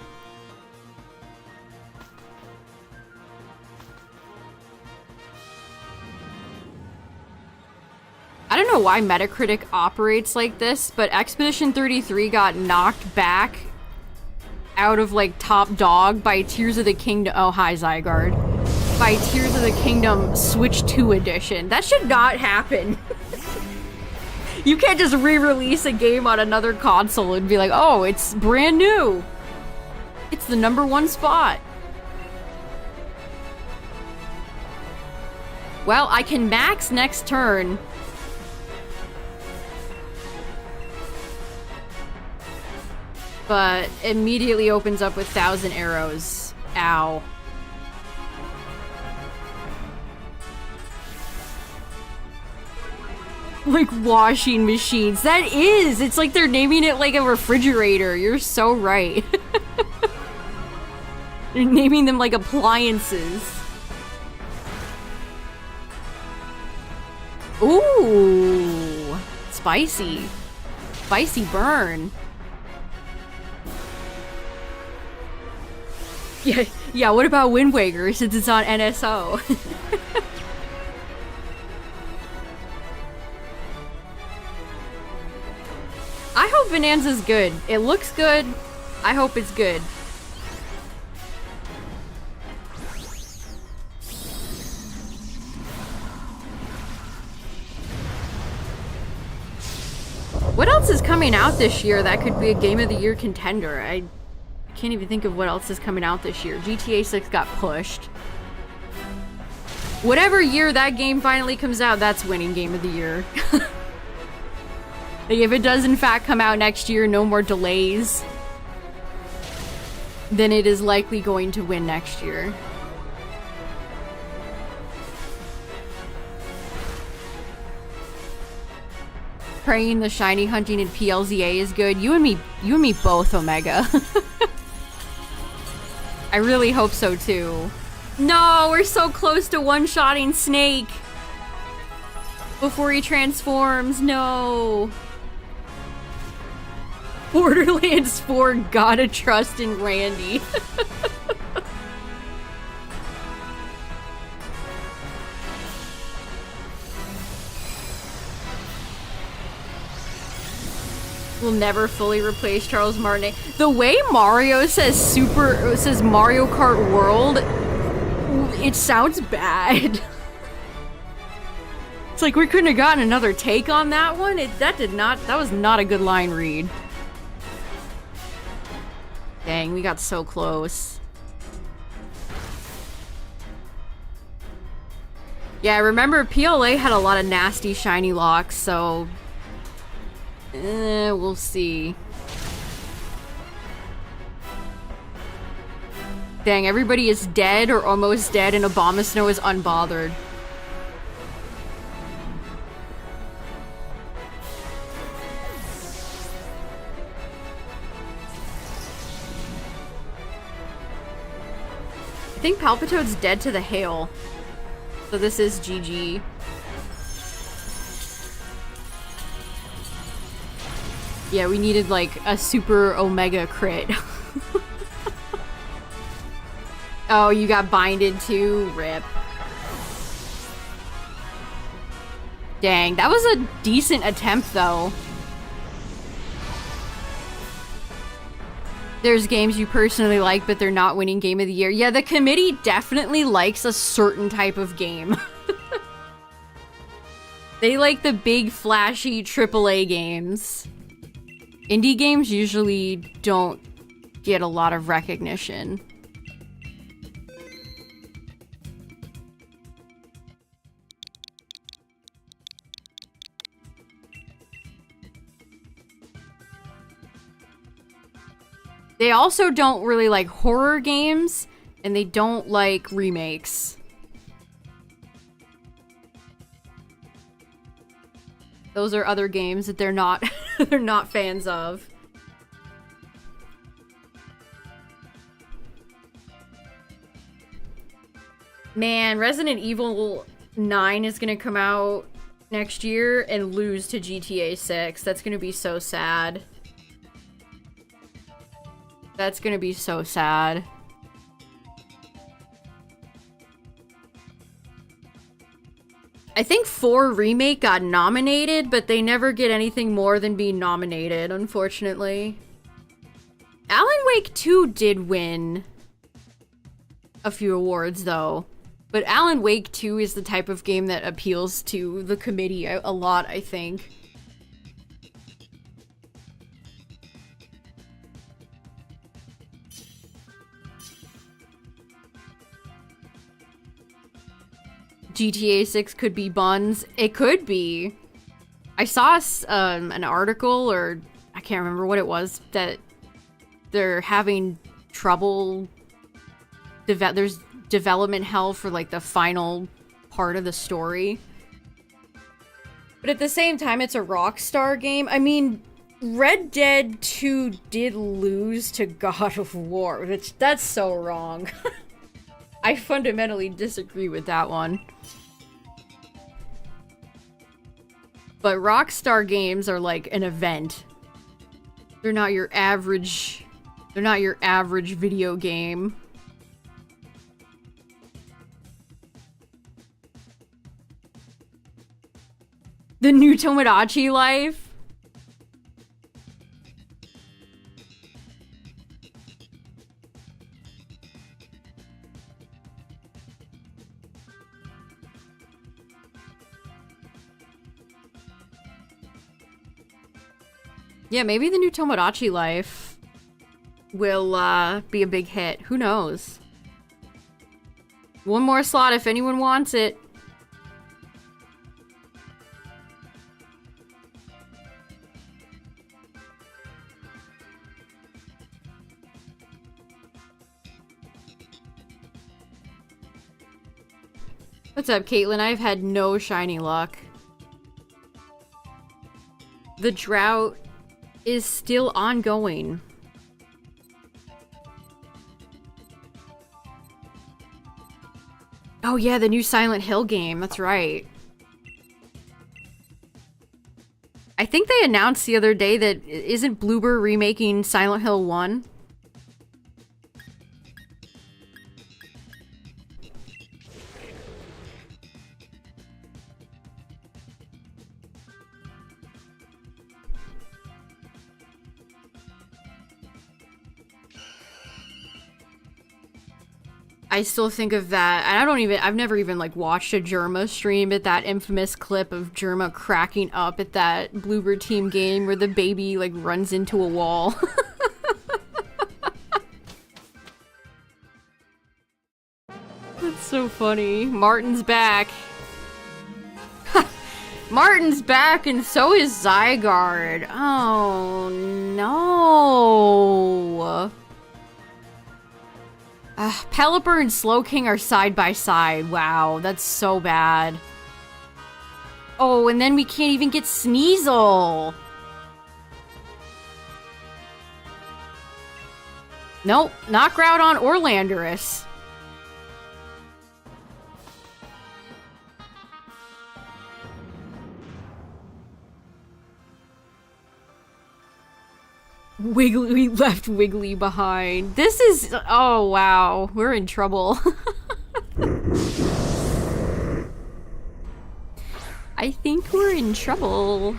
I don't know why Metacritic operates like this, but Expedition 33 got knocked back out of, like, top dog by Tears of the Kingdom. Oh, hi, Zygarde. By Tears of the Kingdom Switch 2 edition. That should not happen. You can't just re-release a game on another console and be like, oh, it's brand new. It's the #1 spot. Well, I can max next turn. But immediately opens up with 1,000 arrows. Ow. Like washing machines. That is! It's like they're naming it like a refrigerator. You're so right. They're naming them like appliances. Ooh! Spicy. Spicy burn. Yeah, what about Wind Waker since it's on NSO? I hope Bonanza's good. It looks good. I hope it's good. What else is coming out this year that could be a Game of the Year contender? I can't even think of what else is coming out this year. GTA 6 got pushed. Whatever year that game finally comes out, that's winning Game of the Year. Like, if it does in fact come out next year, no more delays, then it is likely going to win next year. Praying the shiny hunting in PLZA is good. You and me both, Omega. I really hope so too. No, we're so close to one-shotting Snake before he transforms. No. Borderlands 4, gotta trust in Randy. Will never fully replace Charles Martinet. The way Mario says Mario Kart World, it sounds bad. It's like we couldn't have gotten another take on that one. That was not a good line read. Dang, we got so close. Yeah, I remember PLA had a lot of nasty shiny locks, so... we'll see. Dang, everybody is dead or almost dead and Abomasnow is unbothered. I think Palpitoad's dead to the hail. So this is GG. Yeah, we needed like a super omega crit. Oh, you got binded too? Rip. Dang, that was a decent attempt though. There's games you personally like, but they're not winning Game of the Year. Yeah, the committee definitely likes a certain type of game. They like the big, flashy AAA games. Indie games usually don't get a lot of recognition. They also don't really like horror games, and they don't like remakes. Those are other games that they're not they're not fans of. Man, Resident Evil 9 is gonna come out next year and lose to GTA 6. That's gonna be so sad. That's gonna be so sad. I think 4 Remake got nominated, but they never get anything more than being nominated, unfortunately. Alan Wake 2 did win a few awards, though. But Alan Wake 2 is the type of game that appeals to the committee a lot, I think. GTA 6 could be buns. It could be. I saw an article, or I can't remember what it was, that they're having trouble. There's development hell for like the final part of the story. But at the same time, it's a Rockstar game. I mean, Red Dead 2 did lose to God of War, which that's so wrong. I fundamentally disagree with that one. But Rockstar games are like an event. They're not your average video game. The new Tomodachi Life? Yeah, maybe the new Tomodachi Life will be a big hit. Who knows? One more slot if anyone wants it. What's up, Caitlin? I've had no shiny luck. The drought is still ongoing. Oh yeah, the new Silent Hill game. That's right. I think they announced the other day that isn't Bloober remaking Silent Hill 1? I still think of that, and I've never even like watched a Germa stream, but that infamous clip of Germa cracking up at that Bloober team game where the baby like runs into a wall. so funny. Martin's back. Martin's back, and so is Zygarde. Oh, no. Pelipper and Slowking are side by side. Wow, that's so bad. Oh, and then we can't even get Sneasel. Nope, not Groudon or Landorus. We left Wiggly behind. This is... Oh, wow. We're in trouble. I think we're in trouble.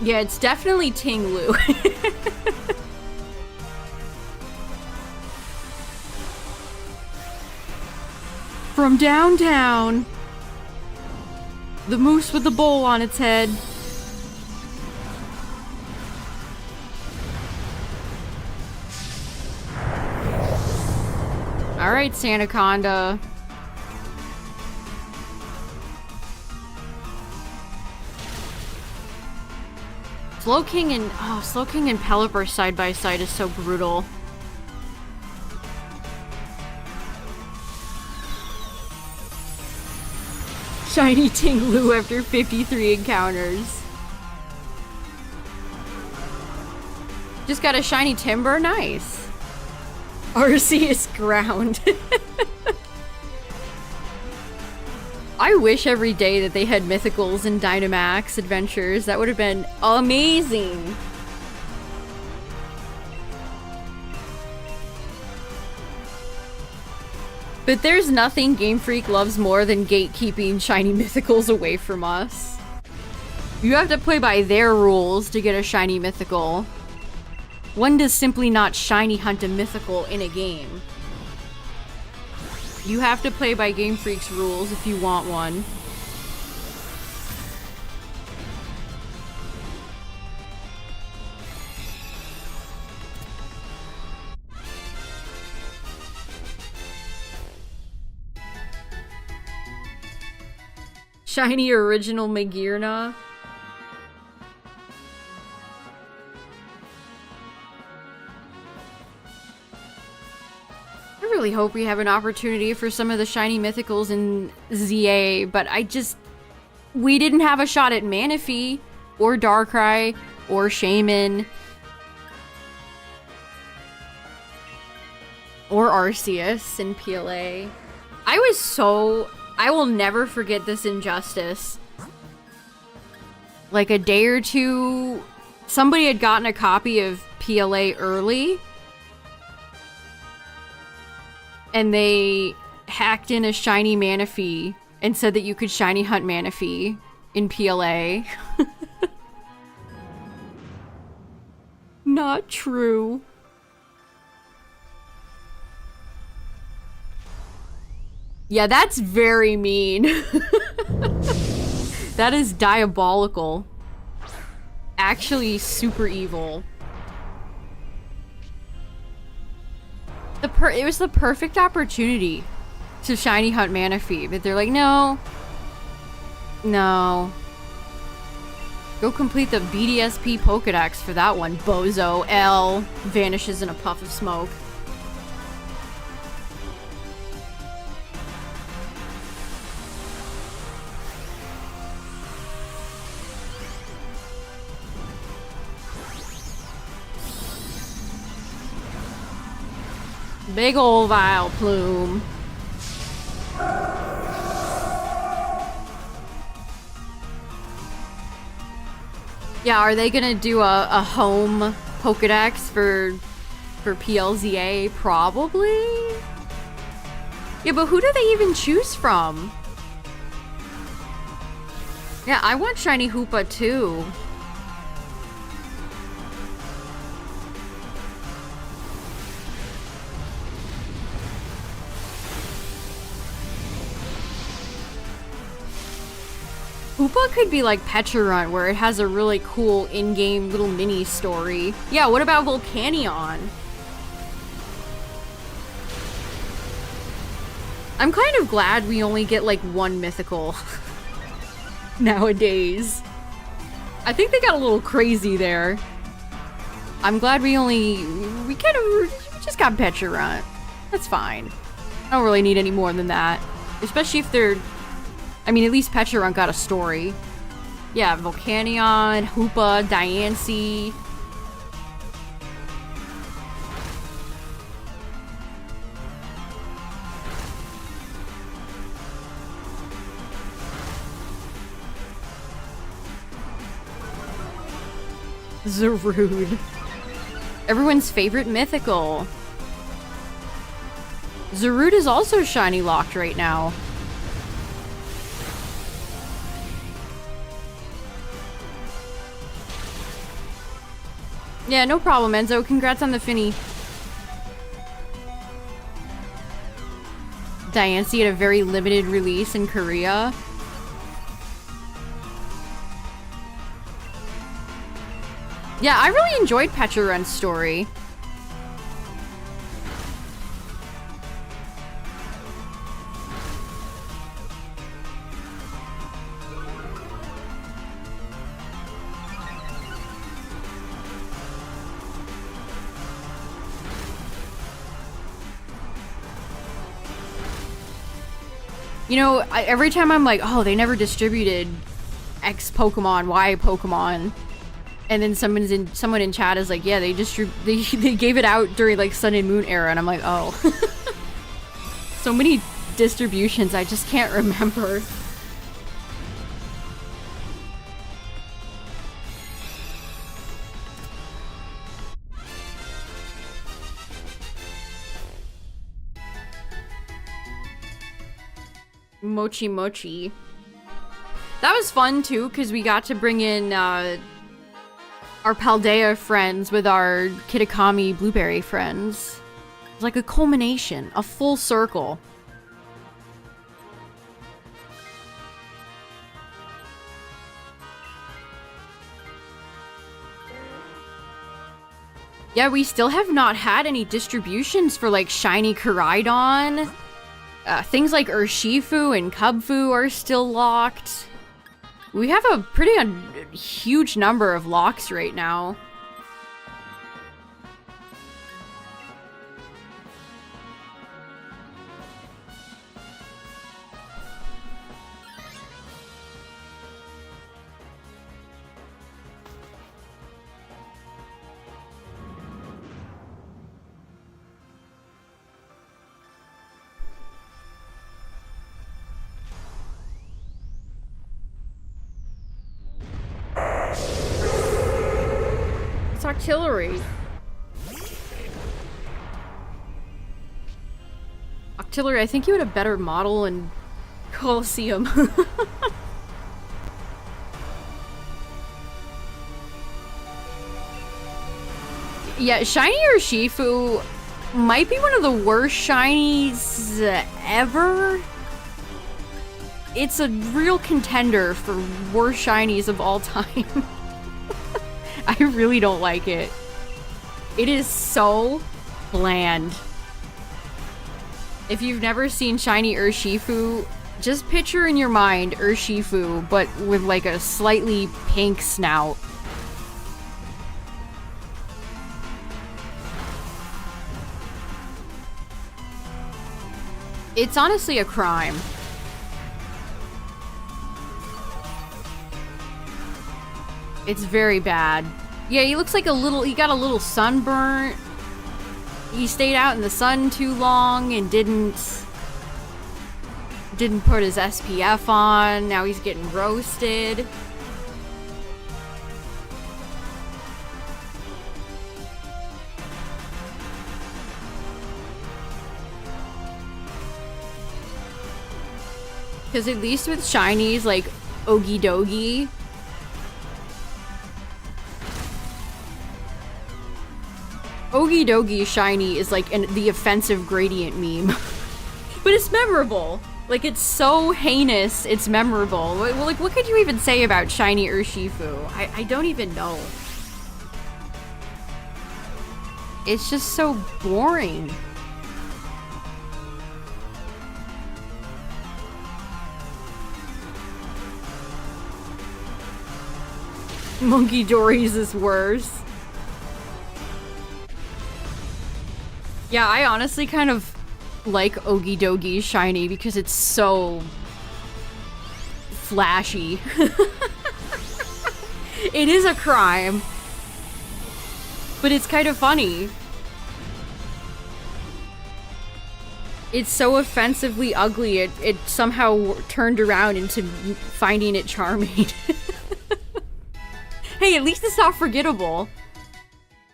Yeah, it's definitely Ting-Lu. From downtown. The moose with the bowl on its head. Alright, Sandaconda. Slowking and Pelipper side by side is so brutal. Shiny Ting-Lu after 53 encounters. Just got a shiny Timber, nice. Arceus ground. I wish every day that they had mythicals in Dynamax adventures. That would have been amazing. But there's nothing Game Freak loves more than gatekeeping shiny mythicals away from us. You have to play by their rules to get a shiny mythical. One does simply not shiny hunt a mythical in a game. You have to play by Game Freak's rules if you want one. Shiny original Magearna. I really hope we have an opportunity for some of the shiny mythicals in ZA, but we didn't have a shot at Manaphy, or Darkrai, or Shaman, or Arceus in PLA. I will never forget this injustice. Like a day or two, somebody had gotten a copy of PLA early, and they hacked in a shiny Manaphy and said that you could shiny hunt Manaphy in PLA. Not true. Yeah, that's very mean. That is diabolical. Actually, super evil. It was the perfect opportunity to shiny hunt Manaphy, but they're like, no. No. Go complete the BDSP Pokedex for that one, bozo. L vanishes in a puff of smoke. Big ol' Vileplume. Yeah, are they gonna do a home Pokedex for PLZA? Probably. Yeah, but who do they even choose from? Yeah, I want shiny Hoopa too. Hoopa could be like Pecharunt, where it has a really cool in-game little mini story. Yeah, what about Volcanion? I'm kind of glad we only get like one mythical nowadays. I think they got a little crazy there. I'm glad we just got Pecharunt. That's fine. I don't really need any more than that. Especially if they're... I mean, at least Pecharunt got a story. Yeah, Volcanion, Hoopa, Diancie. Zarude. Everyone's favorite mythical. Zarude is also shiny locked right now. Yeah, no problem, Enzo. Congrats on the Finny. Diancie had a very limited release in Korea. Yeah, I really enjoyed Pecharunt's story. You know, every time I'm like, oh, they never distributed X Pokemon, Y Pokemon. And then someone in chat is like, yeah, they gave it out during like Sun and Moon era, and I'm like, oh. So many distributions, I just can't remember. Mochi Mochi. That was fun too, because we got to bring in our Paldea friends with our Kitakami Blueberry friends. It's like a culmination, a full circle. Yeah, we still have not had any distributions for like Shiny Koraidon. Things like Urshifu and Cubfu are still locked. We have a pretty huge number of locks right now. Octillery. Octillery, I think you had a better model in Colosseum. Yeah, Shiny Urshifu might be one of the worst shinies ever. It's a real contender for worst shinies of all time. I really don't like it. It is so bland. If you've never seen Shiny Urshifu, just picture in your mind Urshifu, but with like a slightly pink snout. It's honestly a crime. It's very bad. Yeah, he looks like he got a little sunburnt. He stayed out in the sun too long and didn't put his SPF on. Now he's getting roasted. Because at least with shinies like Ogidogi, Ogidogi shiny is like the offensive gradient meme. But it's memorable. Like, it's so heinous, it's memorable. Like, what could you even say about shiny Urshifu? I don't even know. It's just so boring. Monkey Dories is worse. Yeah, I honestly kind of like Ogie Dogie shiny because it's so flashy. It is a crime, but it's kind of funny. It's so offensively ugly, it somehow turned around into finding it charming. Hey, at least it's not forgettable.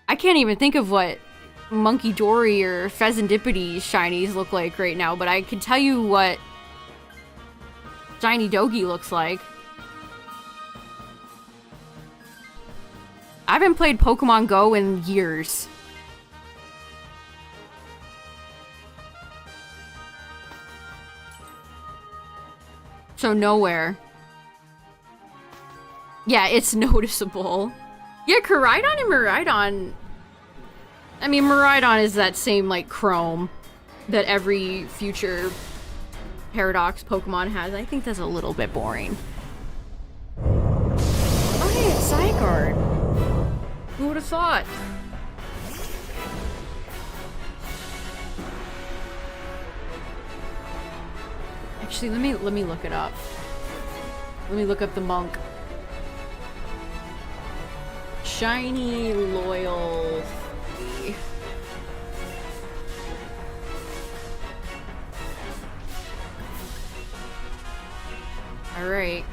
I can't even think of what Monkey Dory or Pheasantipity shinies look like right now, but I can tell you what Shiny Dogie looks like. I haven't played Pokemon Go in years. So nowhere. Yeah, it's noticeable. Yeah, Koraidon and Miraidon. I mean, Miraidon is that same, like, chrome that every future Paradox Pokemon has. I think that's a little bit boring. Oh, hey, it's Zygarde. Who would have thought? Actually, let me look it up. Let me look up the monk. Shiny loyalty. All right.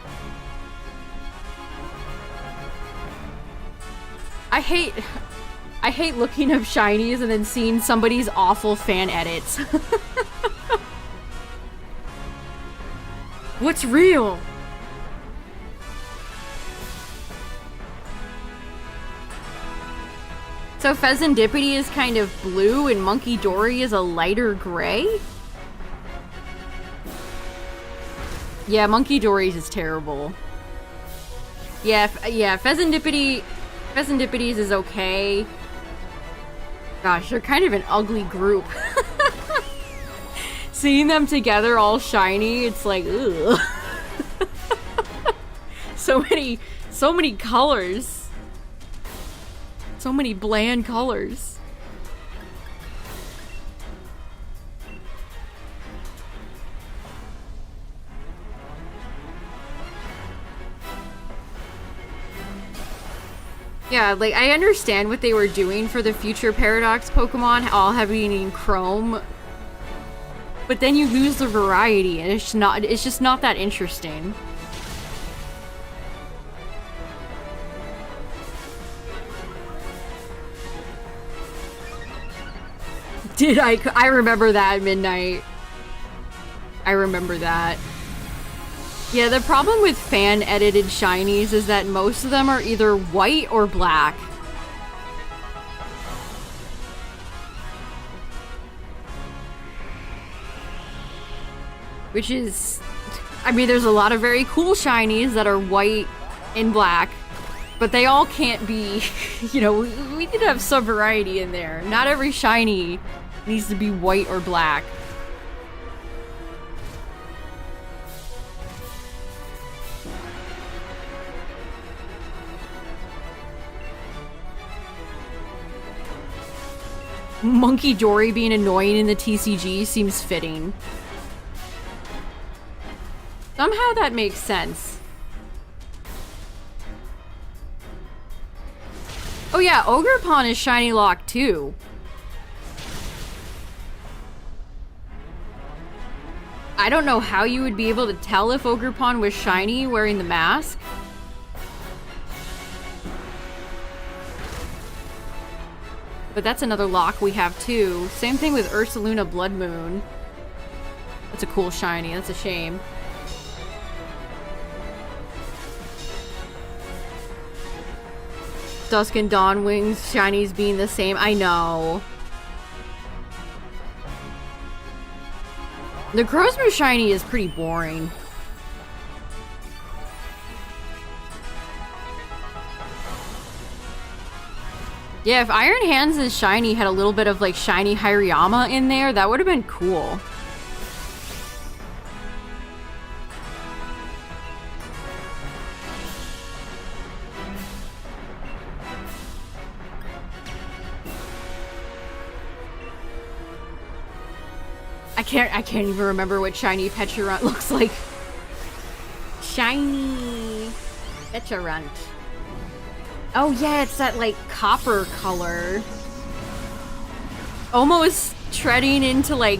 I hate looking up shinies and then seeing somebody's awful fan edits. What's real? So Pheasantipity is kind of blue and Monkey Dory is a lighter gray? Yeah, Monkey Dory's is terrible. Yeah, Pheasantipity... Pheasantipity's is okay. Gosh, they're kind of an ugly group. Seeing them together all shiny, it's like, ugh. So many colors. So many bland colors. Yeah, like, I understand what they were doing for the future Paradox Pokemon, all having Chrome. But then you lose the variety, and it's just not that interesting. I remember that at midnight. I remember that. Yeah, the problem with fan-edited shinies is that most of them are either white or black. Which is... I mean, there's a lot of very cool shinies that are white and black. But they all can't be... You know, we need to have some variety in there. Not every shiny needs to be white or black. Monkey Dory being annoying in the TCG seems fitting. Somehow that makes sense. Oh yeah, Ogerpon is shiny lock too. I don't know how you would be able to tell if Ogerpon was shiny wearing the mask. But that's another lock we have too. Same thing with Ursaluna Blood Moon. That's a cool shiny, that's a shame. Dusk and Dawn Wings, shinies being the same. I know. The Crowsmoose shiny is pretty boring. Yeah, if Iron Hands' shiny had a little bit of like shiny Hirayama in there, that would have been cool. I can't even remember what shiny Pecharunt looks like. Shiny Pecharunt. Oh yeah, it's that like copper color. Almost treading into like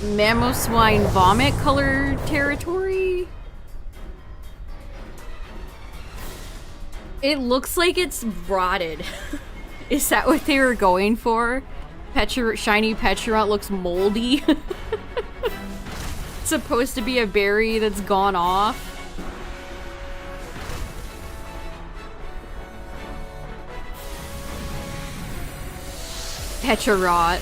Mamoswine vomit color territory. It looks like it's rotted. Is that what they were going for? Shiny Pecharunt looks moldy. It's supposed to be a berry that's gone off. Pecharunt.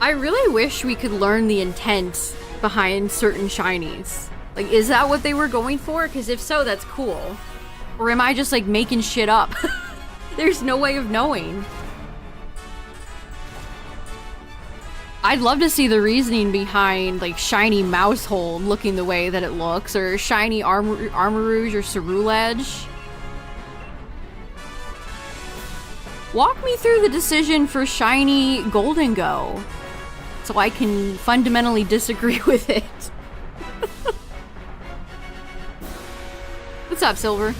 I really wish we could learn the intent behind certain shinies. Like, is that what they were going for? Because if so, that's cool. Or am I just like making shit up? There's no way of knowing. I'd love to see the reasoning behind like shiny Mousehold looking the way that it looks, or shiny Armarouge or Ceruledge. Walk me through the decision for shiny Golden Go, so I can fundamentally disagree with it. What's up, Silver?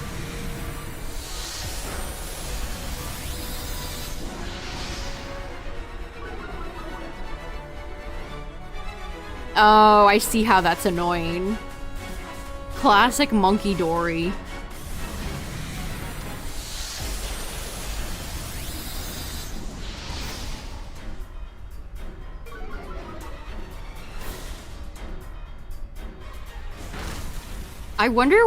Oh, I see how that's annoying. Classic Monkey Dory. I wonder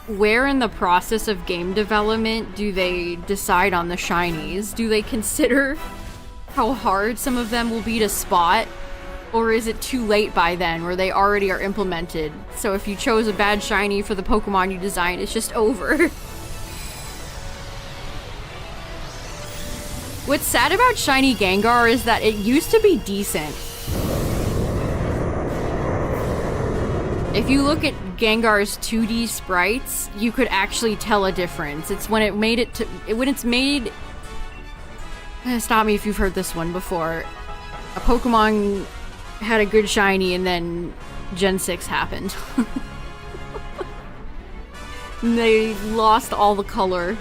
where in the process of game development do they decide on the shinies? Do they consider how hard some of them will be to spot? Or is it too late by then, where they already are implemented? So if you chose a bad shiny for the Pokemon you designed, it's just over. What's sad about shiny Gengar is that it used to be decent. If you look at Gengar's 2D sprites, you could actually tell a difference. It's when it made it to... when it's made... Stop me if you've heard this one before. A Pokemon had a good shiny and then Gen 6 happened. And they lost all the color.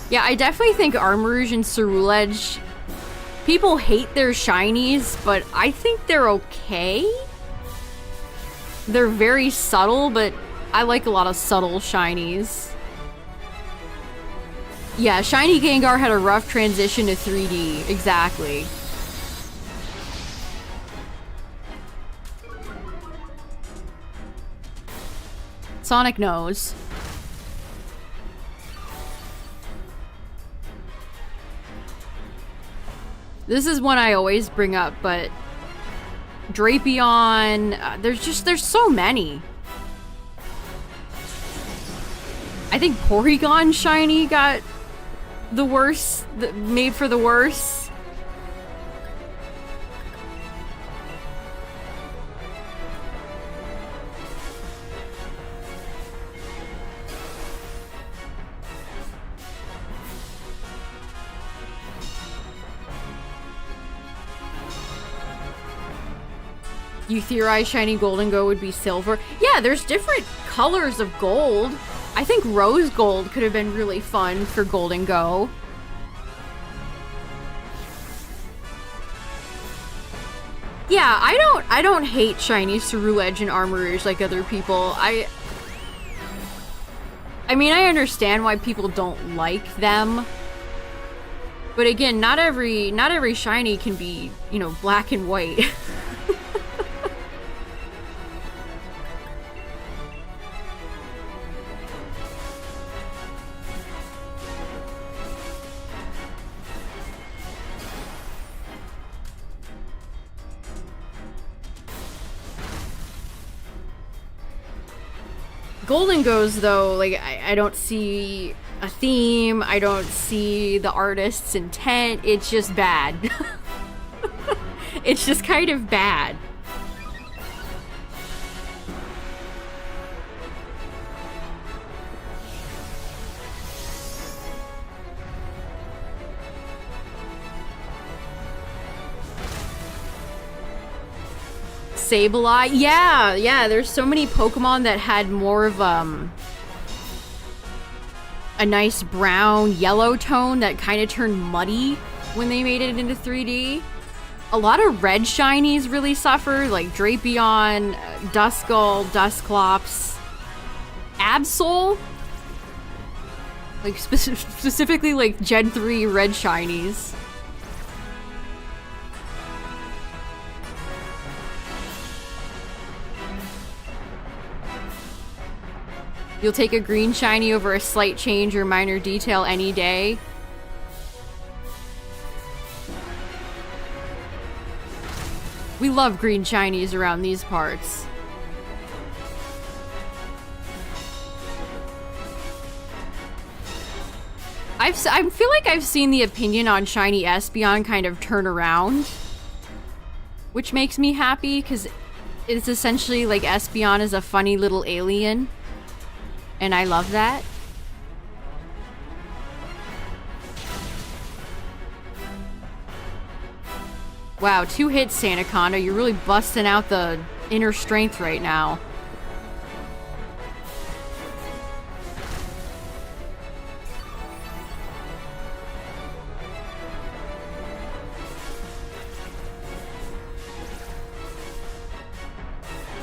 Yeah, I definitely think Armarouge and Ceruledge... people hate their shinies, but I think they're okay. They're very subtle, but I like a lot of subtle shinies. Yeah, shiny Gengar had a rough transition to 3D. Exactly. Sonic knows. This is one I always bring up, but Drapion, there's so many. I think Porygon shiny got the worst, made for the worst. You theorize shiny Golden Go would be silver? Yeah, there's different colors of gold. I think Rose Gold could have been really fun for Golden Go. Yeah, I don't hate shiny Ceruledge and Armarouge like other people. I mean, I understand why people don't like them. But again, not every shiny can be, you know, black and white. Golden goes though, like I don't see a theme, I don't see the artist's intent, it's just bad. It's just kind of bad. Sableye, yeah, there's so many Pokemon that had more of a nice brown yellow tone that kind of turned muddy when they made it into 3D. A lot of red shinies really suffer, like Drapion, Duskull, Dusclops, Absol, like specifically like Gen 3 red shinies. You'll take a green shiny over a slight change or minor detail any day. We love green shinies around these parts. I feel like I've seen the opinion on shiny Espeon kind of turn around, which makes me happy because it's essentially like Espeon is a funny little alien. And I love that. Wow, 2 hits, Sandaconda. You're really busting out the inner strength right now.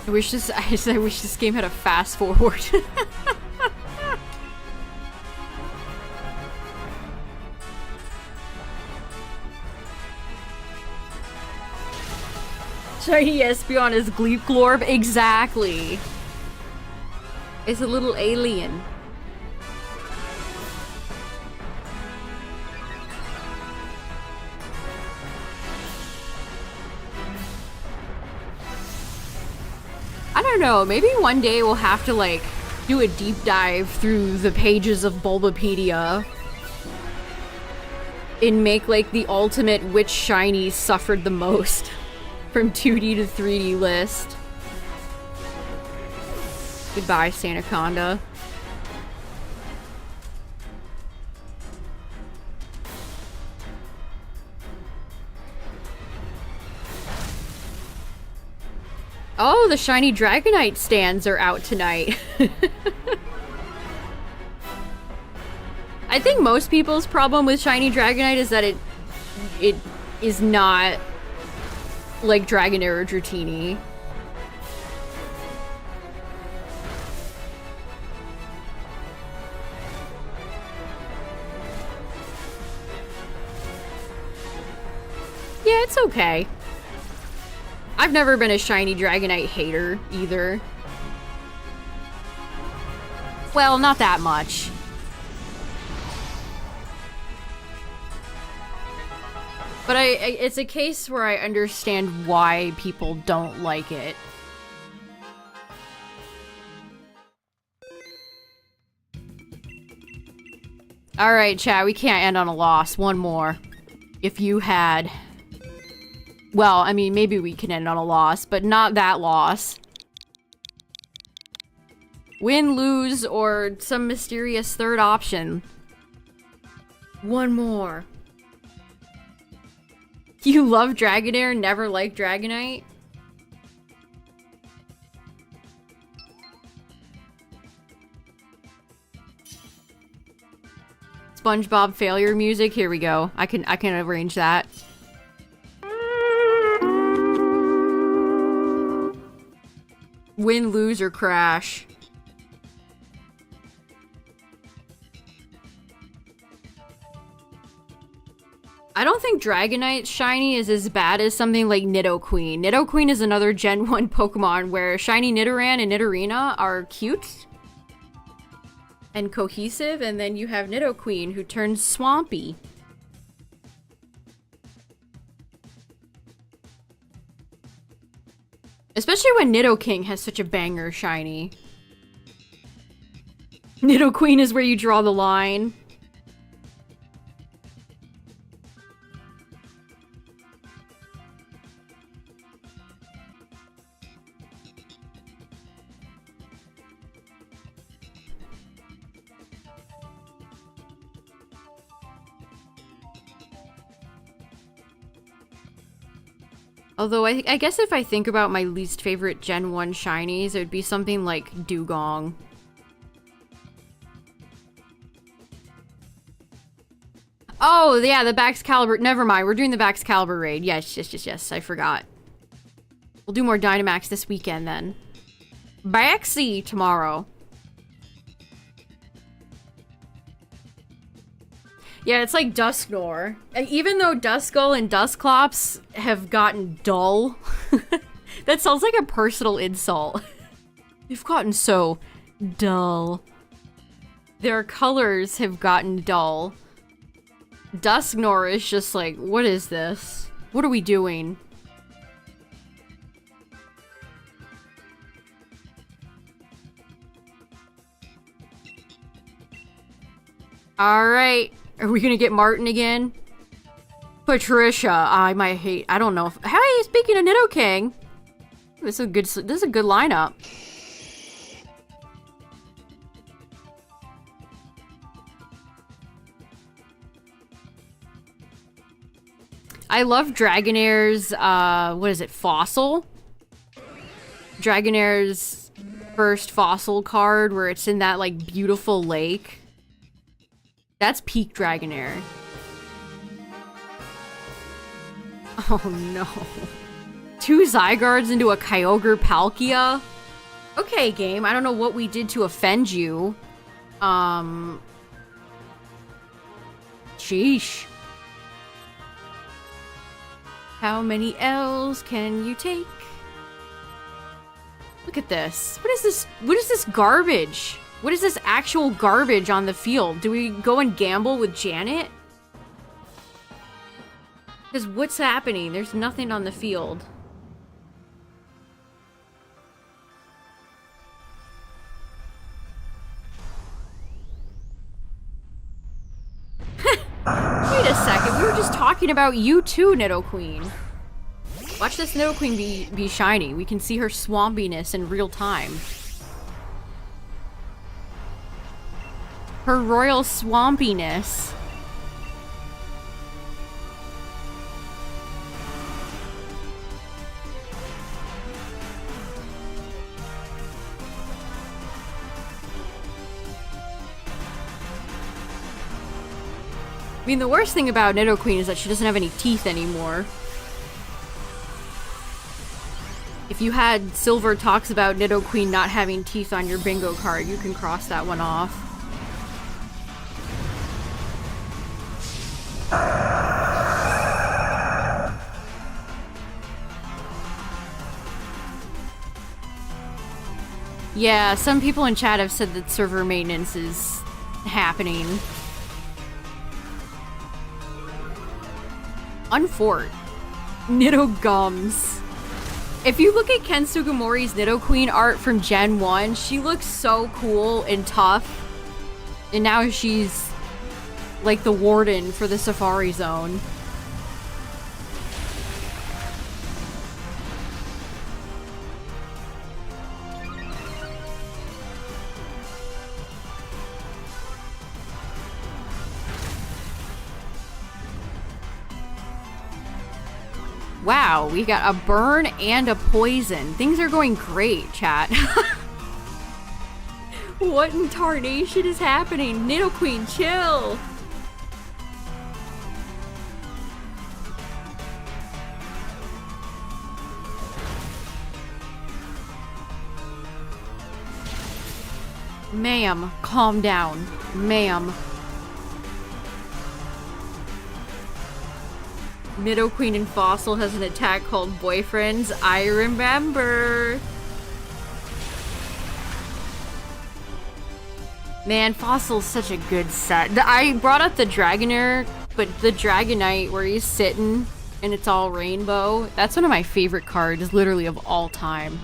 I wish this game had a fast forward. Shiny Espeon is Gleepglorb? Exactly. It's a little alien. I don't know, maybe one day we'll have to like do a deep dive through the pages of Bulbapedia and make like the ultimate which shinies suffered the most from 2D to 3D list. Goodbye, Sandaconda. Oh, the shiny Dragonite stands are out tonight. I think most people's problem with shiny Dragonite is that it is not like Dragonair or Dratini. Yeah, it's okay. I've never been a shiny Dragonite hater either. Well, not that much. But it's a case where I understand why people don't like it. Alright, chat, we can't end on a loss. One more. If you had... Well, I mean, maybe we can end on a loss, but not that loss. Win, lose, or some mysterious third option. One more. You love Dragonair, never liked Dragonite? SpongeBob failure music, here we go. I can arrange that. Win, lose, or crash. I don't think Dragonite shiny is as bad as something like Nidoqueen. Nidoqueen is another Gen 1 Pokemon where shiny Nidoran and Nidorina are cute and cohesive, and then you have Nidoqueen who turns swampy. Especially when Nidoking has such a banger shiny. Nidoqueen is where you draw the line. Although, I guess if I think about my least favorite Gen 1 shinies, it would be something like Dugong. Oh, yeah, the Baxcalibur. Never mind, we're doing the Baxcalibur raid. Yes, I forgot. We'll do more Dynamax this weekend, then. Baxi tomorrow. Yeah, it's like Dusknoir. And even though Duskull and Dusclops have gotten dull, that sounds like a personal insult. They've gotten so dull. Their colors have gotten dull. Dusknoir is just like, what is this? What are we doing? Alright. Are we gonna get Martin again? Patricia. I might hate. I don't know. Hey, speaking of Nidoking. This is a good lineup. I love Dragonair's, what is it, Fossil? Dragonair's first Fossil card where it's in that, like, beautiful lake. That's peak Dragonair. Oh no. 2 Zygardes into a Kyogre Palkia? Okay, game, I don't know what we did to offend you. Sheesh. How many L's can you take? Look at this. What is this? What is this garbage? What is this actual garbage on the field? Do we go and gamble with Janet? Because what's happening? There's nothing on the field. Wait a second, we were just talking about you too, Nidoqueen. Watch this Nidoqueen be shiny. We can see her swampiness in real time. Her royal swampiness. I mean, the worst thing about Nidoqueen is that she doesn't have any teeth anymore. If you had Silver talks about Nidoqueen not having teeth on your bingo card, you can cross that one off. Yeah, some people in chat have said that server maintenance is happening. Unfort. Nidogums. If you look at Ken Sugimori's Nidoqueen art from Gen 1, she looks so cool and tough. And now she's like the warden for the Safari Zone. Wow, we got a burn and a poison. Things are going great, chat. What in tarnation is happening? Nidoqueen, chill! Ma'am, calm down. Ma'am. Nidoqueen and Fossil has an attack called Boyfriends. I remember. Man, Fossil's such a good set. I brought up the Dragonair, but the Dragonite where he's sitting and it's all rainbow, that's one of my favorite cards, literally of all time.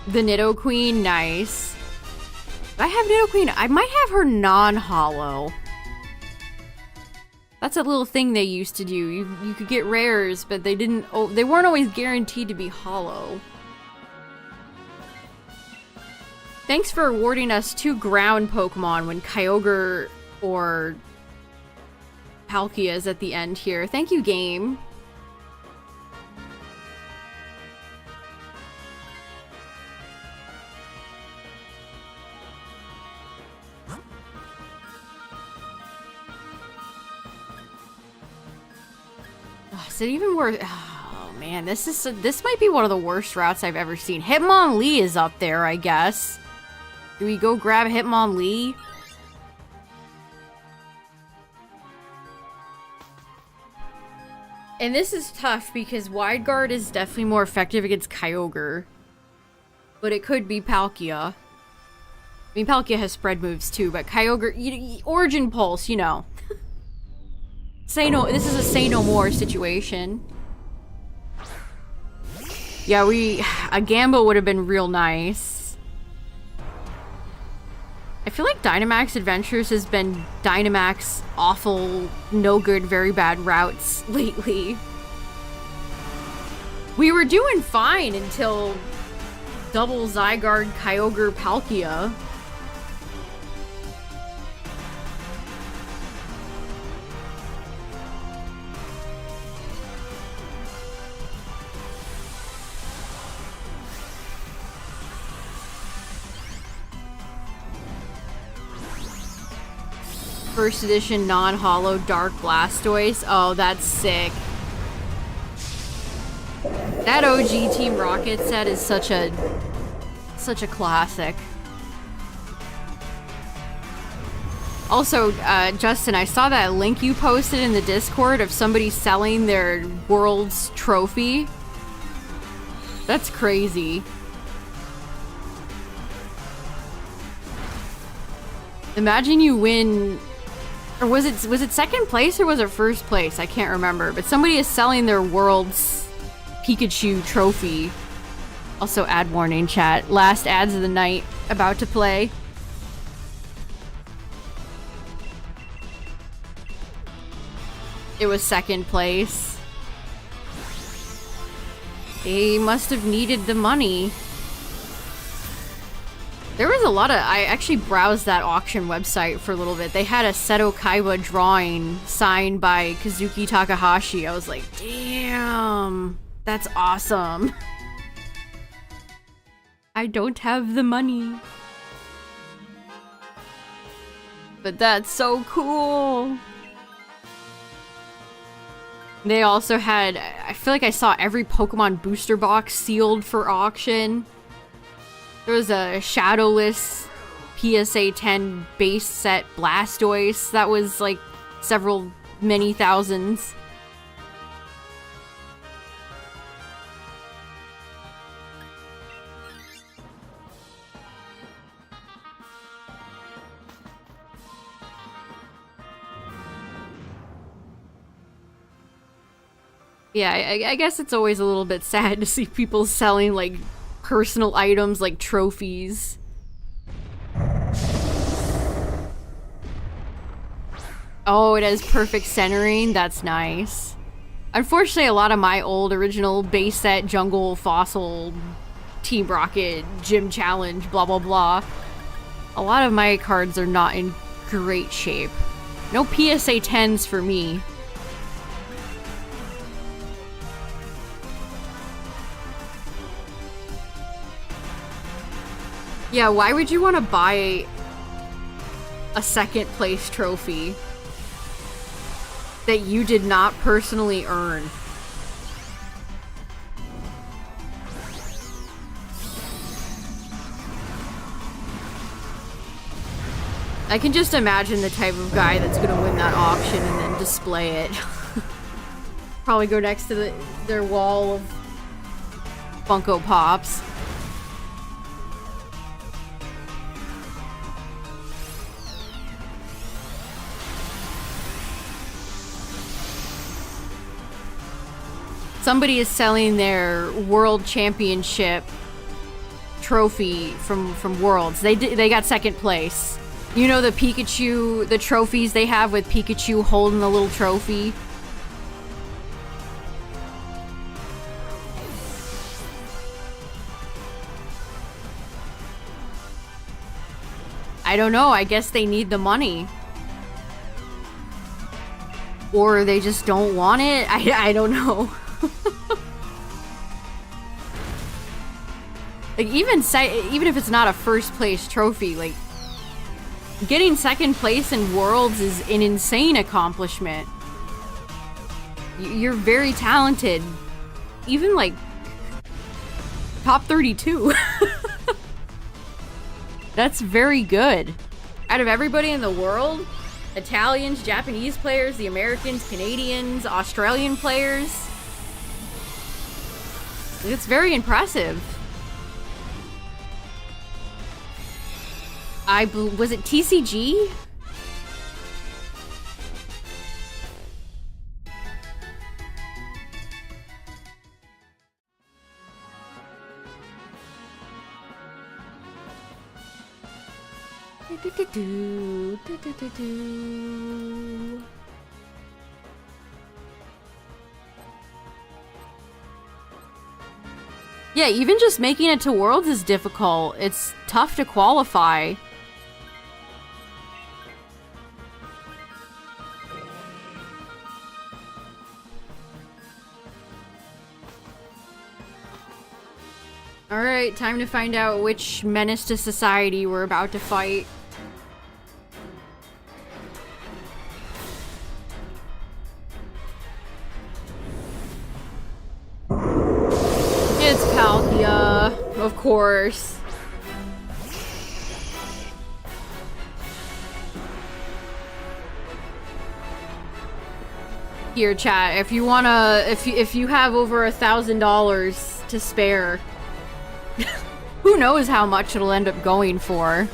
The Nidoqueen, nice. I have Nidoqueen. I might have her non-hollow. That's a little thing they used to do. You could get rares, but they didn't. Oh, they weren't always guaranteed to be hollow. Thanks for awarding us 2 ground Pokemon when Kyogre or Palkia is at the end here. Thank you, game. Is it even worth? Oh man, this might be one of the worst routes I've ever seen. Hitmonlee is up there, I guess. Do we go grab Hitmonlee? And this is tough because Wide Guard is definitely more effective against Kyogre. But it could be Palkia. I mean, Palkia has spread moves too, but Kyogre, Origin Pulse, you know. Say no. This is a say no more situation. Yeah, a Gambo would have been real nice. I feel like Dynamax Adventures has been Dynamax awful, no good, very bad routes lately. We were doing fine until double Zygarde Kyogre Palkia. First edition non-hollow Dark Blastoise. Oh, that's sick. That OG Team Rocket set is such a classic. Also, Justin, I saw that link you posted in the Discord of somebody selling their World's trophy. That's crazy. Imagine you win. Or was it second place or was it first place? I can't remember. But somebody is selling their World's Pikachu trophy. Also, ad warning, chat. Last ads of the night about to play. It was second place. They must have needed the money. There was a lot of... I actually browsed that auction website for a little bit. They had a Seto Kaiba drawing signed by Kazuki Takahashi. I was like, damn, that's awesome. I don't have the money. But that's so cool. They also had... I feel like I saw every Pokemon booster box sealed for auction. There was a shadowless PSA 10 base set Blastoise that was like many thousands. Yeah, I guess it's always a little bit sad to see people selling like personal items like trophies. Oh, it has perfect centering. That's nice. Unfortunately, a lot of my old original base set jungle fossil Team Rocket gym challenge blah blah blah, a lot of my cards are not in great shape. No PSA 10s for me. Yeah, why would you want to buy a second place trophy that you did not personally earn? I can just imagine the type of guy that's gonna win that auction and then display it. Probably go next to their wall of Funko Pops. Somebody is selling their World Championship trophy from Worlds. They got second place. You know the Pikachu, the trophies they have with Pikachu holding the little trophy? I don't know, I guess they need the money. Or they just don't want it? I don't know. Like, even if it's not a first place trophy, like, getting second place in Worlds is an insane accomplishment. You're very talented. Even, like, top 32. That's very good. Out of everybody in the world, Italians, Japanese players, the Americans, Canadians, Australian players, it's very impressive. Was it TCG? Yeah, even just making it to Worlds is difficult. It's tough to qualify. Alright, time to find out which menace to society we're about to fight. It's Palkia, of course. Here, chat, if you wanna, if you have over $1,000 to spare, who knows how much it'll end up going for.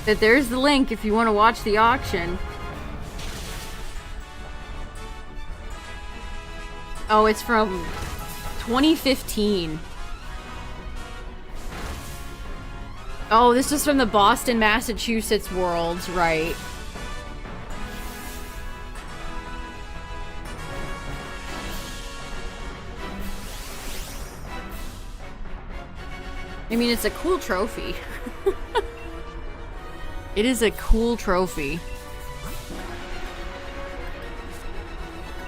But there's the link if you want to watch the auction. Oh, it's from 2015. Oh, this is from the Boston, Massachusetts Worlds, right. I mean, it's a cool trophy. It is a cool trophy.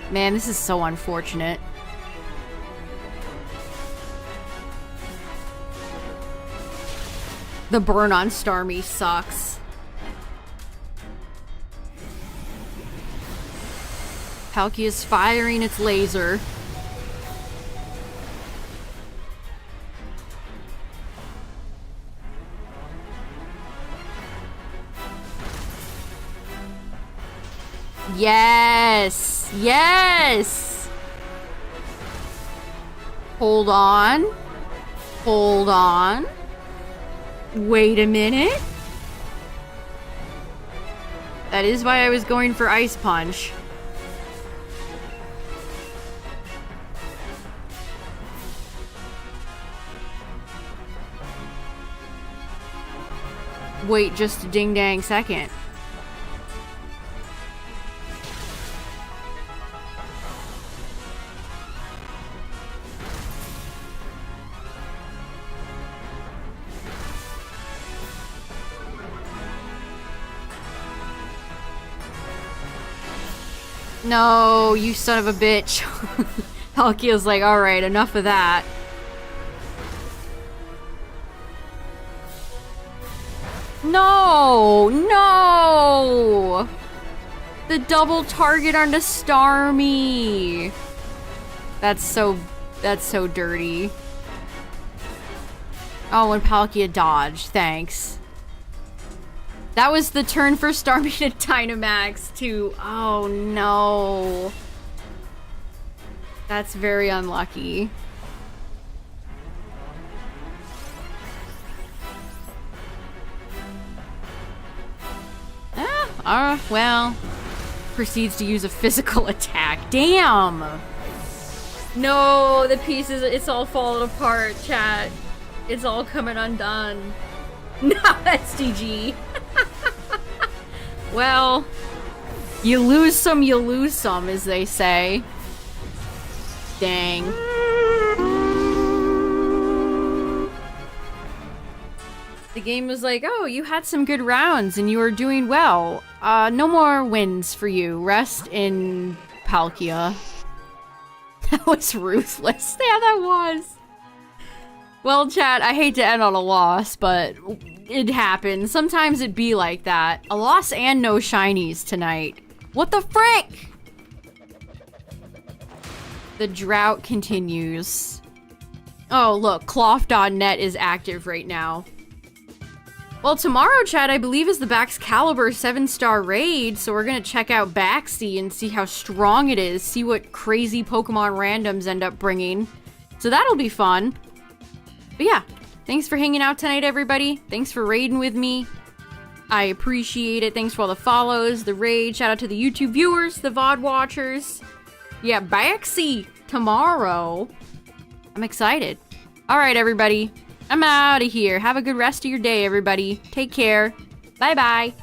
Man, this is so unfortunate. The burn on Starmie sucks. Palkia is firing its laser. Yes! Yes! Hold on. Hold on. Wait a minute. That is why I was going for Ice Punch. Wait just a ding-dang second. No, you son of a bitch. Palkia's like, alright, enough of that. No! No! The double target on the Starmie. That's so dirty. Oh, and Palkia dodged. Thanks. That was the turn for Starmie to Dynamax too. Oh no. That's very unlucky. Well. proceeds to use a physical attack. Damn! No, the pieces, it's all falling apart, chat. It's all coming undone. No, SDG. Well, you lose some, as they say. Dang. The game was like, oh, you had some good rounds and you were doing well. No more wins for you. Rest in Palkia. That was ruthless. Yeah, that was. Well, chat, I hate to end on a loss, but it happens. Sometimes it be like that. A loss and no shinies tonight. What the frick? The drought continues. Oh, look, cloth.net is active right now. Well, tomorrow, chat, I believe is the Baxcalibur 7-star raid, so we're gonna check out Baxi and see how strong it is, see what crazy Pokemon randoms end up bringing. So that'll be fun. But yeah, thanks for hanging out tonight, everybody. Thanks for raiding with me. I appreciate it. Thanks for all the follows, the raid. Shout out to the YouTube viewers, the VOD watchers. Yeah, Baxi tomorrow. I'm excited. All right, everybody. I'm out of here. Have a good rest of your day, everybody. Take care. Bye-bye.